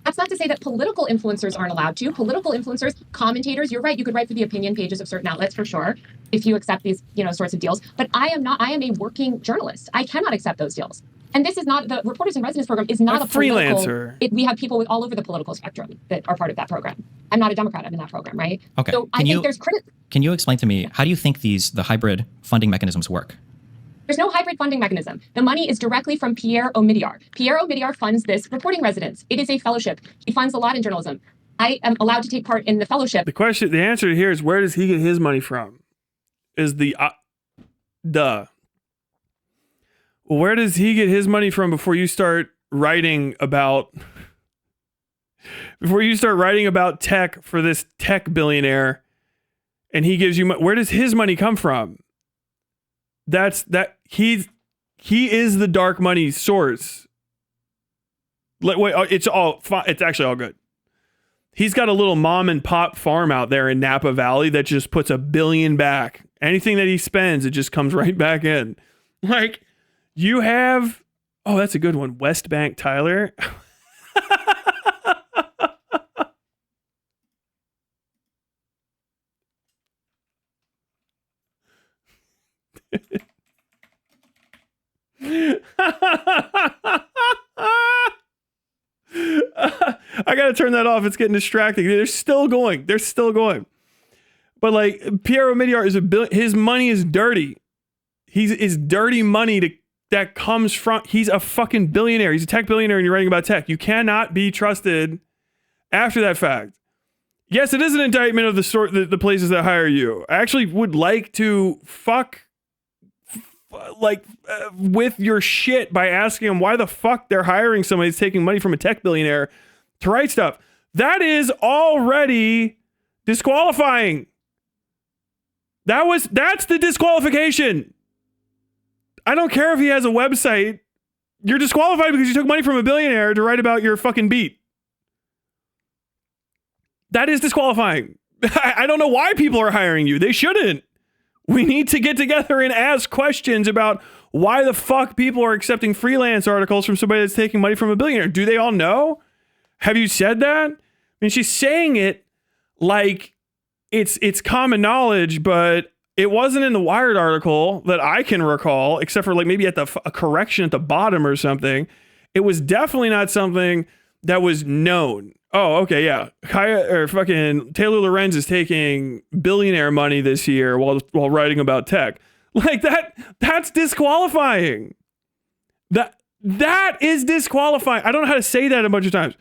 That's not to say that political influencers aren't allowed to. Political influencers, commentators, you're right, you could write for the opinion pages of certain outlets for sure, if you accept these, sorts of deals. But I am a working journalist. I cannot accept those deals. And this is not, the Reporters in Residence program is not a freelancer. We have people with all over the political spectrum that are part of that program. I'm not a Democrat, I'm in that program, right? Okay. So I think there's Can you explain to me, how do you think the hybrid funding mechanisms work? There's no hybrid funding mechanism. The money is directly from Pierre Omidyar. Pierre Omidyar funds this reporting residence. It is a fellowship. He funds a lot in journalism. I am allowed to take part in the fellowship. The answer here is, where does he get his money from? Is where does he get his money from before you start writing about tech for this tech billionaire, and he gives you where does his money come from? He is the dark money source. It's actually all good. He's got a little mom and pop farm out there in Napa Valley that just puts $1 billion back. Anything that he spends, it just comes right back in. Like, you have, that's a good one. West Bank Tyler. I gotta turn that off. It's getting distracting. They're still going. But like, Pierre Omidyar is his money is dirty. Is dirty money that comes from. He's a fucking billionaire. He's a tech billionaire, and you're writing about tech. You cannot be trusted after that fact. Yes, it is an indictment of the places that hire you. I actually would like to with your shit by asking them why the fuck they're hiring somebody that's taking money from a tech billionaire to write stuff. That is already disqualifying. That's the disqualification. I don't care if he has a website. You're disqualified because you took money from a billionaire to write about your fucking beat. That is disqualifying. I don't know why people are hiring you. They shouldn't. We need to get together and ask questions about why the fuck people are accepting freelance articles from somebody that's taking money from a billionaire. Do they all know? Have you said that? I mean, she's saying it like it's common knowledge, but it wasn't in the Wired article that I can recall, except for like maybe at a correction at the bottom or something. It was definitely not something that was known. Oh, okay, yeah. Taylor Lorenz is taking billionaire money this year while writing about tech. Like that's disqualifying. That is disqualifying. I don't know how to say that a bunch of times.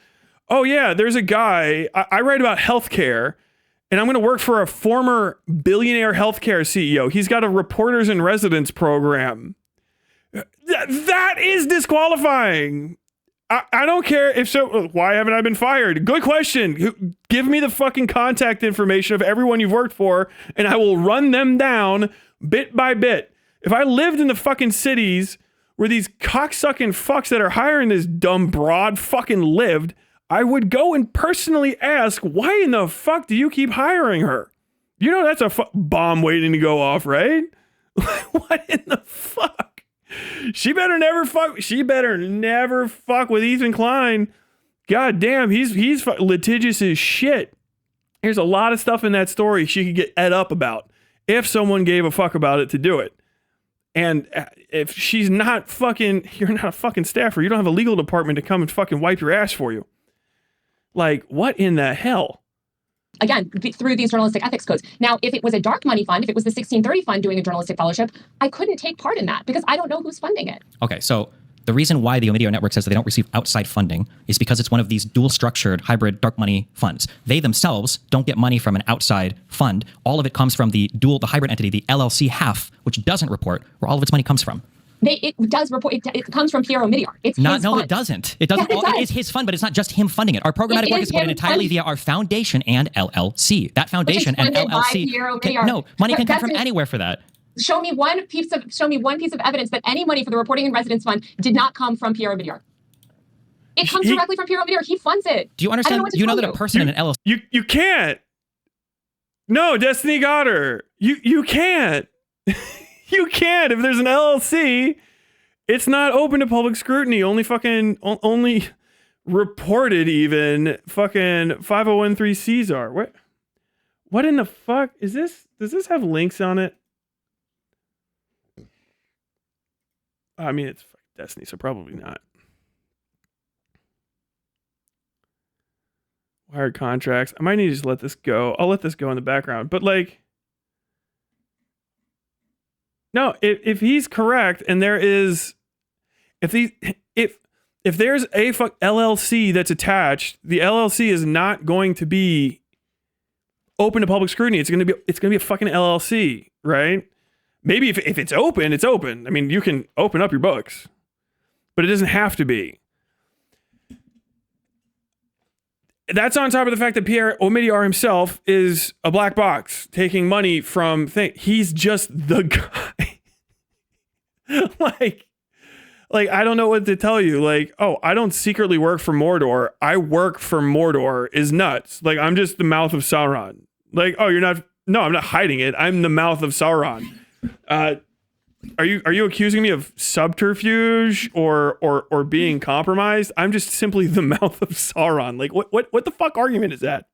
Oh yeah, there's a guy, I write about healthcare, and I'm going to work for a former billionaire healthcare CEO. He's got a Reporters in Residence program. That is disqualifying. I don't care if so. Why haven't I been fired? Good question. Give me the fucking contact information of everyone you've worked for, and I will run them down bit by bit. If I lived in the fucking cities where these cocksucking fucks that are hiring this dumb broad fucking lived, I would go and personally ask, why in the fuck do you keep hiring her? You know that's a bomb waiting to go off, right? What in the fuck? She better never fuck with Ethan Klein. God damn, he's litigious as shit. There's a lot of stuff in that story she could get ed up about if someone gave a fuck about it to do it. And if she's not fucking, you're not a fucking staffer. You don't have a legal department to come and fucking wipe your ass for you. Like, what in the hell? Again, through these journalistic ethics codes. Now, if it was a dark money fund, if it was the 1630 fund doing a journalistic fellowship, I couldn't take part in that because I don't know who's funding it. Okay, so The reason why the Omidyar network says that they don't receive outside funding is because it's one of these dual structured hybrid dark money funds. They themselves don't get money from an outside fund. All of it comes from the hybrid entity, the LLC half, which doesn't report where all of its money comes from. It does report. It comes from Pierre Omidyar. It's his fund. It doesn't. It doesn't. Yes, It is his fund, but it's not just him funding it. Our programmatic work is supported entirely via our foundation and LLC. That foundation and LLC. Money can come from anywhere for that. Show me one piece of evidence that any money for the Reporting and Residence Fund did not come from Pierre Omidyar. It comes directly from Pierre Omidyar. He funds it. Do you understand? You know that a person in an LLC. You can't. No, Destiny got her. You can't. You can't. If there's an LLC, it's not open to public scrutiny. Only reported even fucking 5013Cs are. What in the fuck is this? Does this have links on it? I mean, it's Destiny, so probably not. Wired contracts. I might need to just let this go. I'll let this go in the background. But like, no, if he's correct, and there is, if there's a LLC that's attached, the LLC is not going to be open to public scrutiny. It's gonna be a fucking LLC, right? Maybe if it's open, it's open. I mean, you can open up your books, but it doesn't have to be. That's on top of the fact that Pierre Omidyar himself is a black box taking money from things. He's just the guy. like I don't know what to tell you. Like, oh, I don't secretly work for Mordor. I work for Mordor is nuts. Like, I'm just the mouth of Sauron. Like, oh, you're not. No, I'm not hiding it. I'm the mouth of Sauron. Are you accusing me of subterfuge or being compromised? I'm just simply the mouth of Sauron. Like, what the fuck argument is that?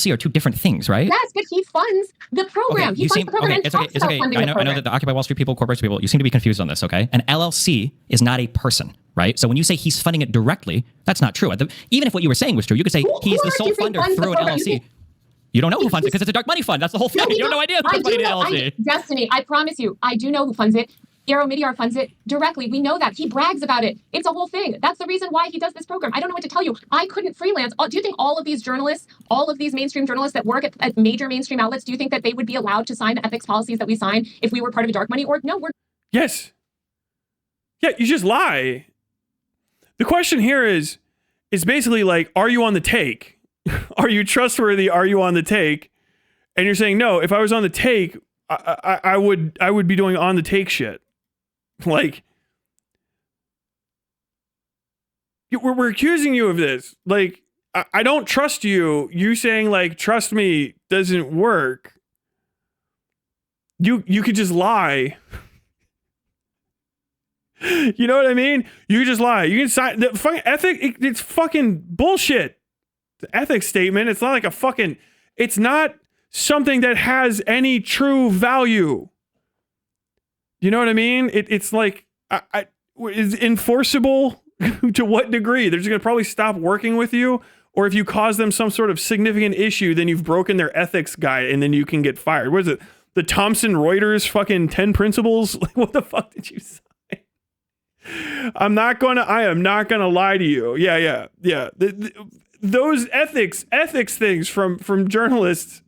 Are two different things, right? Yes, but he funds the program. He funds the program. It's okay. I know that the Occupy Wall Street people, corporate people, you seem to be confused on this, okay? An LLC is not a person, right? So when you say he's funding it directly, that's not true. Even if what you were saying was true, you could say he's the sole funder through an LLC. You don't know who funds it because it's a dark money fund. That's the whole thing. You have no idea who funds the LLC. Destiny, I promise you, I do know who funds it. Pierre Omidyar funds it directly. We know that. He brags about it. It's a whole thing. That's the reason why he does this program. I don't know what to tell you. I couldn't freelance. Do you think all of these journalists, all of these mainstream journalists that work at major mainstream outlets, do you think that they would be allowed to sign the ethics policies that we sign if we were part of a dark money org? No, we're... Yes. Yeah, you just lie. The question here is basically like, are you on the take? Are you trustworthy? Are you on the take? And you're saying, no, if I was on the take, I would be doing on the take shit. Like, we're accusing you of this. Like, I don't trust you. You saying like, trust me doesn't work. You could just lie. You know what I mean? You just lie. You can sign the fucking ethic. It's fucking bullshit. The ethics statement. It's not like a fucking, it's not something that has any true value. You know what I mean? It's like, is enforceable to what degree? They're just going to probably stop working with you. Or if you cause them some sort of significant issue, then you've broken their ethics guide and then you can get fired. What is it? The Thomson Reuters fucking 10 principles? Like, what the fuck did you sign? I am not going to lie to you. Yeah. Those ethics things from journalists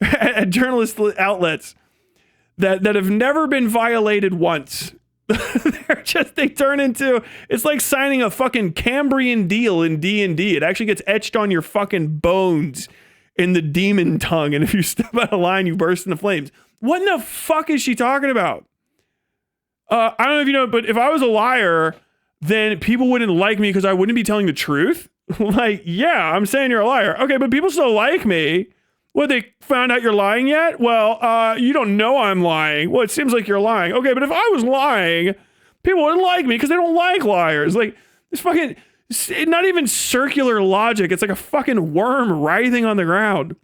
at journalist outlets that have never been violated once. They turn into, it's like signing a fucking Cambrian deal in D&D. It actually gets etched on your fucking bones in the demon tongue. And if you step out of line, you burst into flames. What in the fuck is she talking about? I don't know if you know, but if I was a liar, then people wouldn't like me because I wouldn't be telling the truth. Like, yeah, I'm saying you're a liar. Okay, but people still like me. What, they found out you're lying yet? Well, you don't know I'm lying. Well, it seems like you're lying. Okay, but if I was lying, people wouldn't like me because they don't like liars. Like, it's fucking, not even circular logic. It's like a fucking worm writhing on the ground.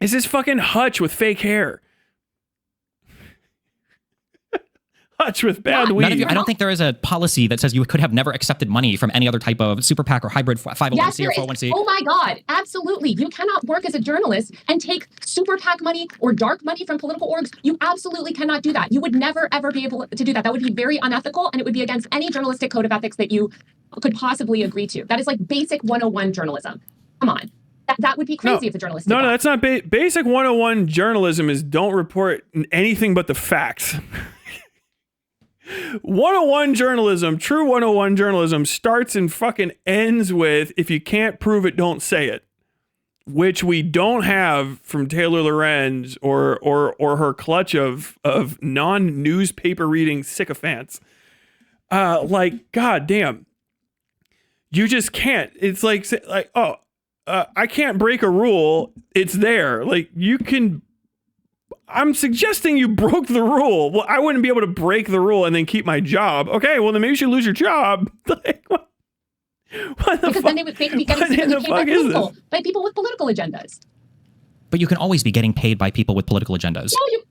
It's this fucking hutch with fake hair. touch with bad weed. None of you, I don't think there is a policy that says you could have never accepted money from any other type of super PAC or hybrid 501c or 401c. Oh my God, absolutely. You cannot work as a journalist and take super PAC money or dark money from political orgs. You absolutely cannot do that. You would never, ever be able to do that. That would be very unethical, and it would be against any journalistic code of ethics that you could possibly agree to. That is like basic 101 journalism. Come on. That would be crazy if a journalist did that. No, that's not basic 101 journalism is don't report anything but the facts. 101 journalism, true 101 journalism starts and fucking ends with if you can't prove it, don't say it. Which we don't have from Taylor Lorenz or her clutch of non-newspaper reading sycophants. Like, god damn. You just can't. It's like I can't break a rule. It's there. Like, you can. I'm suggesting you broke the rule. Well, I wouldn't be able to break the rule and then keep my job. Okay, well, then maybe you should lose your job. Like, what the because then they could be getting paid by people with political agendas. But you can always be getting paid by people with political agendas. No, you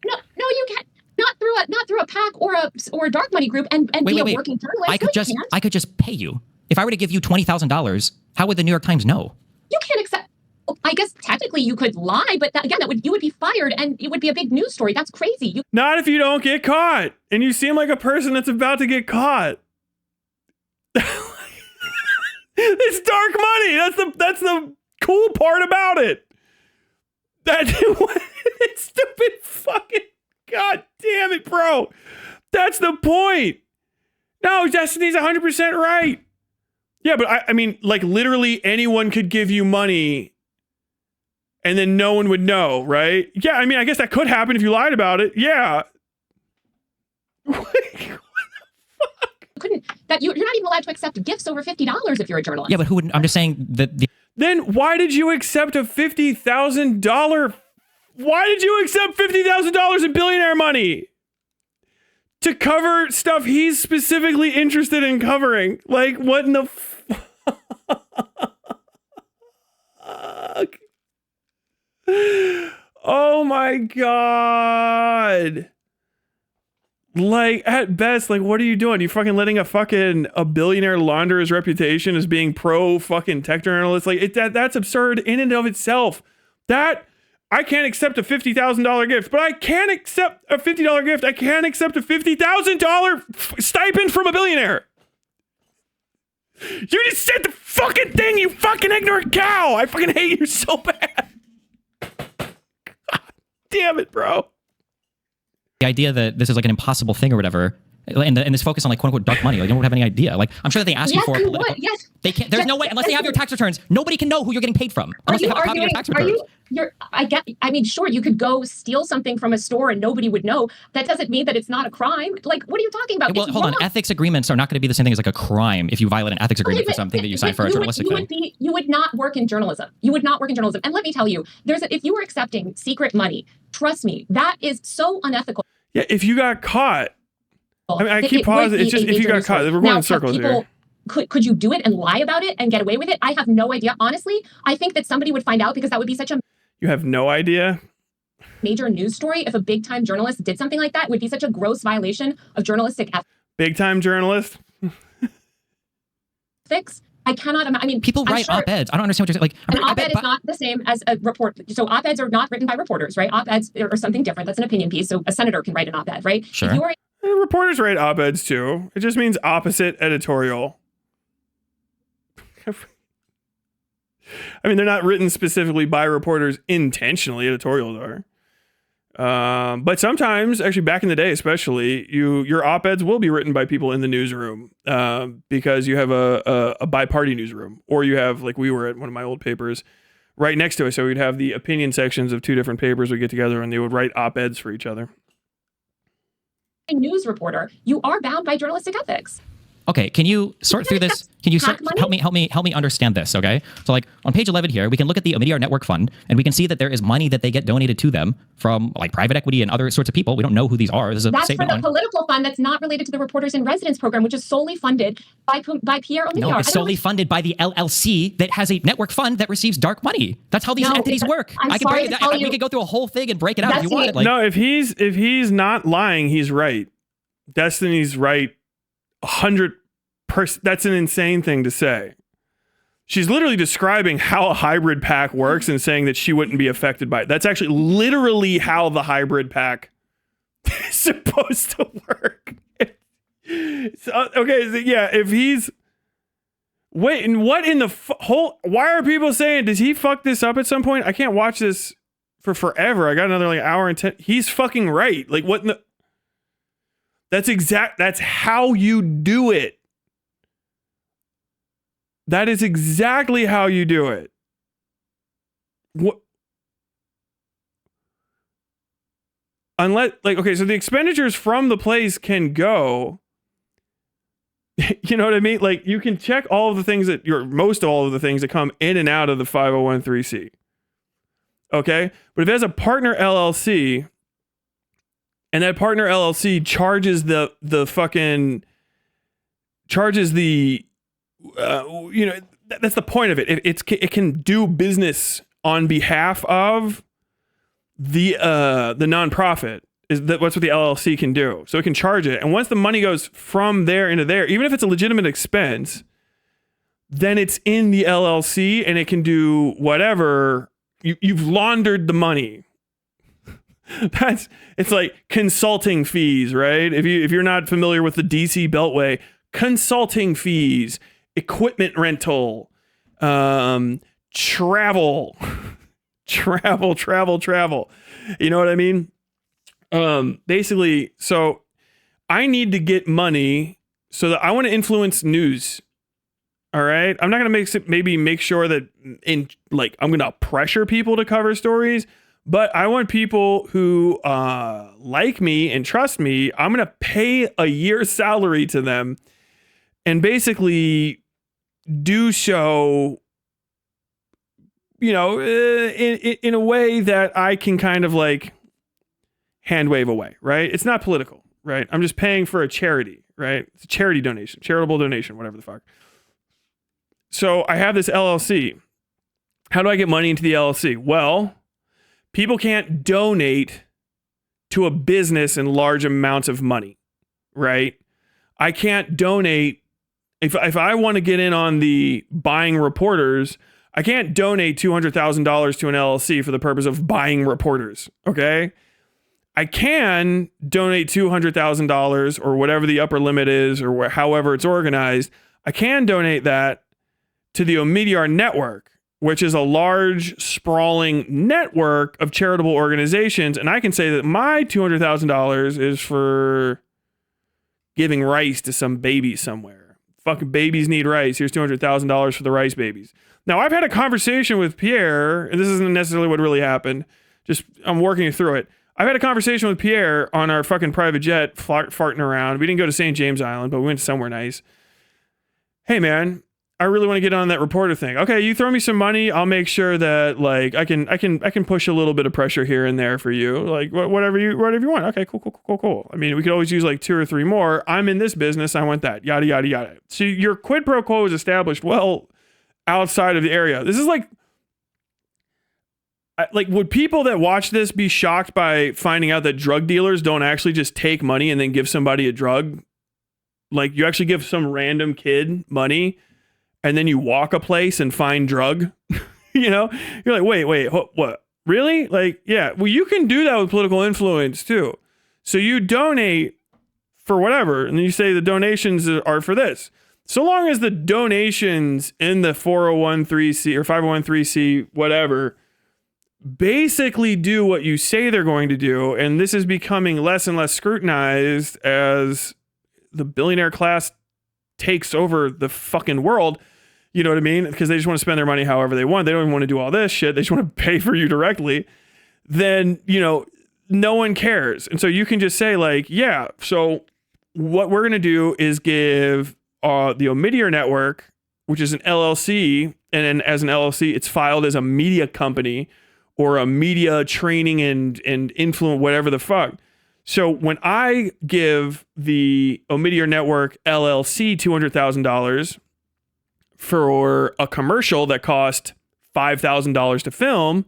can't. Not through a PAC or a dark money group and be a working journalist. I could just pay you. If I were to give you $20,000, how would the New York Times know? You can't accept. I guess technically you could lie, but you would be fired and it would be a big news story. That's crazy. Not if you don't get caught and you seem like a person that's about to get caught. It's dark money. That's the cool part about it. It's stupid fucking. God damn it, bro. That's the point. No, Destiny's 100% right. Yeah, but I mean, like, literally anyone could give you money and then no one would know, right? Yeah, I mean, I guess that could happen if you lied about it. Yeah. What the fuck? You're not even allowed to accept gifts over $50 if you're a journalist. Yeah, but who would? I'm just saying that. Then why did you accept a $50,000? Why did you accept $50,000 in billionaire money? To cover stuff he's specifically interested in covering. Like, what in the fuck? Oh my God. Like, at best, like, what are you doing? You fucking letting a billionaire launder his reputation as being pro fucking tech journalist? Like, that's absurd in and of itself. I can't accept a $50,000 gift, but I can accept a $50 gift. I can't accept a $50,000 stipend from a billionaire. You just said the fucking thing, you fucking ignorant cow. I fucking hate you so bad. God damn it, bro. The idea that this is like an impossible thing or whatever, and this focus on like quote unquote dark money, like, you don't have any idea. Like, I'm sure that they ask you for political. Yes. They can't. There's no way unless they have your tax returns. Nobody can know who you're getting paid from unless they have a copy of your tax returns. I mean, sure, you could go steal something from a store and nobody would know. That doesn't mean that it's not a crime. Like, what are you talking about? Well, hold on. Ethics agreements are not going to be the same thing as like a crime if you violate an ethics agreement for something that you sign for a journalistic thing. You would not work in journalism. You would not work in journalism. And let me tell you, if you were accepting secret money, trust me, that is so unethical. Yeah, if you got caught. I mean, I keep pausing. It's just if you got caught. We're going in circles here. Could you do it and lie about it and get away with it? I have no idea. Honestly, I think that somebody would find out because that would be such a... You have no idea? Major news story. If a big-time journalist did something like that, it would be such a gross violation of journalistic ethics. Big-time journalist? I cannot imagine. I mean, people write op-eds. I don't understand what you're saying. Like, an op-ed is not the same as a report. So op-eds are not written by reporters, right? Op-eds are something different. That's an opinion piece. So a senator can write an op-ed, right? Sure. Reporters write op-eds too. It just means opposite editorial. I mean, they're not written specifically by reporters intentionally. Editorials are. But sometimes, actually back in the day especially, your op-eds will be written by people in the newsroom because you have a bi-party newsroom. Or you have, like we were at one of my old papers, right next to it. So we'd have the opinion sections of two different papers would get together and they would write op-eds for each other. A news reporter, you are bound by journalistic ethics. Okay, can you sort through this? Can you help me understand this? Okay, so like on page 11 here, we can look at the Omidyar Network Fund, and we can see that there is money that they get donated to them from like private equity and other sorts of people. We don't know who these are. This is that's for the political fund. That's not related to the Reporters in Residence program, which is solely funded by Pierre Omidyar. No, it's solely funded by the LLC that has a network fund that receives dark money. That's how these entities work. We could go through a whole thing and break it out if you wanted. No, if he's not lying, he's right. Destiny's right 100%. That's an insane thing to say. She's literally describing how a hybrid pack works and saying that she wouldn't be affected by it. That's actually literally how the hybrid pack is supposed to work. So, okay, so yeah, if he's... Wait, and what in the whole... Why are people saying, does he fuck this up at some point? I can't watch this for forever. I got another like hour and 10... He's fucking right. Like, what in the... That's how you do it. That is exactly how you do it. What? Unless, like, okay, so the expenditures from the place can go. You know what I mean? Like, you can check all of the things that most all of the things that come in and out of the 501(c). Okay? But if it has a partner LLC, and that partner LLC charges the that's the point of it. It can do business on behalf of the nonprofit. That's what the LLC can do. So it can charge it. And once the money goes from there into there, even if it's a legitimate expense, then it's in the LLC and it can do whatever. You've laundered the money. It's like consulting fees, right? If you're not familiar with the DC Beltway, consulting fees, equipment rental, travel. You know what I mean? Basically, so I need to get money so that I want to influence news. All right. I'm not going to make sure that I'm going to pressure people to cover stories, but I want people who like me and trust me. I'm going to pay a year's salary to them and basically do so, in a way that I can kind of like hand wave away, right? It's not political, right? I'm just paying for a charity, right? It's a charity donation, charitable donation, whatever the fuck. So I have this LLC. How do I get money into the LLC? Well, people can't donate to a business in large amounts of money, right? I can't donate. If I want to get in on the buying reporters, I can't donate $200,000 to an LLC for the purpose of buying reporters, okay? I can donate $200,000 or whatever the upper limit is or however it's organized. I can donate that to the Omidyar Network, which is a large, sprawling network of charitable organizations. And I can say that my $200,000 is for giving rice to some baby somewhere. Fucking babies need rice. Here's $200,000 for the rice babies. Now, I've had a conversation with Pierre, and this isn't necessarily what really happened. Just, I'm working through it. I've had a conversation with Pierre on our fucking private jet, farting around. We didn't go to St. James Island, but we went somewhere nice. Hey, man, I really want to get on that reporter thing. Okay, you throw me some money, I'll make sure that like I can push a little bit of pressure here and there for you. Like whatever you want. Okay, cool. I mean, we could always use like 2 or 3 more. I'm in this business, I want that. Yada yada yada. So your quid pro quo is established well outside of the area. This is like would people that watch this be shocked by finding out that drug dealers don't actually just take money and then give somebody a drug? Like you actually give some random kid money and then you walk a place and find drug, you're like, wait, what? Really? Like, yeah, well, you can do that with political influence too. So you donate for whatever, and then you say the donations are for this. So long as the donations in the 401(c) or 501(c), whatever, basically do what you say they're going to do, and this is becoming less and less scrutinized as the billionaire class takes over the fucking world. You know what I mean? Because they just want to spend their money however they want. They don't even want to do all this shit. They just want to pay for you directly. Then, no one cares. And so you can just say like, yeah, so what we're going to do is give the Omidyar Network, which is an LLC, and then as an LLC, it's filed as a media company or a media training and influence, whatever the fuck. So when I give the Omidyar Network LLC $200,000 for a commercial that cost $5,000 to film,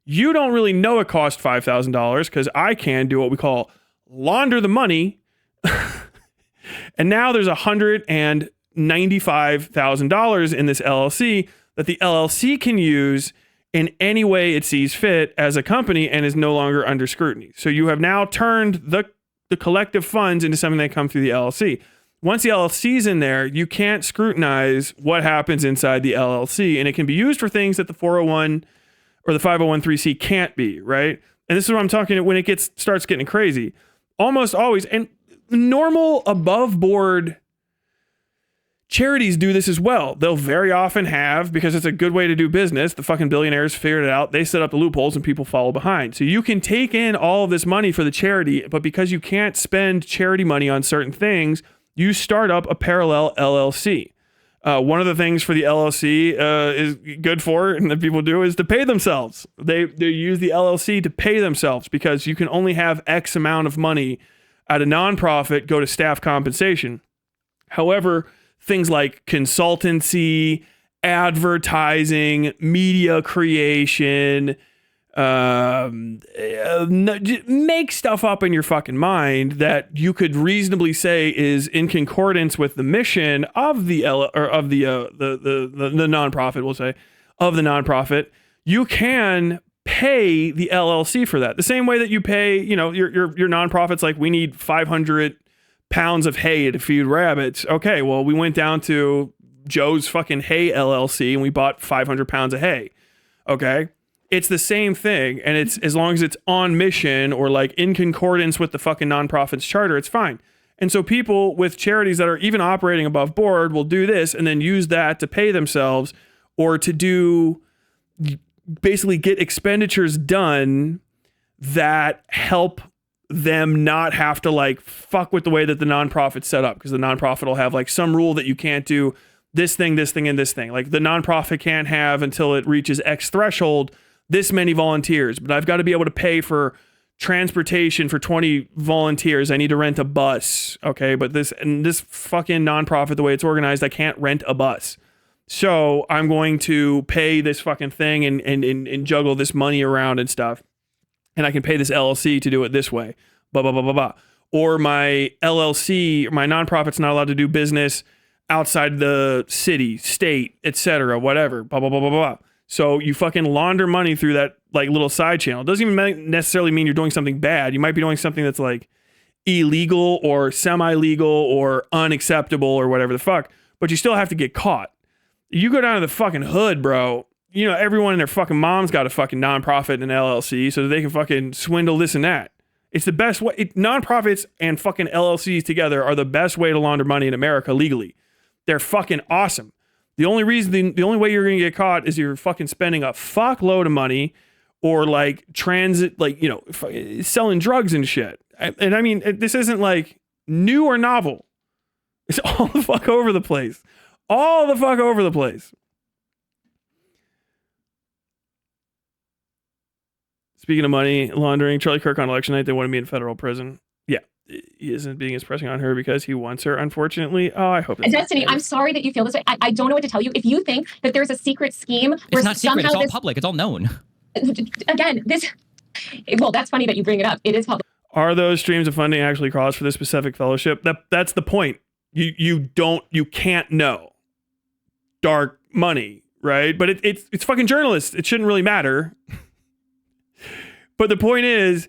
you don't really know it cost $5,000 because I can do what we call launder the money And now there's $195,000 in this LLC that the LLC can use in any way it sees fit as a company and is no longer under scrutiny. So you have now turned the collective funds into something that come through the LLC. Once the LLC's in there, you can't scrutinize what happens inside the LLC, and it can be used for things that the 401 or the 501(c) can't be, right? And this is what I'm talking about when it starts getting crazy. Almost always, and normal above board charities do this as well. They'll very often have, because it's a good way to do business, the fucking billionaires figured it out. They set up the loopholes and people follow behind. So you can take in all of this money for the charity, but because you can't spend charity money on certain things, you start up a parallel LLC. One of the things for the LLC is good for, and that people do, is to pay themselves. They use the LLC to pay themselves because you can only have X amount of money at a nonprofit go to staff compensation. However, things like consultancy, advertising, media creation, make stuff up in your fucking mind that you could reasonably say is in concordance with the mission of the nonprofit. We'll say of the nonprofit. You can pay the LLC for that. The same way that you pay, your nonprofits. Like, we need 500 pounds of hay to feed rabbits. Okay, well, we went down to Joe's fucking hay LLC and we bought 500 pounds of hay. Okay. It's the same thing, and it's as long as it's on mission or like in concordance with the fucking nonprofit's charter, it's fine. And so people with charities that are even operating above board will do this and then use that to pay themselves or to basically get expenditures done that help them not have to like fuck with the way that the nonprofit's set up, because the nonprofit will have like some rule that you can't do this thing, and this thing. Like, the nonprofit can't have, until it reaches X threshold, this many volunteers, but I've got to be able to pay for transportation for 20 volunteers. I need to rent a bus. Okay. But this fucking nonprofit, the way it's organized, I can't rent a bus. So I'm going to pay this fucking thing and juggle this money around and stuff. And I can pay this LLC to do it this way. Blah, blah, blah, blah, blah. Or my LLC, my nonprofit's not allowed to do business outside the city, state, etc., whatever. Blah, blah, blah, blah, blah. So you fucking launder money through that like little side channel. It doesn't even necessarily mean you're doing something bad. You might be doing something that's like illegal or semi-legal or unacceptable or whatever the fuck, but you still have to get caught. You go down to the fucking hood, bro. Everyone and their fucking mom's got a fucking nonprofit and an LLC so that they can fucking swindle this and that. It's the best way. Nonprofits and fucking LLCs together are the best way to launder money in America legally. They're fucking awesome. The only way you're going to get caught is you're fucking spending a fuckload of money or like transit, like, selling drugs and shit. And I mean, this isn't like new or novel. It's all the fuck over the place. All the fuck over the place. Speaking of money laundering, Charlie Kirk on election night, they wanted me in federal prison. Yeah. He isn't being as pressing on her because he wants her, unfortunately. Oh, I hope it's Destiny, I'm sorry that you feel this way. I don't know what to tell you. If you think that there's a secret scheme where it's not secret, it's all public, it's all known. Again, well, that's funny that you bring it up. It is public. Are those streams of funding actually cause for this specific fellowship? That's the point. You can't know dark money, right? But it's fucking journalists. It shouldn't really matter. But the point is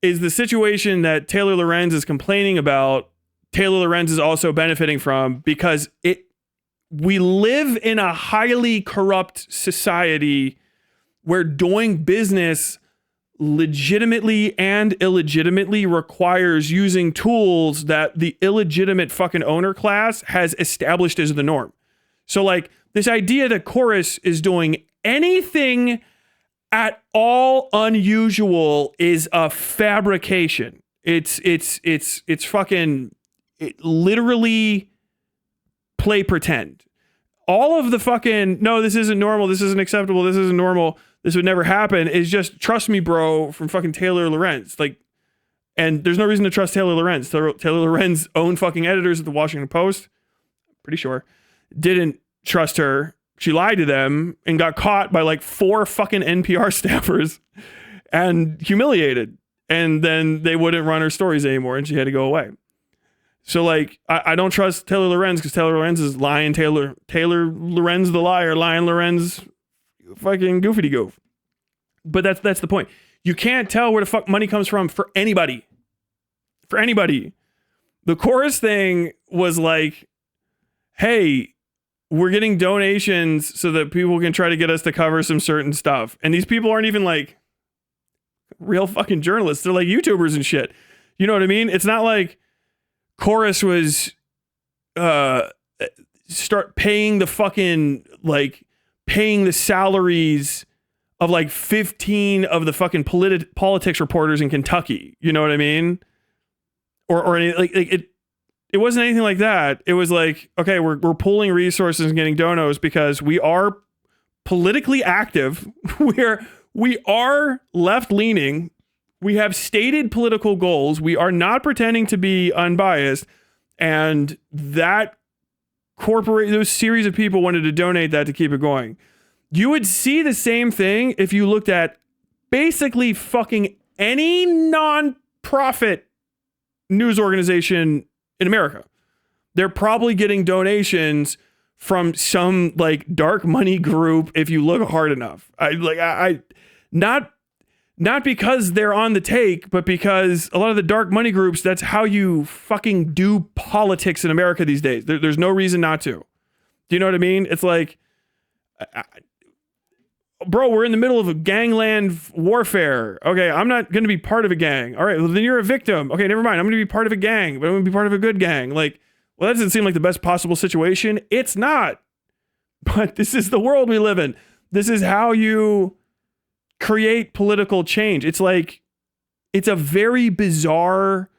the situation that Taylor Lorenz is complaining about, Taylor Lorenz is also benefiting from, because we live in a highly corrupt society where doing business legitimately and illegitimately requires using tools that the illegitimate fucking owner class has established as the norm. So like this idea that Chorus is doing anything at all unusual is a fabrication. It's fucking literally play pretend. All of the fucking, no, this isn't normal, this isn't acceptable, this isn't normal, this would never happen, is just trust me, bro, from fucking Taylor Lorenz. Like, and there's no reason to trust Taylor Lorenz. Taylor Lorenz's own fucking editors at the Washington Post, pretty sure, didn't trust her. She lied to them and got caught by like 4 fucking NPR staffers and humiliated. And then they wouldn't run her stories anymore and she had to go away. So like, I don't trust Taylor Lorenz because Taylor Lorenz is lying. Taylor Lorenz the liar, lying Lorenz fucking goofy goof. But that's the point. You can't tell where the fuck money comes from for anybody. For anybody. The chorus thing was like, hey, we're getting donations so that people can try to get us to cover some certain stuff. And these people aren't even like real fucking journalists. They're like YouTubers and shit. You know what I mean? It's not like Chorus was start paying the fucking like paying the salaries of like 15 of the fucking politics reporters in Kentucky. You know what I mean? Or any, like it wasn't anything like that. It was like, okay, we're pulling resources and getting donos because we are politically active. We are left leaning. We have stated political goals. We are not pretending to be unbiased. And that those series of people wanted to donate that to keep it going. You would see the same thing if you looked at basically fucking any non-profit news organization in America. They're probably getting donations from some like dark money group if you look hard enough. Not because they're on the take, but because a lot of the dark money groups, that's how you fucking do politics in America these days. There's no reason not to. Do you know what I mean? It's like, bro, we're in the middle of a gangland warfare. Okay, I'm not going to be part of a gang. All right, well, then you're a victim. Okay, never mind. I'm going to be part of a gang, but I'm going to be part of a good gang. Like, well, that doesn't seem like the best possible situation. It's not. But this is the world we live in. This is how you create political change. It's like, it's a very bizarre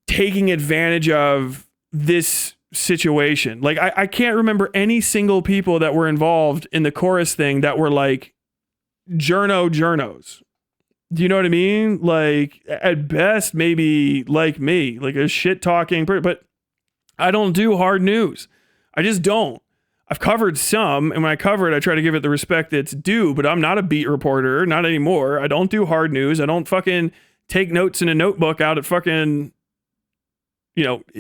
taking advantage of this situation. Like, I can't remember any single people that were involved in the chorus thing that were like journos. Do you know what I mean? Like, at best, maybe like me, like a shit talking, but I don't do hard news. I just don't. I've covered some, and when I cover it, I try to give it the respect it's due, but I'm not a beat reporter, not anymore. I don't do hard news. I don't fucking take notes in a notebook out at fucking,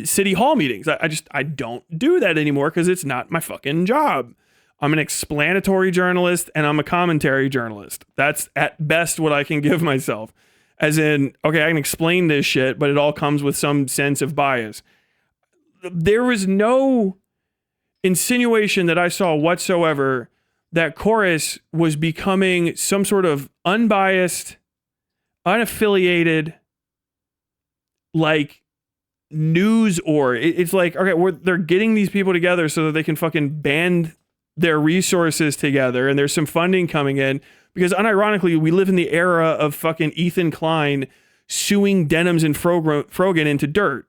city hall meetings. I don't do that anymore because it's not my fucking job. I'm an explanatory journalist and I'm a commentary journalist. That's at best what I can give myself. As in, okay, I can explain this shit, but it all comes with some sense of bias. There was no insinuation that I saw whatsoever that Chorus was becoming some sort of unbiased, unaffiliated, like, news it's like, okay, they're getting these people together so that they can fucking band their resources together, and there's some funding coming in because unironically we live in the era of fucking Ethan Klein suing Denims and Frogan into dirt.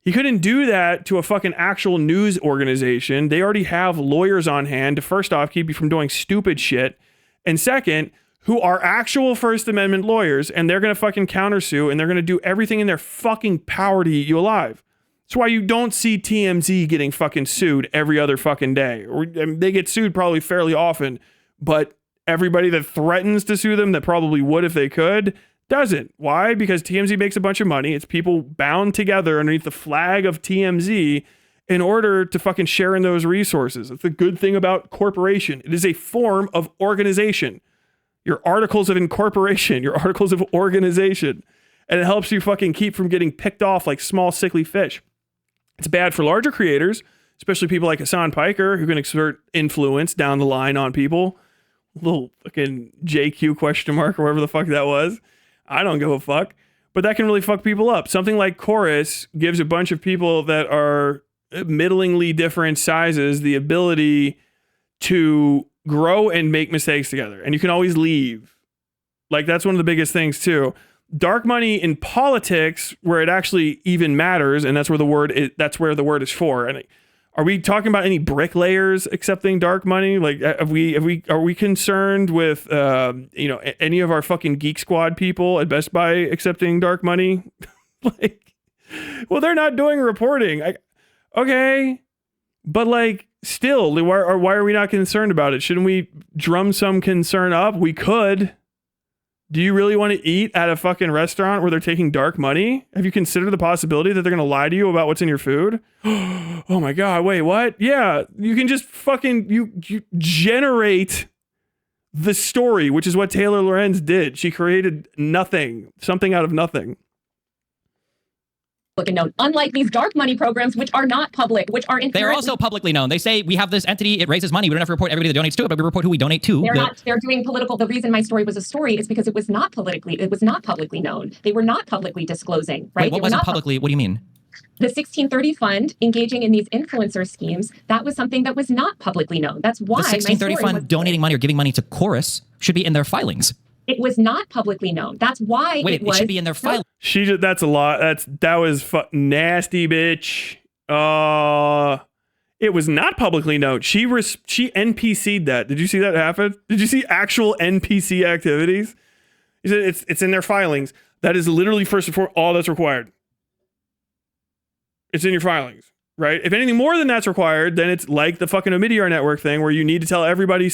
He couldn't do that to a fucking actual news organization. They already have lawyers on hand to, first off, keep you from doing stupid shit, and second, who are actual First Amendment lawyers, and they're going to fucking countersue, and they're going to do everything in their fucking power to eat you alive. That's why you don't see TMZ getting fucking sued every other fucking day. They get sued probably fairly often, but everybody that threatens to sue them that probably would if they could, doesn't. Why? Because TMZ makes a bunch of money. It's people bound together underneath the flag of TMZ in order to fucking share in those resources. That's the good thing about corporation. It is a form of organization. Your articles of incorporation, your articles of organization. And it helps you fucking keep from getting picked off like small, sickly fish. It's bad for larger creators, especially people like Hasan Piker, who can exert influence down the line on people. Little fucking JQ question mark or whatever the fuck that was. I don't give a fuck. But that can really fuck people up. Something like Chorus gives a bunch of people that are middlingly different sizes the ability to grow and make mistakes together. And you can always leave. Like, that's one of the biggest things too. Dark money in politics, where it actually even matters, and that's where the word is for. And are we talking about any bricklayers accepting dark money? Like, are we concerned with any of our fucking Geek Squad people at Best Buy accepting dark money? Like, well, they're not doing reporting. Okay, but like, still, why are we not concerned about it? Shouldn't we drum some concern up? We could. Do you really want to eat at a fucking restaurant where they're taking dark money? Have you considered the possibility that they're going to lie to you about what's in your food? Oh my God, wait, what? Yeah, you can just fucking, you generate the story, which is what Taylor Lorenz did. She created something out of nothing. Known, unlike these dark money programs, which are not public, which are they're also publicly known. They say we have this entity, it raises money. We don't have to report everybody that donates to it, but we report who we donate to. They're doing political. The reason my story was a story is because it was not publicly known. They were not publicly disclosing, right? Wait, what wasn't publicly? What do you mean? The 1630 fund engaging in these influencer schemes, that was something that was not publicly known. That's why the 1630 fund donating money or giving money to Chorus should be in their filings. It was not publicly known. That's why it should be in their file. That's a lot. That was nasty, bitch. It was not publicly known. She NPC'd that. Did you see that happen? Did you see actual NPC activities? He said it's in their filings. That is literally first and foremost all that's required. It's in your filings, right? If anything more than that's required, then it's like the fucking Omidyar network thing where you need to tell everybody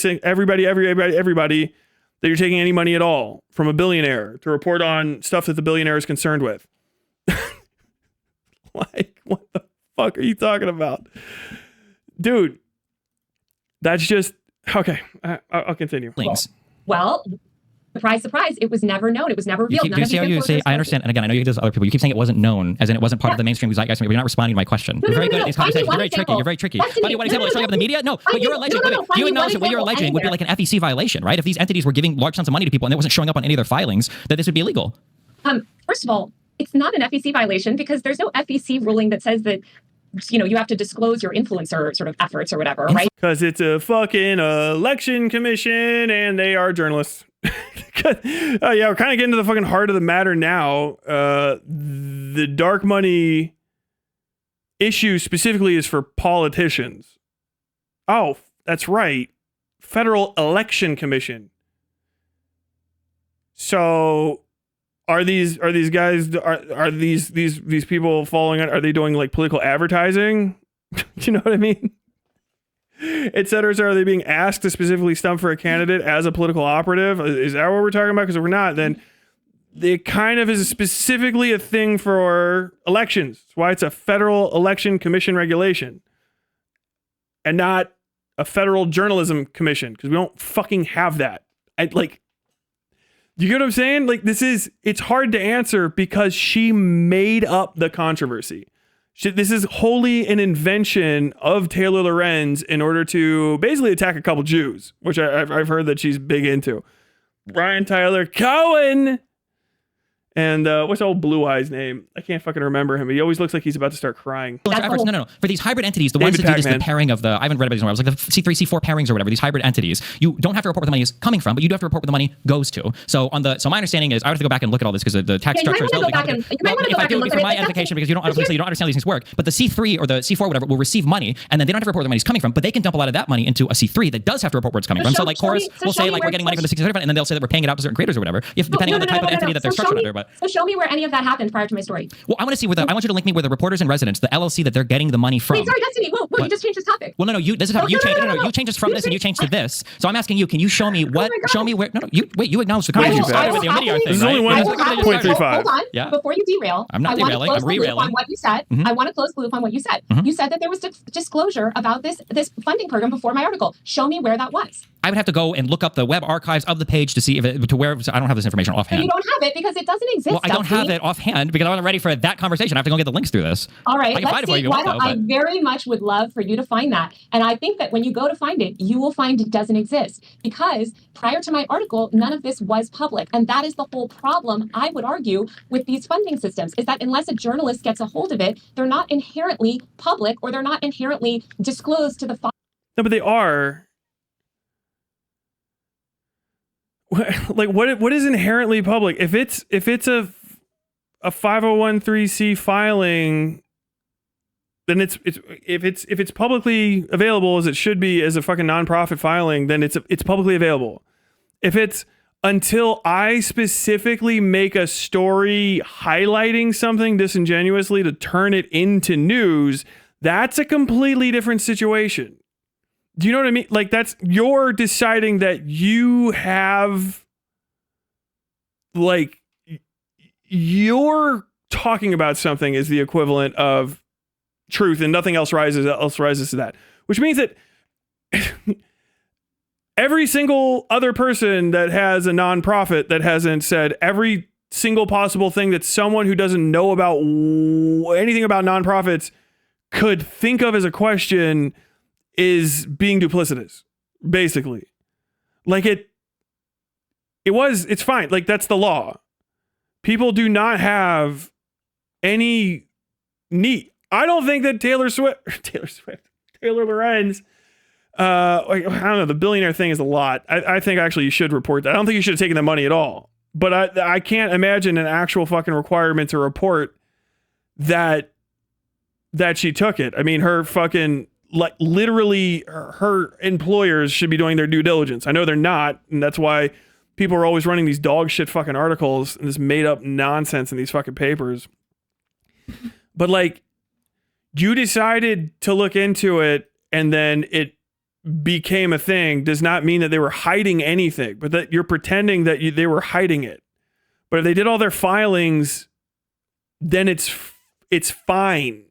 that you're taking any money at all from a billionaire to report on stuff that the billionaire is concerned with. Like, what the fuck are you talking about? Dude, that's just... Okay, I'll continue. Well, surprise, surprise, it was never known. It was never revealed. I understand, and again, I know you did this to other people. You keep saying it wasn't known, as in it wasn't part of the mainstream zeitgeist. You're not responding to my question. You're very good at these conversations. You're very tricky. You're very tricky. Funny one example, showing up in the media? No, but you're alleging. You acknowledge that what you're alleging would be like an FEC violation, right? If these entities were giving large sums of money to people and it wasn't showing up on any of their filings, that this would be illegal. First of all, it's not an FEC violation because there's no FEC ruling that says that you have to disclose your influencer sort of efforts or whatever, right? Because it's a fucking election commission and they are journalists. Yeah, we're kind of getting to the fucking heart of the matter now. The dark money issue specifically is for politicians. Oh, that's right. Federal Election Commission. So are these guys are these people following it? Are they doing like political advertising? You know what I mean? Et cetera. So are they being asked to specifically stump for a candidate as a political operative? Is that what we're talking about? Because if we're not, then it kind of is specifically a thing for elections. That's why it's a Federal Election Commission regulation and not a Federal Journalism Commission, because we don't fucking have that. You get what I'm saying? It's hard to answer because she made up the controversy. This is wholly an invention of Taylor Lorenz in order to basically attack a couple Jews, which I've heard that she's big into. Brian Tyler Cohen. And what's old Blue Eye's name? I can't fucking remember him. He always looks like he's about to start crying. No. For these hybrid entities, the ones that do this, the pairing of I haven't read about these anywhere. It was like the C3, C4 pairings or whatever, these hybrid entities. You don't have to report where the money is coming from, but you do have to report where the money goes to. So my understanding is, I would have to go back and look at all this because the tax structure is relatively complicated. If I do, it would be for my edification because you don't understand how these things work. But the C3 or the C4, whatever, will receive money and then they don't have to report where the money is coming from, but they can dump a lot of that money into a C3 that does have to report where it's coming from. So like Chorus will say like we're getting money from the 1630 fund and then they'll say that we're paying it out to certain creators or whatever, depending on the type of entity that they're structured under. But so show me where any of that happened prior to my story. Well, I want to see I want you to link me where the reporters in residence, the LLC that they're getting the money from. Wait, sorry, Destiny. Whoa, you just changed this topic. Well, no, this is how you changed. No, you changed this from this and you changed to this. So I'm asking you, can you show me what? Show me where? You acknowledge the conversation started with the Omidyar thing. There's only 1.35. Hold on. Yeah. Before you derail, I'm not derailing. I'm re-railing on what you said. I want to close the loop on what you said. You said that there was disclosure about this funding program before my article. Show me where that was. I would have to go and look up the web archives of the page to see to where. I don't have this information offhand. You don't have it because it doesn't exist. Well, I don't have it offhand because I wasn't ready for that conversation. I have to go get the links through this. All right, let's see. I very much would love for you to find that. And I think that when you go to find it, you will find it doesn't exist because prior to my article, none of this was public. And that is the whole problem, I would argue, with these funding systems is that unless a journalist gets a hold of it, they're not inherently public or they're not inherently disclosed to the... No, but they are. Like what is inherently public? If it's a 501(c)(3) filing, then if it's publicly available as it should be as a fucking nonprofit filing, then it's publicly available. If it's until I specifically make a story highlighting something disingenuously to turn it into news, that's a completely different situation. Do you know what I mean? Like you're deciding that you have like you're talking about something is the equivalent of truth, and nothing else rises to that, which means that every single other person that has a nonprofit that hasn't said every single possible thing that someone who doesn't know about anything about nonprofits could think of as a question is being duplicitous, basically. Like it's fine. Like, that's the law. People do not have any need. I don't think that Taylor Lorenz, I don't know, the billionaire thing is a lot. I think actually you should report that. I don't think you should have taken the money at all. But I can't imagine an actual fucking requirement to report that she took it. I mean, her fucking, like, literally her employers should be doing their due diligence. I know they're not, and that's why people are always running these dog shit fucking articles and this made up nonsense in these fucking papers. But, like, you decided to look into it and then it became a thing does not mean that they were hiding anything, but that you're pretending that they were hiding it. But if they did all their filings, then it's fine.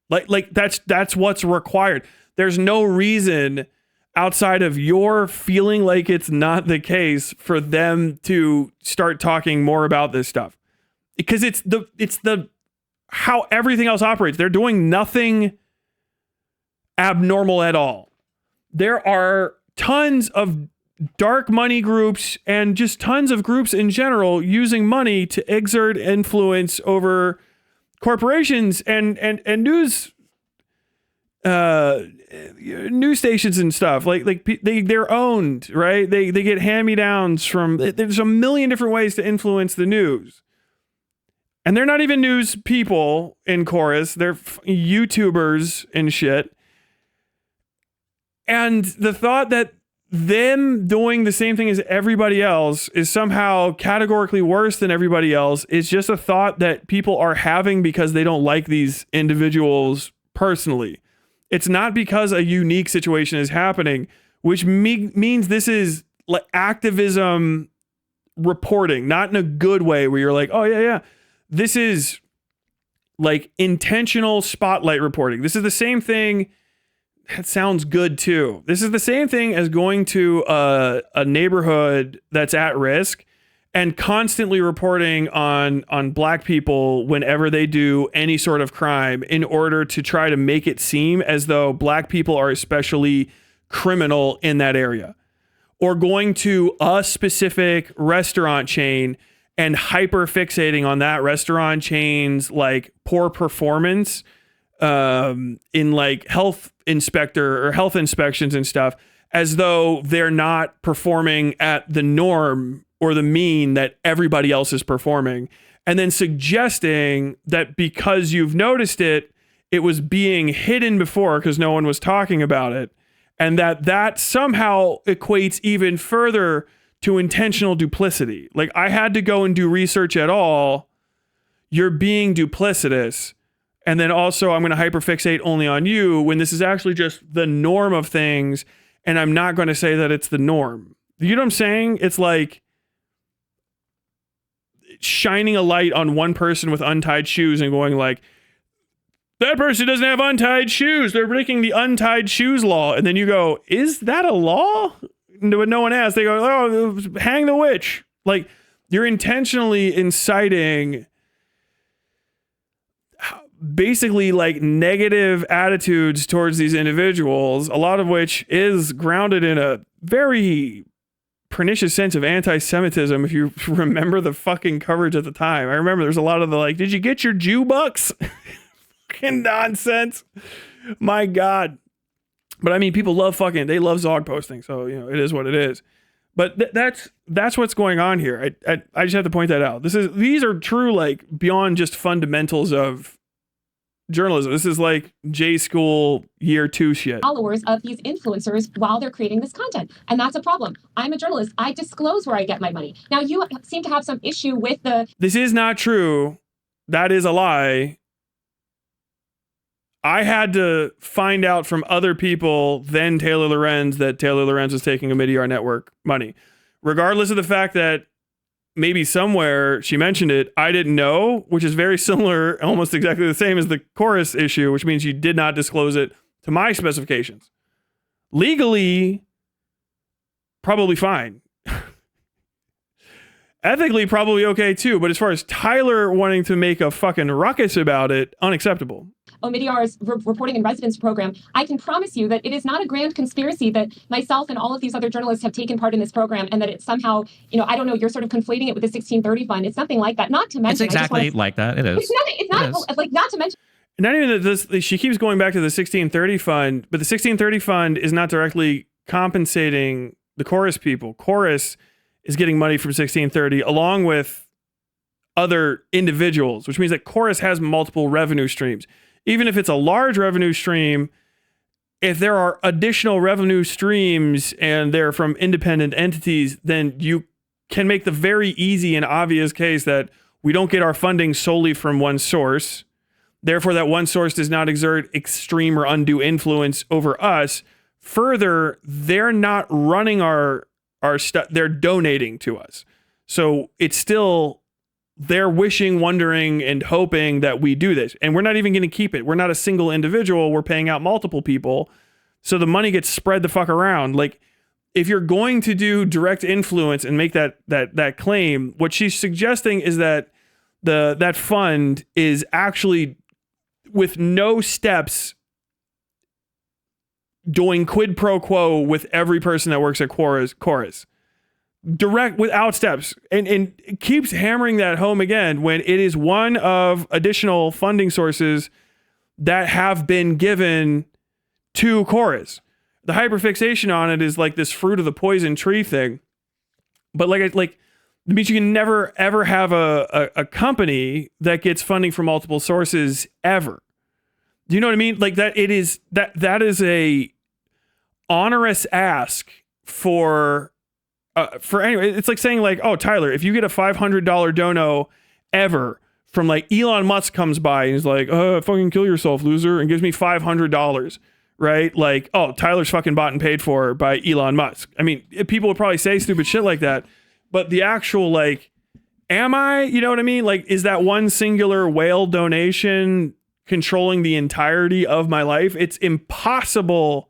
Like that's what's required. There's no reason outside of your feeling like it's not the case for them to start talking more about this stuff, because it's the how everything else operates. They're doing nothing abnormal at all. There are tons of dark money groups and just tons of groups in general using money to exert influence over corporations and news stations and stuff. Like they're owned, right? They get hand-me-downs from, there's a million different ways to influence the news. And they're not even news people in chorus. They're YouTubers and shit. And the thought that them doing the same thing as everybody else is somehow categorically worse than everybody else is just a thought that people are having because they don't like these individuals personally. It's not because a unique situation is happening, which means this is like activism reporting, not in a good way where you're like, oh yeah. This is like intentional spotlight reporting. This is the same thing. That sounds good too. This is the same thing as going to a neighborhood that's at risk and constantly reporting on black people whenever they do any sort of crime in order to try to make it seem as though black people are especially criminal in that area. Or going to a specific restaurant chain and hyper fixating on that restaurant chain's like poor performance in like health inspector or health inspections and stuff, as though they're not performing at the norm or the mean that everybody else is performing. And then suggesting that because you've noticed it, it was being hidden before because no one was talking about it. And that somehow equates even further to intentional duplicity. Like, I had to go and do research at all. You're being duplicitous. And then also I'm going to hyperfixate only on you when this is actually just the norm of things. And I'm not going to say that it's the norm. You know what I'm saying? It's like shining a light on one person with untied shoes and going like, that person doesn't have untied shoes. They're breaking the untied shoes law. And then you go, is that a law? But no one asks. They go, oh, hang the witch. Like, you're intentionally inciting basically like negative attitudes towards these individuals, a lot of which is grounded in a very pernicious sense of anti-Semitism. If you remember the fucking coverage at the time, I remember there's a lot of the like, did you get your Jew bucks? Fucking nonsense. My God. But I mean, people they love Zog posting. So, you know, it is what it is. But that's what's going on here. I just have to point that out. These are true, like, beyond just fundamentals of journalism. This is like J school year 2 shit. Followers of these influencers while they're creating this content. And that's a problem. I'm a journalist. I disclose where I get my money. Now, you seem to have some issue with This is not true. That is a lie. I had to find out from other people than Taylor Lorenz that Taylor Lorenz was taking a Mid-ER Network money. Regardless of the fact that maybe somewhere she mentioned it, I didn't know, which is very similar, almost exactly the same as the chorus issue, which means you did not disclose it to my specifications. Legally, probably fine. Ethically, probably okay too. But as far as Tyler wanting to make a fucking ruckus about it, unacceptable. Omidyar's reporting in residence program, I can promise you that it is not a grand conspiracy that myself and all of these other journalists have taken part in this program, and that it's somehow, I don't know, you're sort of conflating it with the 1630 fund. It's nothing like that. Not to mention, it's exactly like that. It is. It's not like, not to mention. Not even that this, she keeps going back to the 1630 fund, but the 1630 fund is not directly compensating the chorus people. Chorus is getting money from 1630 along with other individuals, which means that chorus has multiple revenue streams. Even if it's a large revenue stream, if there are additional revenue streams and they're from independent entities, then you can make the very easy and obvious case that we don't get our funding solely from one source. Therefore, that one source does not exert extreme or undue influence over us. Further, they're not running our stuff. They're donating to us. So it's still, they're wishing, wondering, and hoping that we do this. And we're not even going to keep it. We're not a single individual. We're paying out multiple people. So the money gets spread the fuck around. Like, if you're going to do direct influence and make that claim, what she's suggesting is that that fund is actually, with no steps, doing quid pro quo with every person that works at chorus. Direct, without steps, and it keeps hammering that home again when it is one of additional funding sources that have been given to chorus. The hyperfixation on it is like this fruit of the poison tree thing, but like it means you can never ever have a company that gets funding from multiple sources ever. Do you know what I mean? Like that is a onerous ask for anyway. It's like saying like, oh, Tyler, if you get a $500 dono ever from like Elon Musk comes by and he's like, fucking kill yourself, loser, and gives me $500, right? Like, oh, Tyler's fucking bought and paid for by Elon Musk. I mean, people would probably say stupid shit like that, but the actual like, am I, you know what I mean? Like, is that one singular whale donation controlling the entirety of my life? It's impossible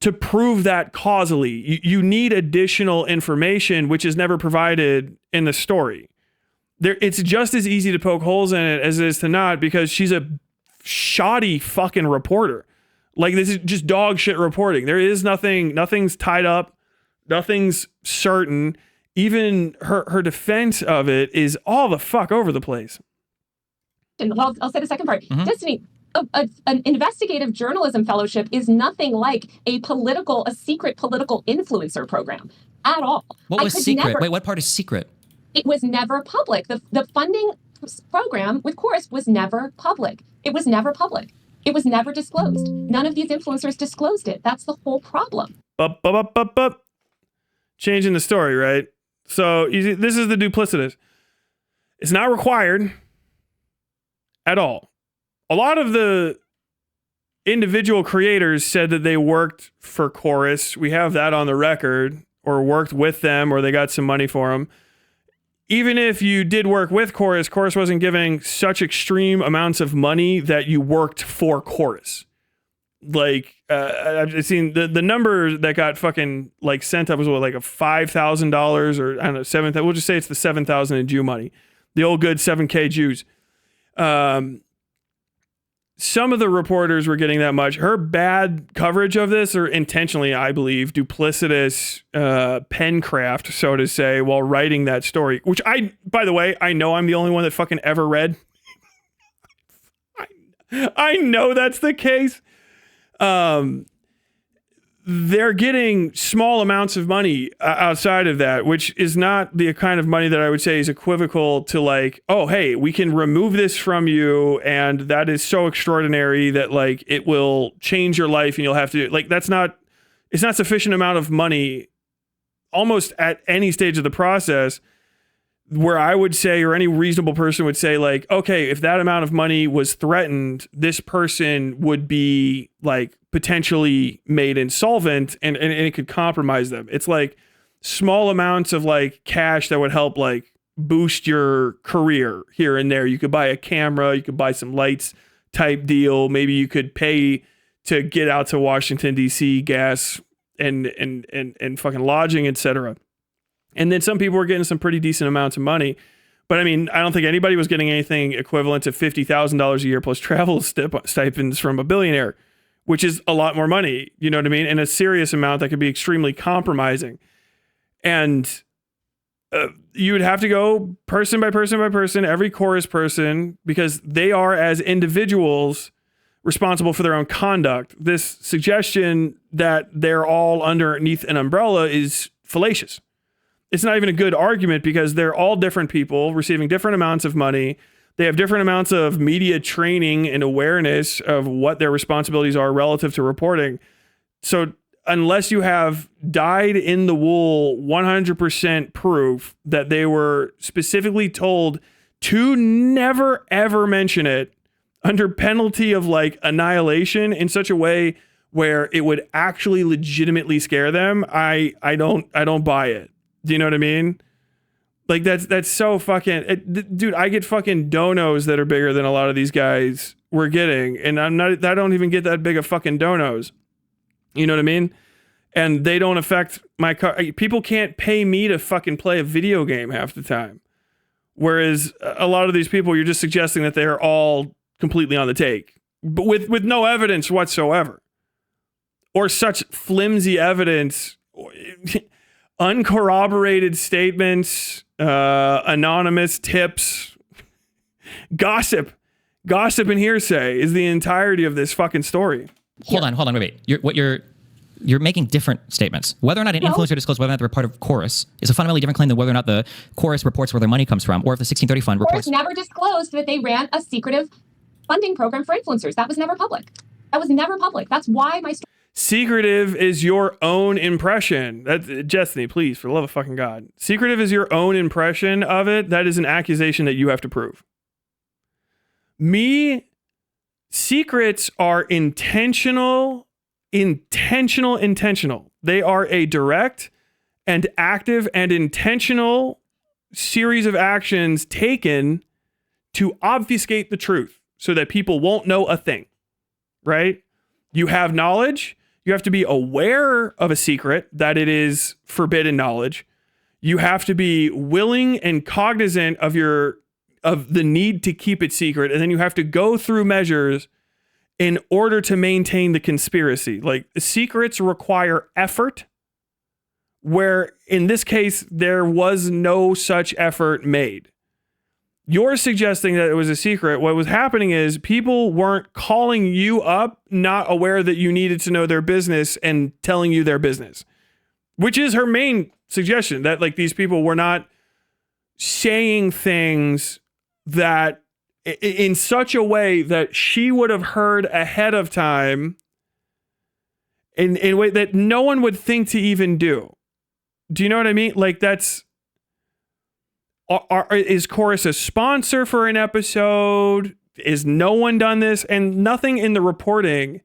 to prove that causally. You need additional information, which is never provided in the story. It's just as easy to poke holes in it as it is to not, because she's a shoddy fucking reporter. Like, this is just dog shit reporting. There is nothing's tied up, nothing's certain. Even her defense of it is all the fuck over the place. And I'll say the second part. Mm-hmm. Destiny, an investigative journalism fellowship is nothing like a secret political influencer program at all. What was secret? Wait, what part is secret? It was never public. The funding program with Chorus was never public. It was never public. It was never disclosed. None of these influencers disclosed it. That's the whole problem. Changing the story, right? So this is the duplicitous. It's not required at all. A lot of the individual creators said that they worked for Chorus. We have that on the record, or worked with them, or they got some money for them. Even if you did work with Chorus, Chorus wasn't giving such extreme amounts of money that you worked for Chorus. Like, I've seen the number that got fucking like sent up was what, like a $5,000 or I don't know, 7,000. We'll just say it's the 7,000 in Jew money, the old good 7K Jews. Some of the reporters were getting that much. Her bad coverage of this, or intentionally, I believe, duplicitous pencraft, so to say, while writing that story, which by the way, I know I'm the only one that fucking ever read. I know that's the case. They're getting small amounts of money outside of that, which is not the kind of money that I would say is equivocal to like, oh, hey, we can remove this from you, and that is so extraordinary that like it will change your life and you'll have to, like, it's not sufficient amount of money almost at any stage of the process where I would say, or any reasonable person would say, like, okay, if that amount of money was threatened, this person would be like potentially made insolvent and it could compromise them. It's like, small amounts of like cash that would help like boost your career here and there. You could buy a camera, you could buy some lights type deal. Maybe you could pay to get out to Washington, DC, gas and fucking lodging, etc. And then some people were getting some pretty decent amounts of money. But I mean, I don't think anybody was getting anything equivalent to $50,000 a year plus travel stipends from a billionaire, which is a lot more money, you know what I mean? And a serious amount that could be extremely compromising. And you would have to go person by person by person, every chorus person, because they are as individuals responsible for their own conduct. This suggestion that they're all underneath an umbrella is fallacious. It's not even a good argument because they're all different people receiving different amounts of money. They have different amounts of media training and awareness of what their responsibilities are relative to reporting. So unless you have dyed in the wool 100% proof that they were specifically told to never ever mention it under penalty of like annihilation in such a way where it would actually legitimately scare them, I don't buy it. Do you know what I mean? Like that's so fucking dude, I get fucking donos that are bigger than a lot of these guys were getting, and I don't even get that big of fucking donos. You know what I mean? And they don't affect my car. People can't pay me to fucking play a video game half the time. Whereas a lot of these people, you're just suggesting that they're all completely on the take, but with no evidence whatsoever, or such flimsy evidence, uncorroborated statements, anonymous tips, gossip and hearsay is the entirety of this fucking story. Hold on, wait. You're making different statements. Whether or not an influencer disclosed whether or not they're part of Chorus is a fundamentally different claim than whether or not the Chorus reports where their money comes from, or if the 1630 fund reports. Chorus never disclosed that they ran a secretive funding program for influencers. That was never public. That's why my story. Secretive is your own impression. That's Destiny, please, for the love of fucking God. Secretive is your own impression of it. That is an accusation that you have to prove. Secrets are intentional. They are a direct and active and intentional series of actions taken to obfuscate the truth so that people won't know a thing, right? You have knowledge. You have to be aware of a secret, that it is forbidden knowledge. You have to be willing and cognizant of the need to keep it secret. And then you have to go through measures in order to maintain the conspiracy. Like, secrets require effort, where in this case, there was no such effort made. You're suggesting that it was a secret. What was happening is people weren't calling you up, not aware that you needed to know their business and telling you their business, which is her main suggestion, that like these people were not saying things that in such a way that she would have heard ahead of time in a way that no one would think to even do. Do you know what I mean? Like, that's... is Chorus a sponsor for an episode? Is no one done this? And nothing in the reporting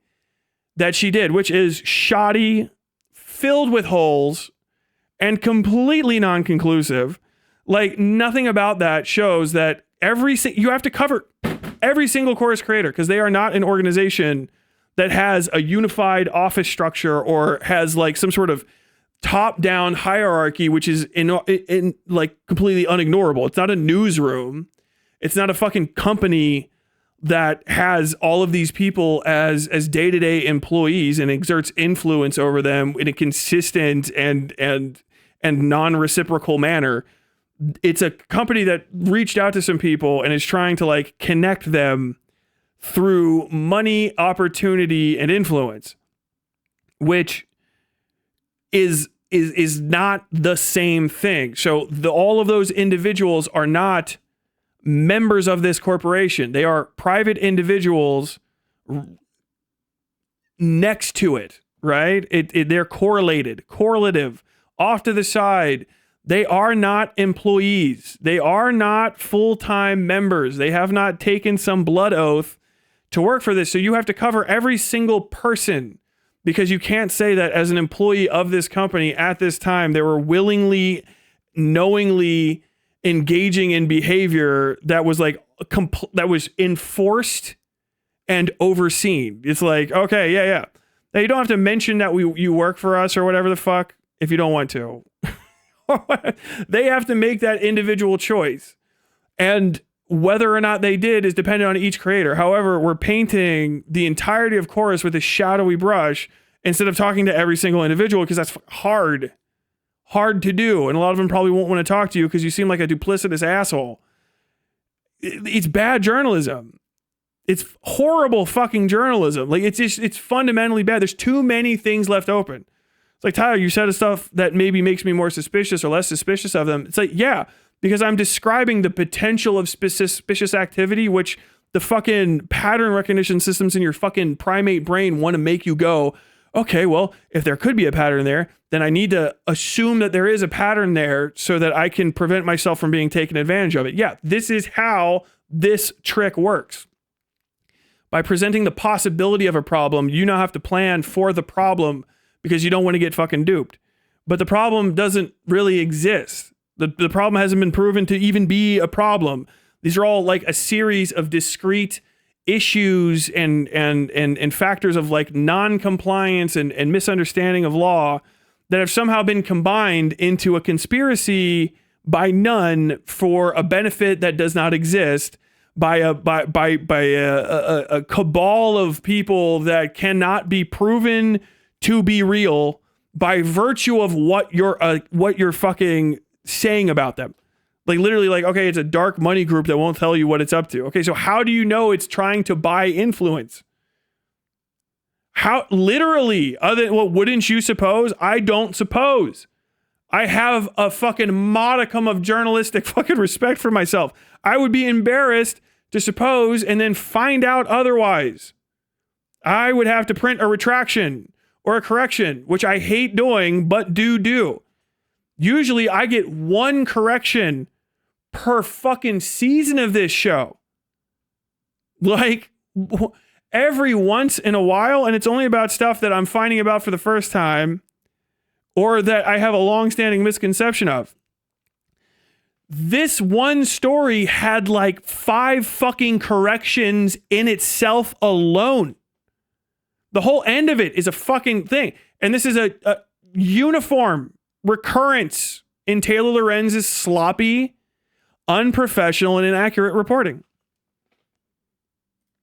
that she did, which is shoddy, filled with holes, and completely non-conclusive. Like, nothing about that shows that you have to cover every single Chorus creator, because they are not an organization that has a unified office structure or has like some sort of top-down hierarchy, which is in like completely unignorable. It's not a newsroom. It's not a fucking company that has all of these people as day-to-day employees and exerts influence over them in a consistent and non-reciprocal manner. It's a company that reached out to some people and is trying to like connect them through money, opportunity, and influence, which is not the same thing. So all of those individuals are not members of this corporation. They are private individuals next to it, right? They're correlative, off to the side. They are not employees. They are not full-time members. They have not taken some blood oath to work for this. So you have to cover every single person because you can't say that as an employee of this company at this time, they were willingly, knowingly engaging in behavior that was like that was enforced and overseen. It's like, okay, yeah. Now you don't have to mention that you work for us or whatever the fuck if you don't want to. They have to make that individual choice. And whether or not they did is dependent on each creator. However, we're painting the entirety of Chorus with a shadowy brush instead of talking to every single individual, because that's hard to do. And a lot of them probably won't want to talk to you because you seem like a duplicitous asshole. It's bad journalism. It's horrible fucking journalism. Like, it's fundamentally bad. There's too many things left open. It's like, Tyler, you said stuff that maybe makes me more suspicious or less suspicious of them. It's like, yeah, because I'm describing the potential of suspicious activity, which the fucking pattern recognition systems in your fucking primate brain want to make you go, okay, well, if there could be a pattern there, then I need to assume that there is a pattern there so that I can prevent myself from being taken advantage of it. Yeah, this is how this trick works. By presenting the possibility of a problem, you now have to plan for the problem because you don't want to get fucking duped. But the problem doesn't really exist. The problem hasn't been proven to even be a problem. These are all like a series of discrete issues and factors of like non-compliance and misunderstanding of law that have somehow been combined into a conspiracy by none for a benefit that does not exist, by a cabal of people that cannot be proven to be real by virtue of what you're fucking saying about them. Like, literally, like, okay, it's a dark money group that won't tell you what it's up to. Okay, so how do you know it's trying to buy influence? How, literally, well, wouldn't you suppose? I don't suppose. I have a fucking modicum of journalistic fucking respect for myself. I would be embarrassed to suppose and then find out otherwise. I would have to print a retraction or a correction, which I hate doing, but do. Usually I get one correction per fucking season of this show. Like, every once in a while, and it's only about stuff that I'm finding about for the first time or that I have a long-standing misconception of. This one story had like 5 fucking corrections in itself alone. The whole end of it is a fucking thing. And this is a uniform recurrence in Taylor Lorenz's sloppy, unprofessional, and inaccurate reporting.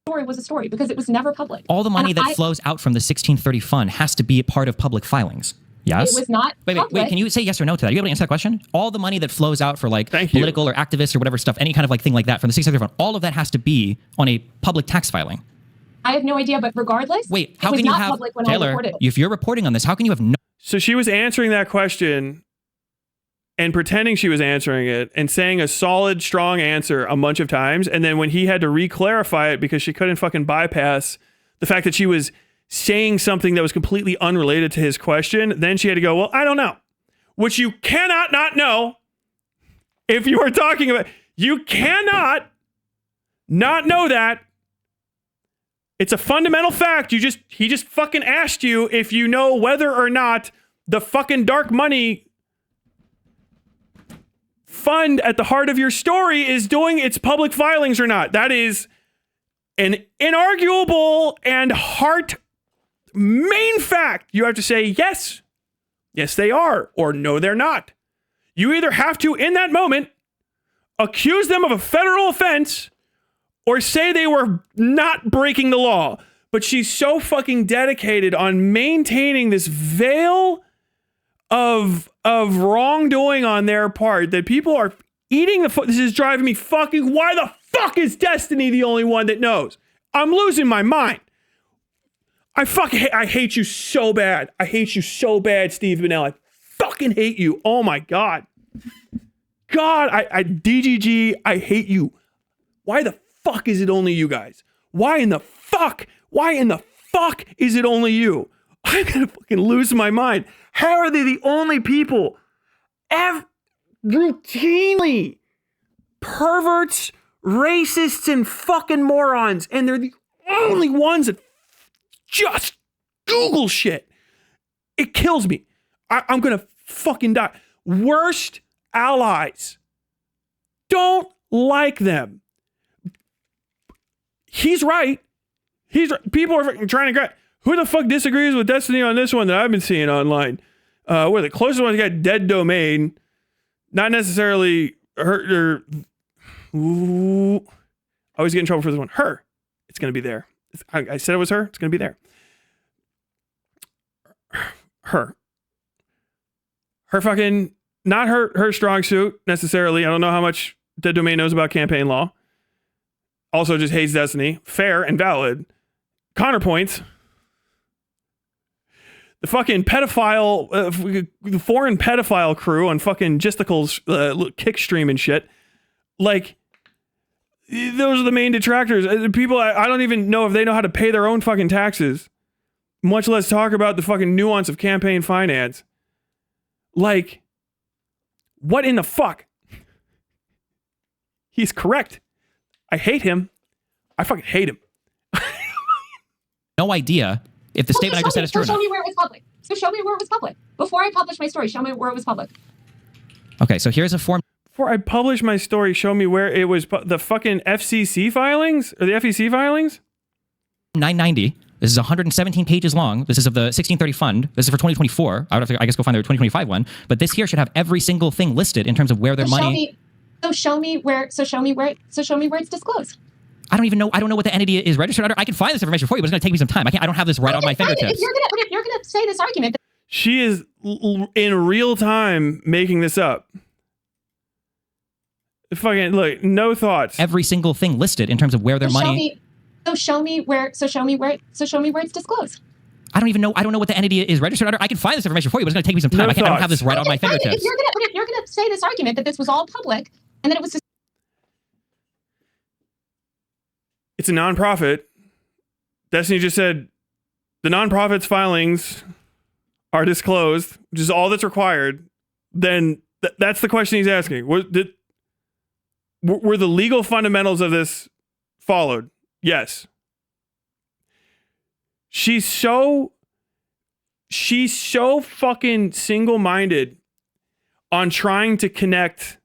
Story was a story because it was never public. All the money that flows out from the 1630 fund has to be a part of public filings. Yes? It was not public. Wait, can you say yes or no to that? Are you able to answer that question? All the money that flows out for like political or activists or whatever stuff, any kind of like thing like that from the 1630 fund, all of that has to be on a public tax filing. I have no idea, but regardless, wait, how can you have, Taylor, if you're reporting on this, how can you have no... So she was answering that question and pretending she was answering it and saying a solid, strong answer a bunch of times. And then when he had to re-clarify it because she couldn't fucking bypass the fact that she was saying something that was completely unrelated to his question, then she had to go, well, I don't know. Which you cannot not know if you are talking about... You cannot not know that. It's a fundamental fact. He just fucking asked you if you know whether or not the fucking dark money fund at the heart of your story is doing its public filings or not. That is an inarguable and heart main fact. You have to say yes they are, or no they're not. You either have to, in that moment, accuse them of a federal offense or say they were not breaking the law. But she's so fucking dedicated on maintaining this veil of wrongdoing on their part that people are eating the foot. This is driving me fucking... Why the fuck is Destiny the only one that knows? I'm losing my mind. I hate you so bad. I hate you so bad, Steve Bennell. I fucking hate you. Oh my God. DGG, I hate you. Why the fuck is it only you guys? Why in the fuck is it only you? I'm gonna fucking lose my mind. How are they the only people routinely perverts, racists, and fucking morons, and they're the only ones that just Google shit. It kills me. I'm going to fucking die. Worst allies. Don't like them. He's right. People are fucking trying to get. Who the fuck disagrees with Destiny on this one that I've been seeing online? Where the closest one got dead domain. Not necessarily her. Ooh, I always get in trouble for this one. Her. It's going to be there. I said it was her. It's going to be there. Her fucking, not her strong suit necessarily. I don't know how much Dead Domain knows about campaign law. Also just hates Destiny. Fair and valid. Counterpoints. The fucking pedophile, the foreign pedophile crew on fucking Gisticle's kick stream and shit. Like, those are the main detractors. People, I don't even know if they know how to pay their own fucking taxes. Much less talk about the fucking nuance of campaign finance. Like, what in the fuck? He's correct. I hate him. I fucking hate him. No idea if the statement I just said is true or not. Show me where it was public. So show me where it was public. Before I publish my story, show me where it was public. Okay, so here's a form. Before I publish my story, show me where it was. The fucking FCC filings? Or the FEC filings? 990. This is 117 pages long. This is of the 1630 fund. This is for 2024. I would have to, I guess, go find the 2025 one. But this here should have every single thing listed in terms of where their money. Show me where it's disclosed. I don't even know. I don't know what the entity is registered under. I can find this information for you, but it's going to take me some time. I don't have this right on my fingertips. If you're gonna say this argument, she is in real time making this up. Fucking look, no thoughts. Every single thing listed in terms of where their money. Show me where it's disclosed. I don't even know. I don't know what the entity is registered under. I can find this information for you, but it's going to take me some time. I don't have this right on my fingertips. If you're gonna say this argument that this was all public and that it was just. It's a nonprofit. Destiny just said the nonprofit's filings are disclosed, which is all that's required. Then that's the question he's asking. Were the legal fundamentals of this followed? Yes. She's so fucking single-minded on trying to connect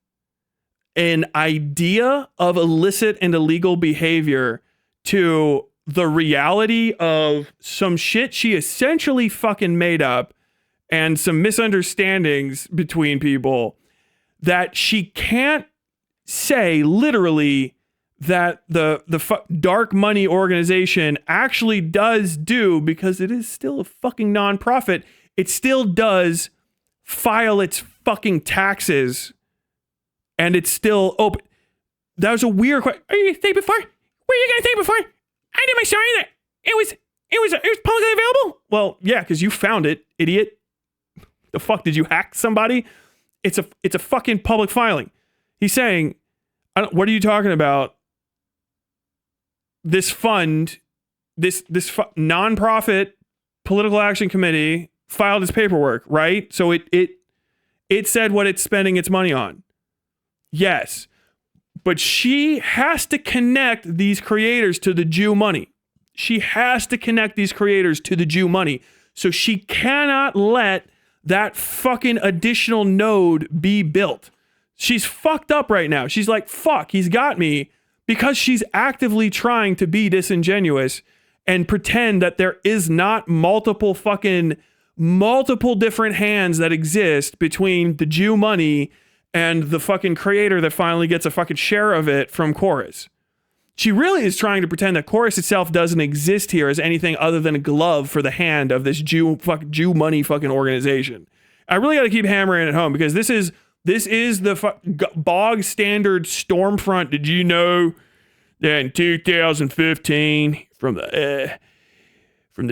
an idea of illicit and illegal behavior to the reality of some shit she essentially fucking made up and some misunderstandings between people that she can't say literally that the dark money organization actually does do, because it is still a fucking nonprofit. It still does file its fucking taxes, and it's still open. That was a weird question. Are you gonna think before? Were you gonna think before? I did my story that it was publicly available. Well, yeah, because you found it, idiot. The fuck, did you hack somebody? It's a fucking public filing. He's saying, what are you talking about? This fund, this nonprofit political action committee filed its paperwork, right? So it said what it's spending its money on. Yes. But she has to connect these creators to the Jew money. She has to connect these creators to the Jew money. So she cannot let that fucking additional node be built. She's fucked up right now. She's like, fuck, he's got me, because she's actively trying to be disingenuous and pretend that there is not multiple different hands that exist between the Jew money and the fucking creator that finally gets a fucking share of it from Chorus. She really is trying to pretend that Chorus itself doesn't exist here as anything other than a glove for the hand of this Jew money fucking organization. I really got to keep hammering it home, because this is the bog standard Stormfront. Did you know that in 2015, from the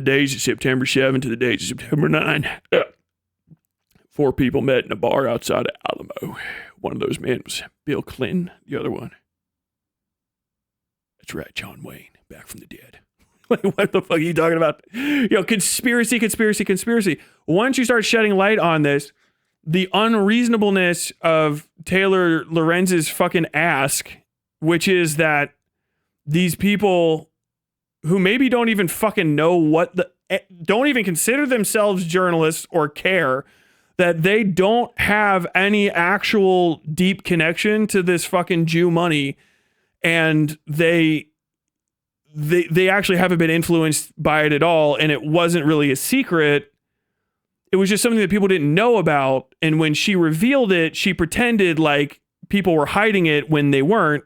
days of September 7 to the days of September 9, 4 people met in a bar outside of Alamo. One of those men was Bill Clinton. The other one, that's right, John Wayne, back from the dead. What the fuck are you talking about? Conspiracy. Once you start shedding light on this, the unreasonableness of Taylor Lorenz's fucking ask, which is that these people who maybe don't even fucking know don't even consider themselves journalists or care, that they don't have any actual deep connection to this fucking Jew money, and they actually haven't been influenced by it at all, and it wasn't really a secret. It was just something that people didn't know about, and when she revealed it, she pretended like people were hiding it when they weren't.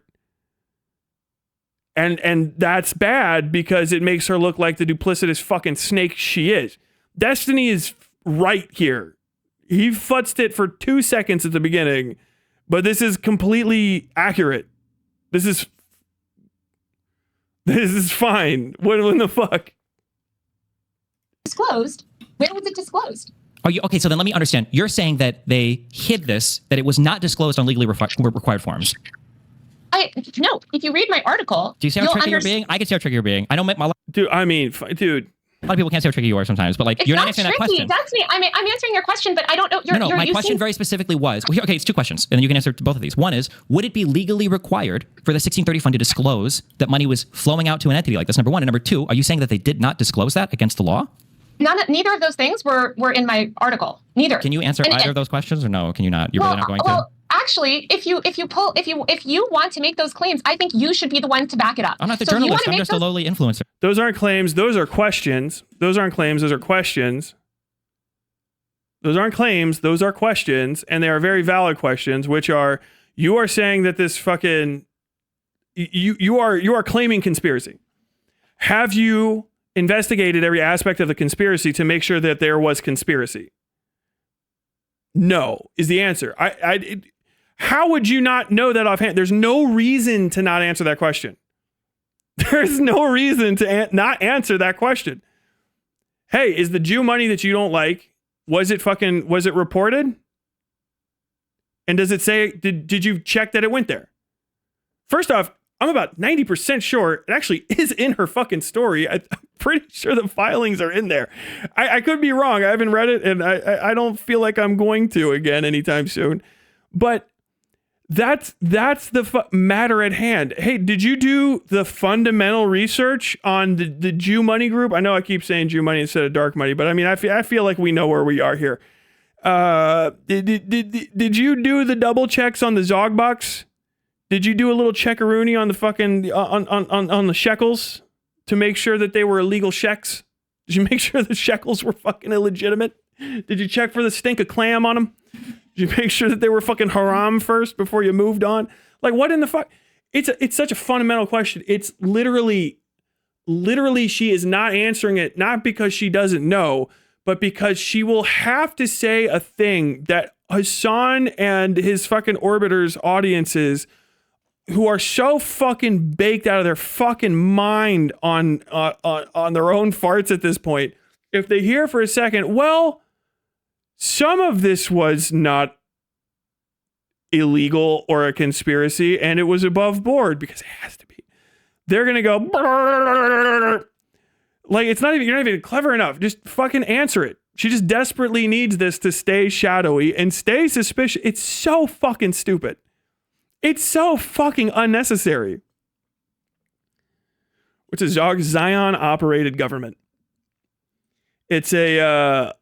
And that's bad because it makes her look like the duplicitous fucking snake she is. Destiny is right here. He futzed it for 2 seconds at the beginning, but this is completely accurate. This is fine. What in the fuck? Disclosed. Where was it disclosed? Are you okay? So then let me understand. You're saying that they hid this, that it was not disclosed on legally required forms. No. If you read my article, do you see how tricky you're being? I can see how tricky you're being. I know my dude. I mean, dude. A lot of people can't see how tricky you are sometimes, but like it's you're not answering tricky. that question. That's me. I'm answering your question, but I don't know. No, my question very specifically was, okay, it's 2 questions, and then you can answer both of these. One is, would it be legally required for the 1630 fund to disclose that money was flowing out to an entity like this? Number one. And number two, are you saying that they did not disclose that against the law? Neither of those things were in my article. Neither. Can you answer either of those questions, or no? Can you not? You're really not going to? Actually, if you want to make those claims, I think you should be the one to back it up. I'm not the journalist. I'm just a lowly influencer. Those aren't claims. Those are questions. Those aren't claims. Those are questions. Those aren't claims. Those are questions, and they are very valid questions. Which are, you are saying that this fucking you are claiming conspiracy. Have you investigated every aspect of the conspiracy to make sure that there was conspiracy? No is the answer. How would you not know that offhand? There's no reason to not answer that question. There's no reason to not answer that question. Hey, is the Jew money that you don't like, was it reported? And does it say, did you check that it went there? First off, I'm about 90% sure it actually is in her fucking story. I'm pretty sure the filings are in there. I could be wrong. I haven't read it, and I don't feel like I'm going to again anytime soon. But that's the matter at hand. Hey, did you do the fundamental research on the Jew money group? I know I keep saying Jew money instead of dark money, but I mean, I feel like we know where we are here. Did you do the double checks on the Zogbucks? Did you do a little checkaroonie on the fucking on the shekels to make sure that they were illegal sheks? Did you make sure the shekels were fucking illegitimate? Did you check for the stink of clam on them? Did you make sure that they were fucking haram first before you moved on? Like, what in the fuck? It's such a fundamental question. It's literally she is not answering it, not because she doesn't know, but because she will have to say a thing that Hasan and his fucking orbiters audiences, who are so fucking baked out of their fucking mind on their own farts at this point, if they hear for a second, well, some of this was not illegal or a conspiracy, and it was above board, because it has to be, they're gonna go like, you're not even clever enough. Just fucking answer it. She just desperately needs this to stay shadowy and stay suspicious. It's so fucking stupid. It's so fucking unnecessary. It's a Zion-operated government. It's a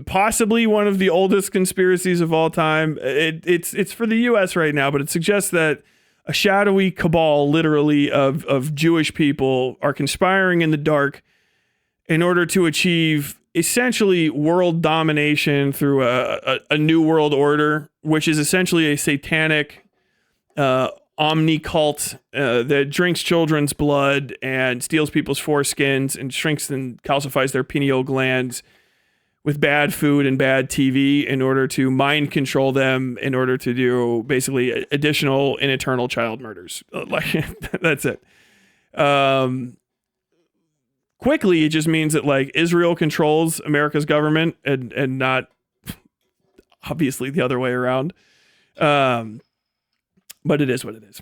possibly one of the oldest conspiracies of all time. It's for the U.S. right now, but it suggests that a shadowy cabal, literally, of Jewish people are conspiring in the dark in order to achieve essentially world domination through a new world order, which is essentially a satanic omni cult that drinks children's blood and steals people's foreskins and shrinks and calcifies their pineal glands with bad food and bad TV in order to mind control them, in order to do basically additional and eternal child murders. Like, that's it. Quickly, it just means that, like, Israel controls America's government and not obviously the other way around. But it is what it is.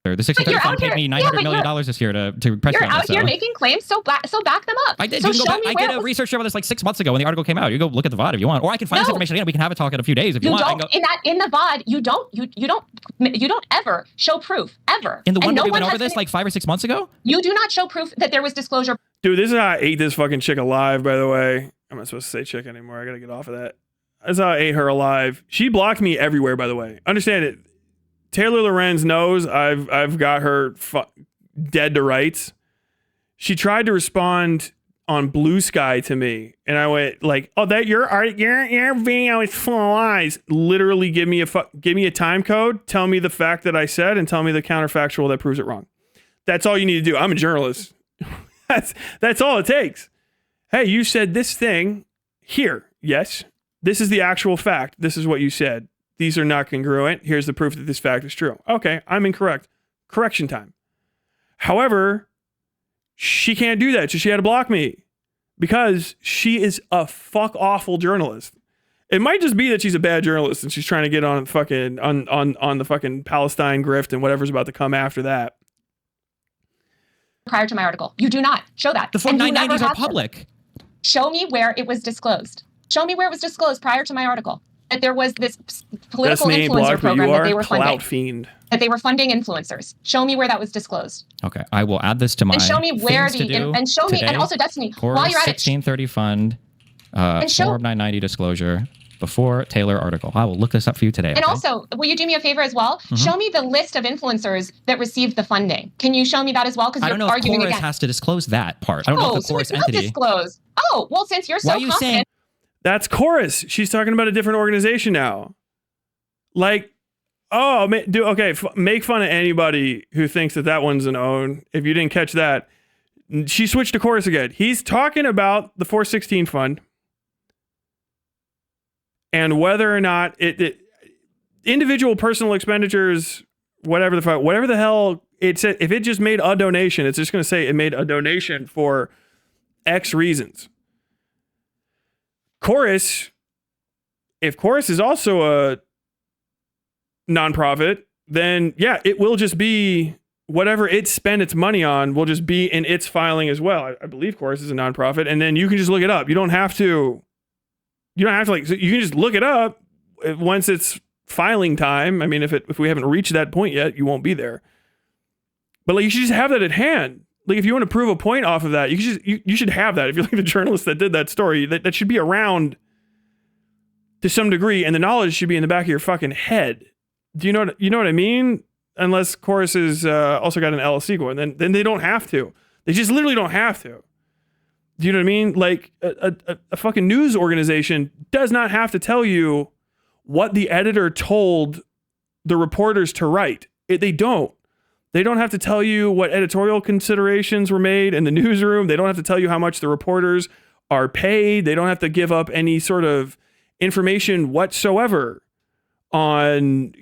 The 1630 fund paid me $900 million this year to press You're you on out this. here making claims, so back them up. I did. So You can go back. I did a was... research show on this like 6 months ago when the article came out. You go look at the VOD if you want, or I can find this information again. We can have a talk in a few days if you want. Don't, in the VOD, you don't ever show proof ever. In the one that we went over this like 5 or 6 months ago, you do not show proof that there was disclosure. Dude, this is how I ate this fucking chick alive. By the way, I'm not supposed to say chick anymore. I gotta get off of that. That's how I ate her alive. She blocked me everywhere. By the way, understand it. Taylor Lorenz knows I've got her dead to rights. She tried to respond on Blue Sky to me, and I went like, "Oh, that your video is full of lies." Literally, give me a time code, tell me the fact that I said, and tell me the counterfactual that proves it wrong. That's all you need to do. I'm a journalist. That's all it takes. Hey, you said this thing here. Yes, this is the actual fact. This is what you said. These are not congruent. Here's the proof that this fact is true. Okay, I'm incorrect. Correction time. However, she can't do that, so she had to block me because she is a fuck awful journalist. It might just be that she's a bad journalist and she's trying to get on fucking on the fucking Palestine grift and whatever's about to come after that. Prior to my article, you do not show that. The Form 990s are public. Show me where it was disclosed. Show me where it was disclosed prior to my article. That there was this political influencer program that they were funding. Fiend. That they were funding influencers. Show me where that was disclosed. Okay, I will add this to my. And show me where and show me, and also Destiny, while you're at it. 1630 fund, Form 990 disclosure before Taylor article. I will look this up for you today. And also, will you do me a favor as well? Mm-hmm. Show me the list of influencers that received the funding. Can you show me that as well? Because I don't know if Chorus has to disclose that part. I don't know if the Chorus entity. Disclose. Oh, well, since you're so confident. Saying? That's Chorus. She's talking about a different organization now. Like, oh, do okay. Make fun of anybody who thinks that one's an own. If you didn't catch that, she switched to Chorus again. He's talking about the 416 fund and whether or not it individual personal expenditures, whatever the hell it said. If it just made a donation, it's just going to say it made a donation for X reasons. Chorus, if Chorus is also a nonprofit, then yeah, it will just be whatever it spent its money on will just be in its filing as well. I believe Chorus is a nonprofit, and then you can just look it up. You don't have to you can just look it up once it's filing time. I mean, if we haven't reached that point yet, you won't be there. But like, you should just have that at hand. Like, if you want to prove a point off of that, you should have that. If you're like the journalist that did that story, that should be around to some degree, and the knowledge should be in the back of your fucking head. Do you know what I mean? Unless Chorus is also got an LLC going, then they don't have to. They just literally don't have to. Do you know what I mean? Like a fucking news organization does not have to tell you what the editor told the reporters to write. They don't. They don't have to tell you what editorial considerations were made in the newsroom. They don't have to tell you how much the reporters are paid. They don't have to give up any sort of information whatsoever on,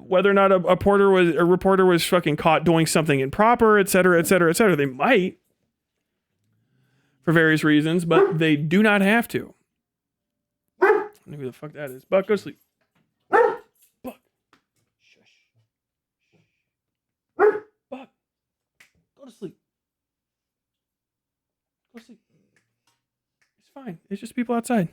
whether or not a reporter was fucking caught doing something improper, et cetera, et cetera, et cetera. They might for various reasons, but they do not have to. I don't know who the fuck that is. Buck, go to sleep. Buck. Buck, go to sleep. Go to sleep. It's fine. It's just people outside.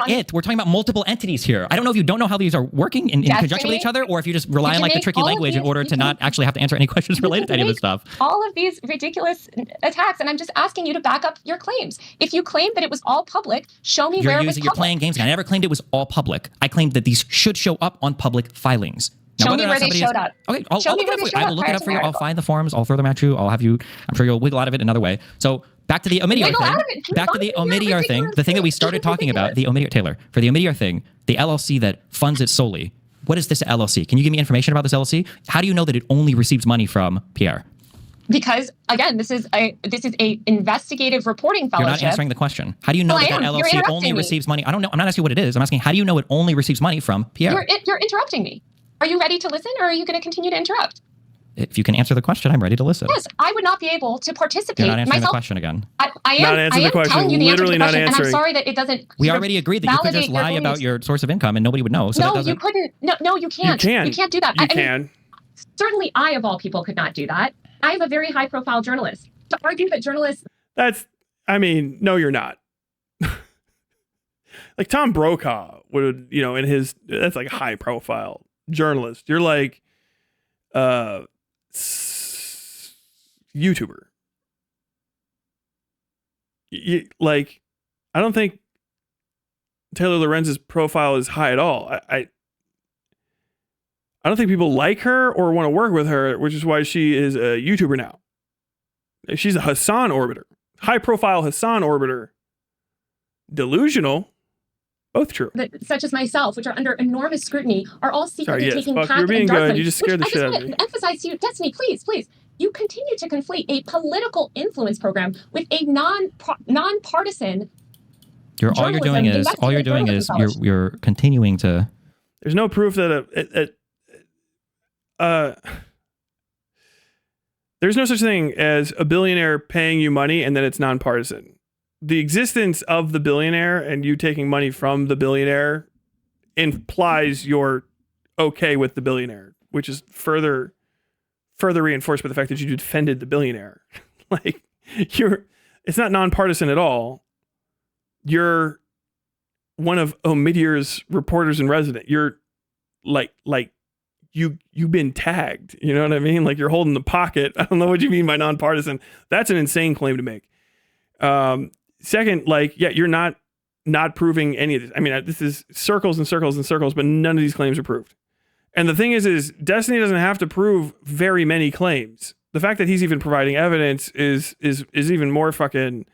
We're talking about multiple entities here. I don't know if you don't know how these are working in conjunction with each other, or if you just rely on like the tricky language in order to not actually have to answer any questions related to any of this stuff. All of these ridiculous attacks, and I'm just asking you to back up your claims. If you claim that it was all public, show me where it was public. You're playing games. I never claimed it was all public. I claimed that these should show up on public filings. Now, show me where they showed up. Okay, I'll look it up for you. I will look it up for you. I'll find the forms. I'll throw them at you. I'll have you. I'm sure you'll wiggle out of it another way. So back to the Omidyar thing. Back to the Omidyar thing. The thing that we started talking about. The Omidyar Taylor for the Omidyar thing. The LLC that funds it solely. What is this LLC? Can you give me information about this LLC? How do you know that it only receives money from Pierre? Because again, this is a investigative reporting fellowship. You're not answering the question. How do you know that LLC only receives money? I don't know. I'm not asking what it is. I'm asking how do you know it only receives money from Pierre? You're interrupting me. Are you ready to listen, or are you going to continue to interrupt? If you can answer the question, I'm ready to listen. Yes, I would not be able to participate You're not answering the myself. question again. I am. Not answering I the am question. telling you the answer to Literally the not question, and I'm answering. sorry that it doesn't. We sort of already agreed that you could just validate your lie about beliefs. your source of income and nobody would know. So that No, doesn't. you couldn't. No, you can't. You can't do that. You I mean, can. certainly, I of all people could not do that. I am a very high-profile journalist. To argue that journalists. No, you're not. Like Tom Brokaw would, in his, that's like high profile journalist. You're like, YouTuber. I don't think Taylor Lorenz's profile is high at all. I don't think people like her or want to work with her, which is why she is a YouTuber now. She's a Hasan orbiter, high profile Hasan orbiter. Delusional. Both true. Such as myself, which are under enormous scrutiny, are all secretly taking Buck, path you're being and dark good. money, You just scared the which shit I out just of me. want to emphasize to you, Destiny, please. You continue to conflate a political influence program with a nonpartisan. All you're doing is you're continuing to. There's no proof that there's no such thing as a billionaire paying you money and then it's nonpartisan. The existence of the billionaire and you taking money from the billionaire implies you're okay with the billionaire, which is further reinforced by the fact that you defended the billionaire. It's not nonpartisan at all. You're one of Omidyar's reporters in resident. You're you've been tagged. You know what I mean? Like you're holding the pocket. I don't know what you mean by nonpartisan. That's an insane claim to make. Second, you're not proving any of this. I mean, this is circles and circles and circles, but none of these claims are proved. And the thing is Destiny doesn't have to prove very many claims. The fact that he's even providing evidence is even more fucking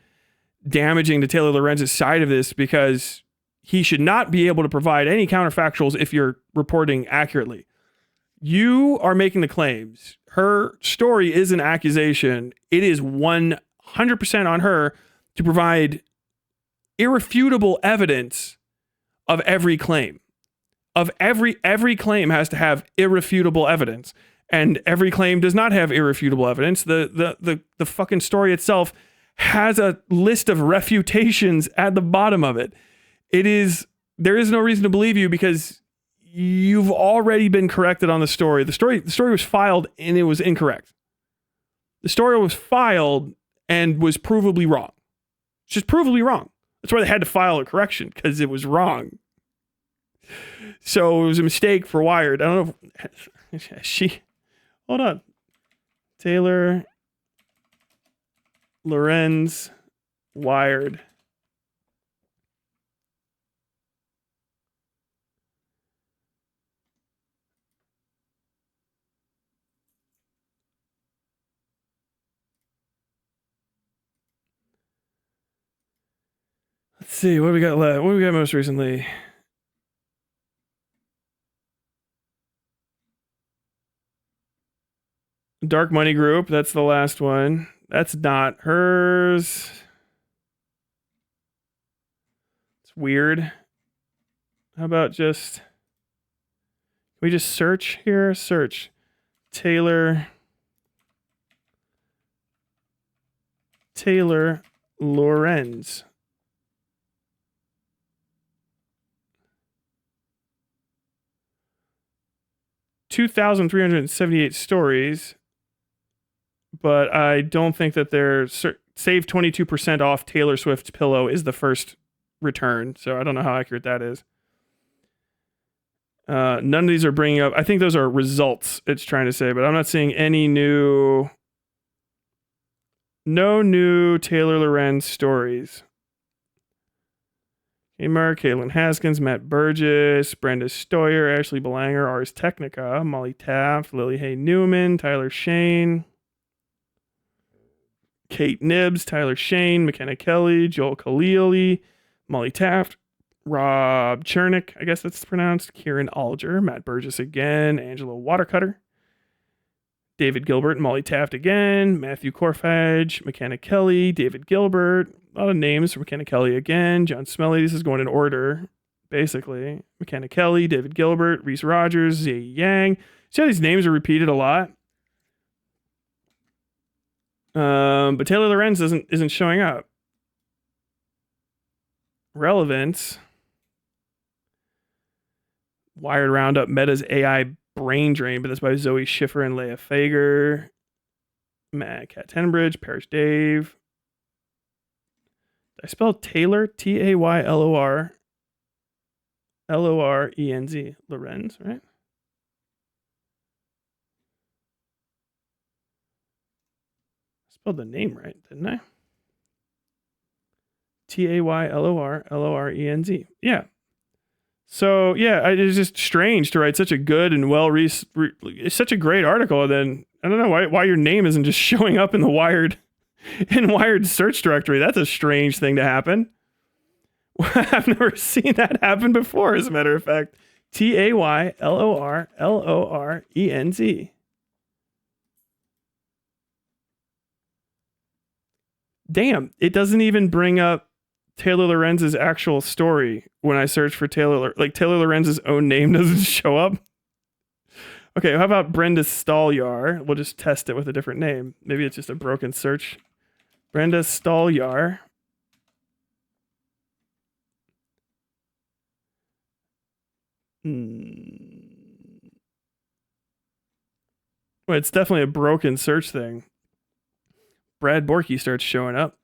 damaging to Taylor Lorenz's side of this, because he should not be able to provide any counterfactuals if you're reporting accurately. You are making the claims. Her story is an accusation. It is 100% on her to provide irrefutable evidence of every claim. Of every claim has to have irrefutable evidence, and every claim does not have irrefutable evidence. The fucking story itself has a list of refutations at the bottom of it. There is no reason to believe you because you've already been corrected on the story. The story was filed and it was incorrect. The story was filed and was provably wrong. It's just provably wrong. That's why they had to file a correction, because it was wrong. So it was a mistake for Wired. I don't know if hold on. Taylor Lorenz, Wired. Let's see, what do we got left? What do we got most recently? Dark Money Group, that's the last one. That's not hers. It's weird. How about can we just search here? Search Taylor Lorenz. $2,378 stories, but I don't think that they're save 22% off Taylor Swift's pillow is the first return. So I don't know how accurate that is. None of these are bringing up. I think those are results it's trying to say, but I'm not seeing any no new Taylor Lorenz stories. Amar, Caitlin Haskins, Matt Burgess, Brenda Stoyer, Ashley Belanger, Ars Technica, Molly Taft, Lily Hay Newman, Tyler Shane, Kate Nibbs, Tyler Shane, McKenna Kelly, Joel Khalili, Molly Taft, Rob Chernick, I guess that's pronounced, Kieran Alger, Matt Burgess again, Angela Watercutter, David Gilbert, Molly Taft again, Matthew Corfage, McKenna Kelly, David Gilbert, a lot of names for McKenna Kelly again, John Smelly, this is going in order, basically. McKenna Kelly, David Gilbert, Reese Rogers, Zay Yang. See how these names are repeated a lot? But Taylor Lorenz isn't showing up. Relevance. Wired Roundup, Meta's AI Brain Drain, but that's by Zoe Schiffer and Leah Fager. Matt Cat Tenbridge, Parrish Dave. Did I spell Taylor? Taylor. Lorenz, Lorenz, right? I spelled the name right, didn't I? Taylor. Yeah. So yeah, it's just strange to write such a good and such a great article, and then I don't know why your name isn't just showing up in the Wired search directory. That's a strange thing to happen. I've never seen that happen before. As a matter of fact, Taylorlorenz. Damn, it doesn't even bring up Taylor Lorenz's actual story when I search for Taylor Lorenz's own name doesn't show up. Okay, how about Brenda Stalyar? We'll just test it with a different name. Maybe it's just a broken search. Brenda Stalyar. Well, it's definitely a broken search thing. Brad Borky starts showing up.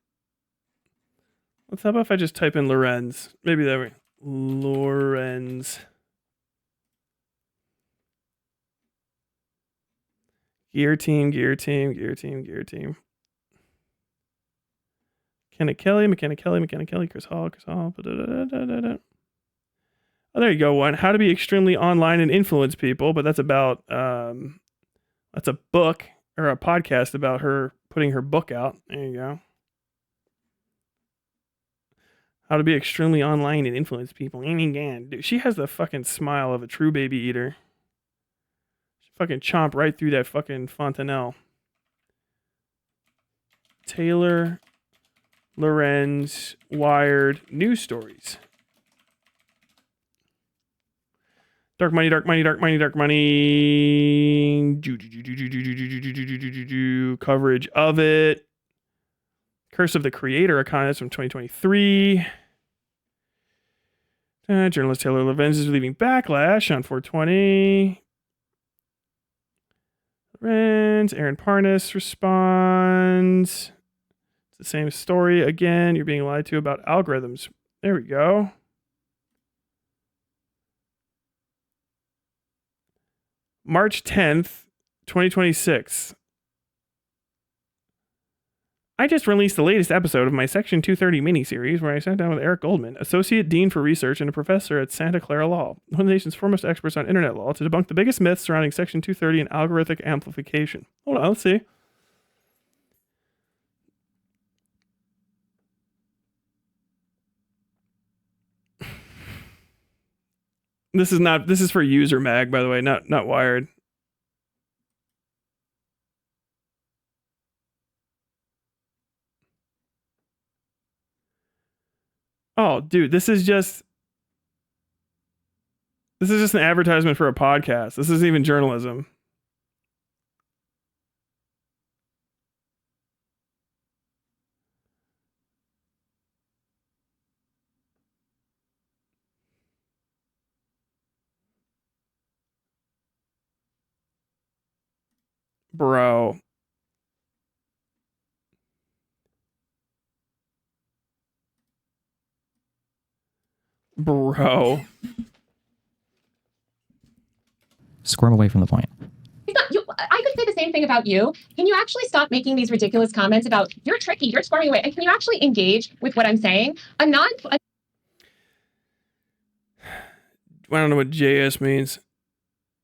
How about if I just type in Lorenz? Maybe that way. Lorenz. Gear team. McKenna Kelly, Chris Hall. Oh, there you go. One. How to be extremely online and influence people, but that's about that's a book or a podcast about her putting her book out. There you go. How to be extremely online and influence people. Dude, she has the fucking smile of a true baby eater. She fucking chomp right through that fucking fontanelle. Taylor Lorenz Wired News Stories. Dark money. Coverage of it. Curse of the Creator account. That's from 2023. Journalist Taylor Lorenz is leaving Backlash on 420. Lorenz. Aaron Parnas responds. It's the same story again. You're being lied to about algorithms. There we go. March 10th, 2026. I just released the latest episode of my Section 230 miniseries where I sat down with Eric Goldman, Associate Dean for Research and a professor at Santa Clara Law, one of the nation's foremost experts on internet law, to debunk the biggest myths surrounding Section 230 and algorithmic amplification. Hold on, let's see. This is for User Mag, by the way, not Wired. Oh, dude, this is just an advertisement for a podcast. This isn't even journalism. Bro. Squirm away from the point. I could say the same thing about you. Can you actually stop making these ridiculous comments about you're tricky, you're squirming away? And can you actually engage with what I'm saying? I don't know what JS means.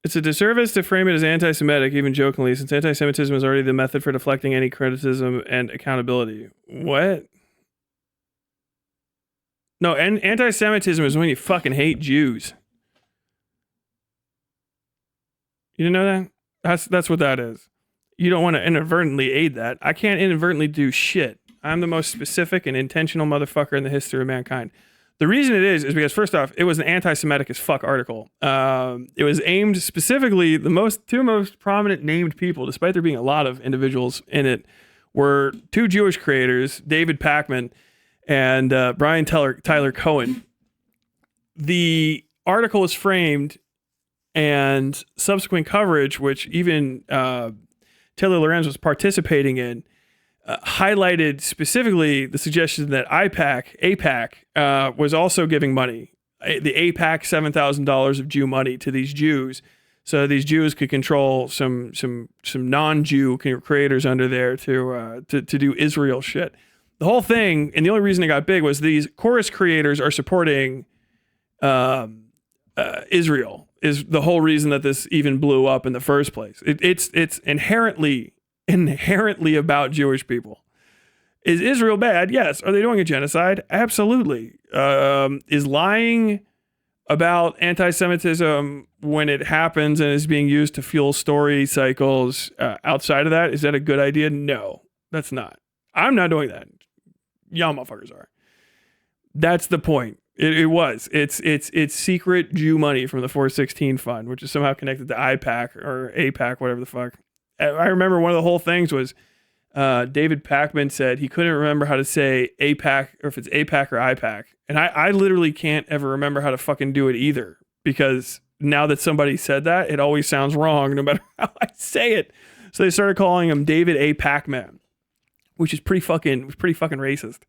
It's a disservice to frame it as anti-Semitic, even jokingly, since anti-Semitism is already the method for deflecting any criticism and accountability. What? No, and anti-Semitism is when you fucking hate Jews. You didn't know that? That's what that is. You don't want to inadvertently aid that. I can't inadvertently do shit. I'm the most specific and intentional motherfucker in the history of mankind. The reason it is because, first off, it was an anti-Semitic as fuck article. It was aimed specifically, two most prominent named people, despite there being a lot of individuals in it, were two Jewish creators, David Pakman and Brian Tyler Cohen. The article was framed, and subsequent coverage, which even Taylor Lorenz was participating in, highlighted specifically the suggestion that AIPAC was also giving money, the AIPAC $7,000 of Jew money to these Jews, so these Jews could control some non-Jew creators under there to do Israel shit. The whole thing, and the only reason it got big was these chorus creators are supporting Israel. Is the whole reason that this even blew up in the first place. It's inherently about Jewish people. Is Israel bad? Yes. Are they doing a genocide? Absolutely. Is lying about anti-Semitism when it happens and is being used to fuel story cycles outside of that, is that a good idea? No, that's not. I'm not doing that. Y'all motherfuckers are. That's the point. It's secret Jew money from the 416 fund, which is somehow connected to IPAC or APAC, whatever the fuck. I remember one of the whole things was David Pakman said he couldn't remember how to say APAC, or if it's APAC or IPAC. And I literally can't ever remember how to fucking do it either, because now that somebody said that, it always sounds wrong no matter how I say it. So they started calling him David A. Pakman, which is pretty fucking racist.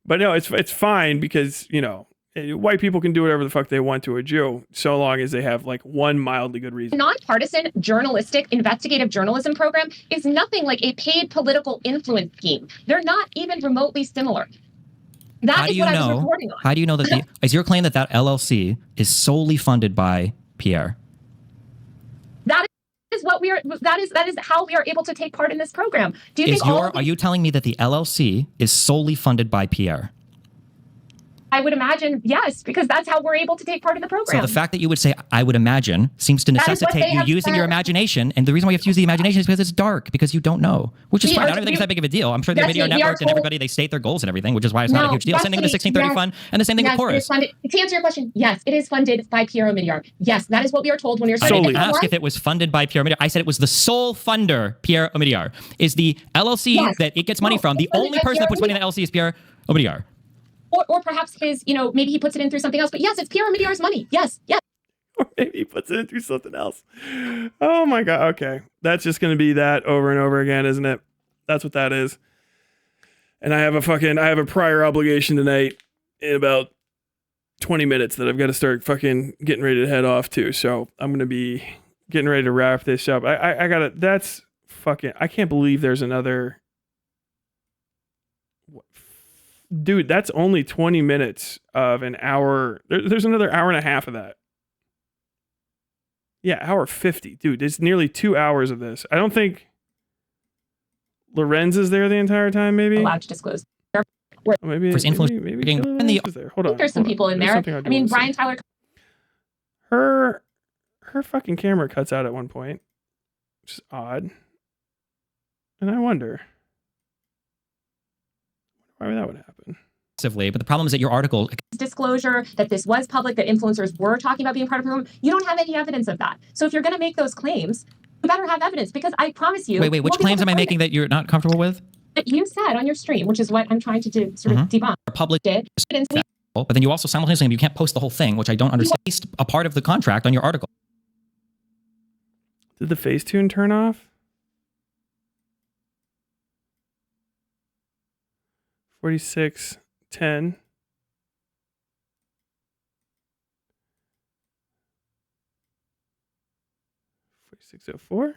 But no, it's fine, because, you know, white people can do whatever the fuck they want to a Jew, so long as they have like one mildly good reason. Nonpartisan journalistic investigative journalism program is nothing like a paid political influence scheme. They're not even remotely similar. That is what I was reporting on. How do you know that is your claim that LLC is solely funded by Pierre? That is what we are. That is how we are able to take part in this program. Do you think are you telling me that the LLC is solely funded by Pierre? I would imagine, yes, because that's how we're able to take part in the program. So the fact that you would say, I would imagine, seems to necessitate you using your imagination. And the reason why you have to use the imagination is because it's dark, because you don't know, which is fine. I don't even think it's that big of a deal. I'm sure the Video Network and everybody, they state their goals and everything, which is why it's not a huge deal. Same thing with the 1630 fund, and the same thing with Chorus. To answer your question, yes, it is funded by Pierre Omidyar. Yes, that is what we are told when you're I didn't ask if it was funded by Pierre Omidyar. I said it was the sole funder, Pierre Omidyar. Is the LLC that it gets money from, the only person that puts money in the LLC is Pierre Omidyar. Or perhaps his, maybe he puts it in through something else. But yes, it's Pierre Omidyar's money. Yes. Or maybe he puts it in through something else. Oh my God. Okay. That's just going to be that over and over again, isn't it? That's what that is. And I have a prior obligation tonight in about 20 minutes that I've got to start fucking getting ready to head off to. So I'm going to be getting ready to wrap this up. I can't believe there's another. Dude, that's only 20 minutes of an hour. There's another hour and a half of that. Yeah, hour 50. Dude, it's nearly 2 hours of this. I don't think Lorenz is there the entire time, maybe? Allowed to disclose. Maybe Lorenz is there. Hold on. There's some people in there. I mean, Brian Tyler. Her fucking camera cuts out at one point, which is odd. And I wonder why that would happen. But the problem is that your article disclosure that this was public, that influencers were talking about being part of the room. You don't have any evidence of that. So if you're going to make those claims, you better have evidence, because I promise you. Wait, which claims am I making that you're not comfortable with? That you said on your stream, which is what I'm trying to do, sort of debunk. Public did. But then you also simultaneously, you can't post the whole thing, which I don't understand. A part of the contract on your article. Did the Facetune turn off? 4610. $46.04.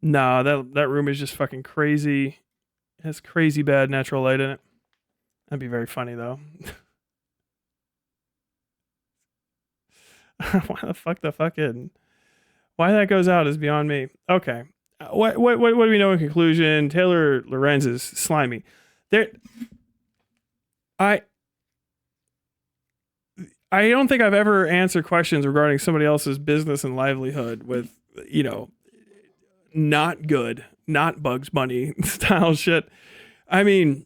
No, that room is just fucking crazy. It has crazy bad natural light in it. That'd be very funny though. Why that goes out is beyond me. Okay. What do we know in conclusion? Taylor Lorenz is slimy. I don't think I've ever answered questions regarding somebody else's business and livelihood with, not good not Bugs Bunny style shit. I mean,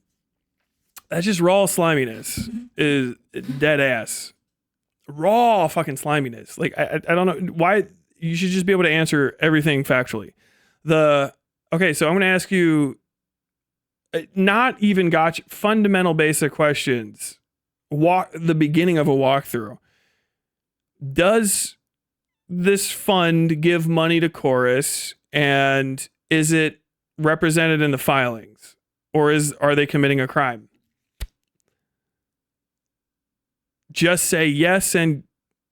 that's just raw sliminess. Is dead ass. Raw fucking sliminess. Like, I don't know why. You should just be able to answer everything factually. Okay, so I'm going to ask you not even gotcha, fundamental basic questions. The beginning of a walkthrough. Does this fund give money to Chorus, and is it represented in the filings, or are they committing a crime? Just say yes and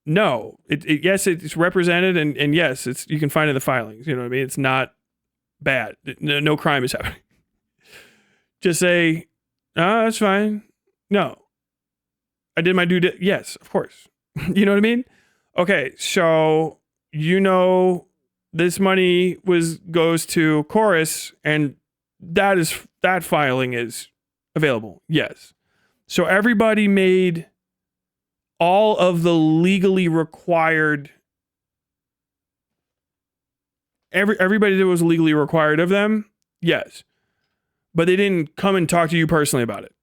no. Yes, it's represented, and yes, you can find it in the filings. You know what I mean? It's not bad. No crime is happening. Just say, that's fine. No, I did my yes, of course. You know what I mean? Okay, so this money goes to Chorus, and that filing is available. Yes. So everybody made all of the legally required. Everybody that was legally required of them. Yes. But they didn't come and talk to you personally about it.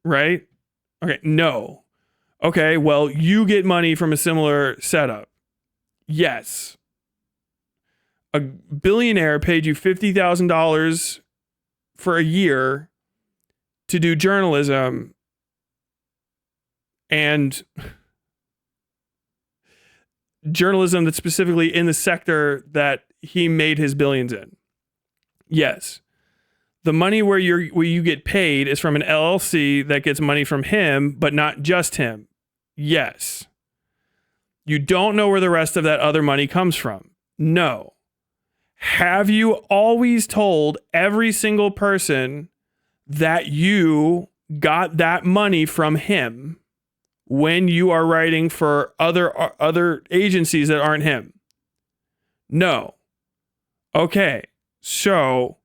Right? Okay, no. Okay, well, you get money from a similar setup. Yes. A billionaire paid you $50,000 for a year to do journalism, and journalism that's specifically in the sector that he made his billions in. Yes. The money where you get paid is from an LLC that gets money from him, but not just him. Yes. You don't know where the rest of that other money comes from. No. Have you always told every single person that you got that money from him when you are writing for other agencies that aren't him? No. Okay. So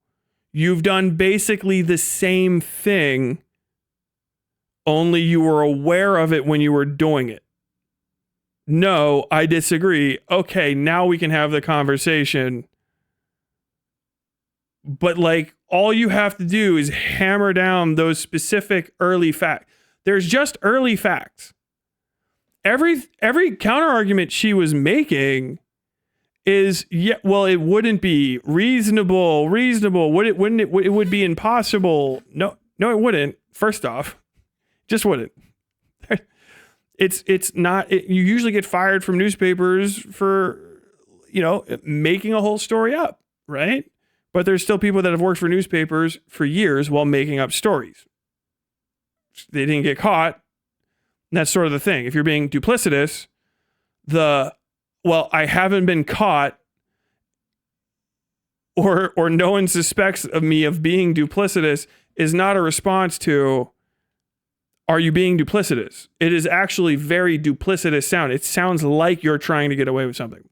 you've done basically the same thing, only you were aware of it when you were doing it. No, I disagree. Okay, now we can have the conversation. But like, all you have to do is hammer down those specific early facts. There's just early facts. Every counter argument she was making is, yeah, well, it wouldn't be reasonable. It would be impossible. No, it wouldn't. First off, just wouldn't. It's not. You usually get fired from newspapers for, making a whole story up, right? But there's still people that have worked for newspapers for years while making up stories. They didn't get caught. And that's sort of the thing. If you're being duplicitous, I haven't been caught, or no one suspects of me of being duplicitous is not a response to, are you being duplicitous? It is actually very duplicitous sound. It sounds like you're trying to get away with something.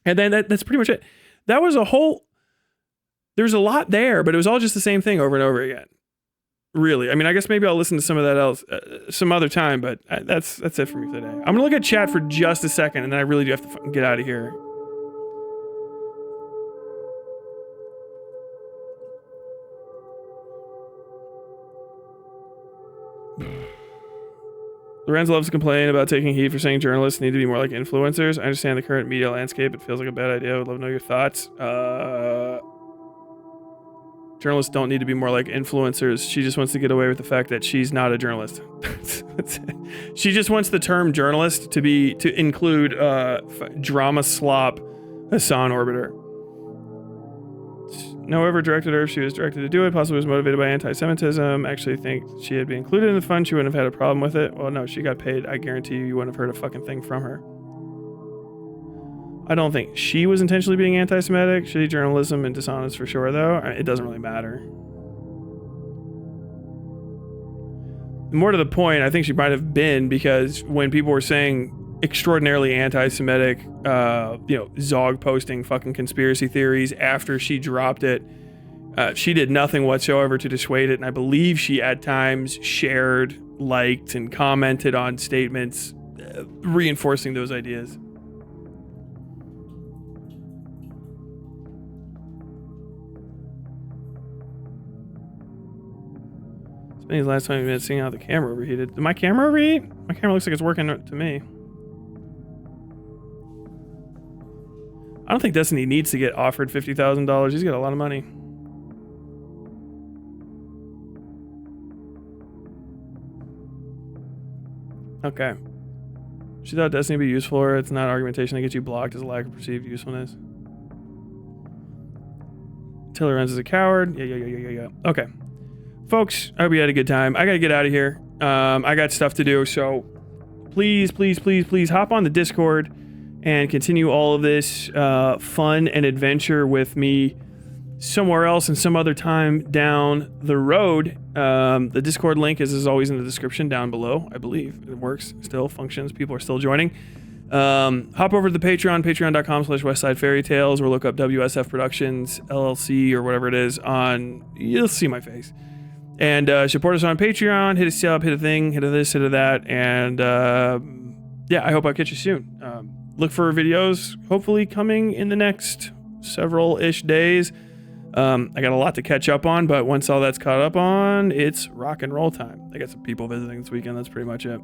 And then that's pretty much it. That was there's a lot there, but it was all just the same thing over and over again. Really. I mean, I guess maybe I'll listen to some of that else some other time, but that's it for me today. I'm going to look at chat for just a second, and then I really do have to fucking get out of here. Lorenz loves to complain about taking heat for saying journalists need to be more like influencers. I understand the current media landscape. It feels like a bad idea. I would love to know your thoughts. Journalists don't need to be more like influencers. She just wants to get away with the fact that she's not a journalist. She just wants the term journalist to include drama slop Hasan Orbiter. No ever directed her if she was directed to do it. Possibly was motivated by anti-Semitism. Actually think she had been included in the fund, she wouldn't have had a problem with it. Well, no, she got paid. I guarantee you wouldn't have heard a fucking thing from her. I don't think she was intentionally being anti-Semitic. Shitty journalism and dishonest for sure, though. It doesn't really matter. More to the point, I think she might have been, because when people were saying extraordinarily anti-Semitic, Zog posting fucking conspiracy theories after she dropped it, she did nothing whatsoever to dissuade it. And I believe she at times shared, liked, and commented on statements reinforcing those ideas. Spending the last 20 minutes seeing how the camera overheated. Did my camera overheat? My camera looks like it's working to me. I don't think Destiny needs to get offered $50,000. He's got a lot of money. Okay. She thought Destiny would be useful for her. It's not argumentation that gets you blocked as a lack of perceived usefulness. Till Lorenz is a coward. Yeah. Okay. Folks, I hope you had a good time. I gotta get out of here. I got stuff to do, so please hop on the Discord and continue all of this fun and adventure with me somewhere else and some other time down the road. The Discord link is as always in the description down below. I believe it works, still functions. People are still joining. Hop over to the Patreon, patreon.com/westsidefairytales, or look up WSF Productions LLC or whatever it is on. You'll see my face. And support us on Patreon. Hit a sub, hit a thing, hit a this, hit a that, and yeah, I hope I'll catch you soon. Look for videos hopefully coming in the next several-ish days. I got a lot to catch up on, but once all that's caught up on, it's rock and roll time. I got some people visiting this weekend. That's pretty much it.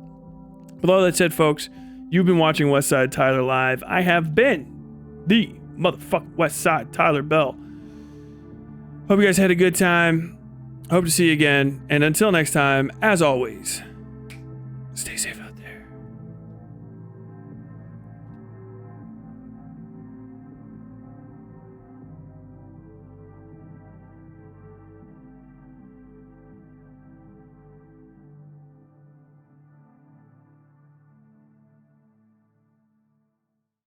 With all that said, folks, you've been watching Westside Tyler Live. I have been the motherfucking Westside Tyler Bell. Hope you guys had a good time. Hope to see you again. And until next time, as always, stay safe.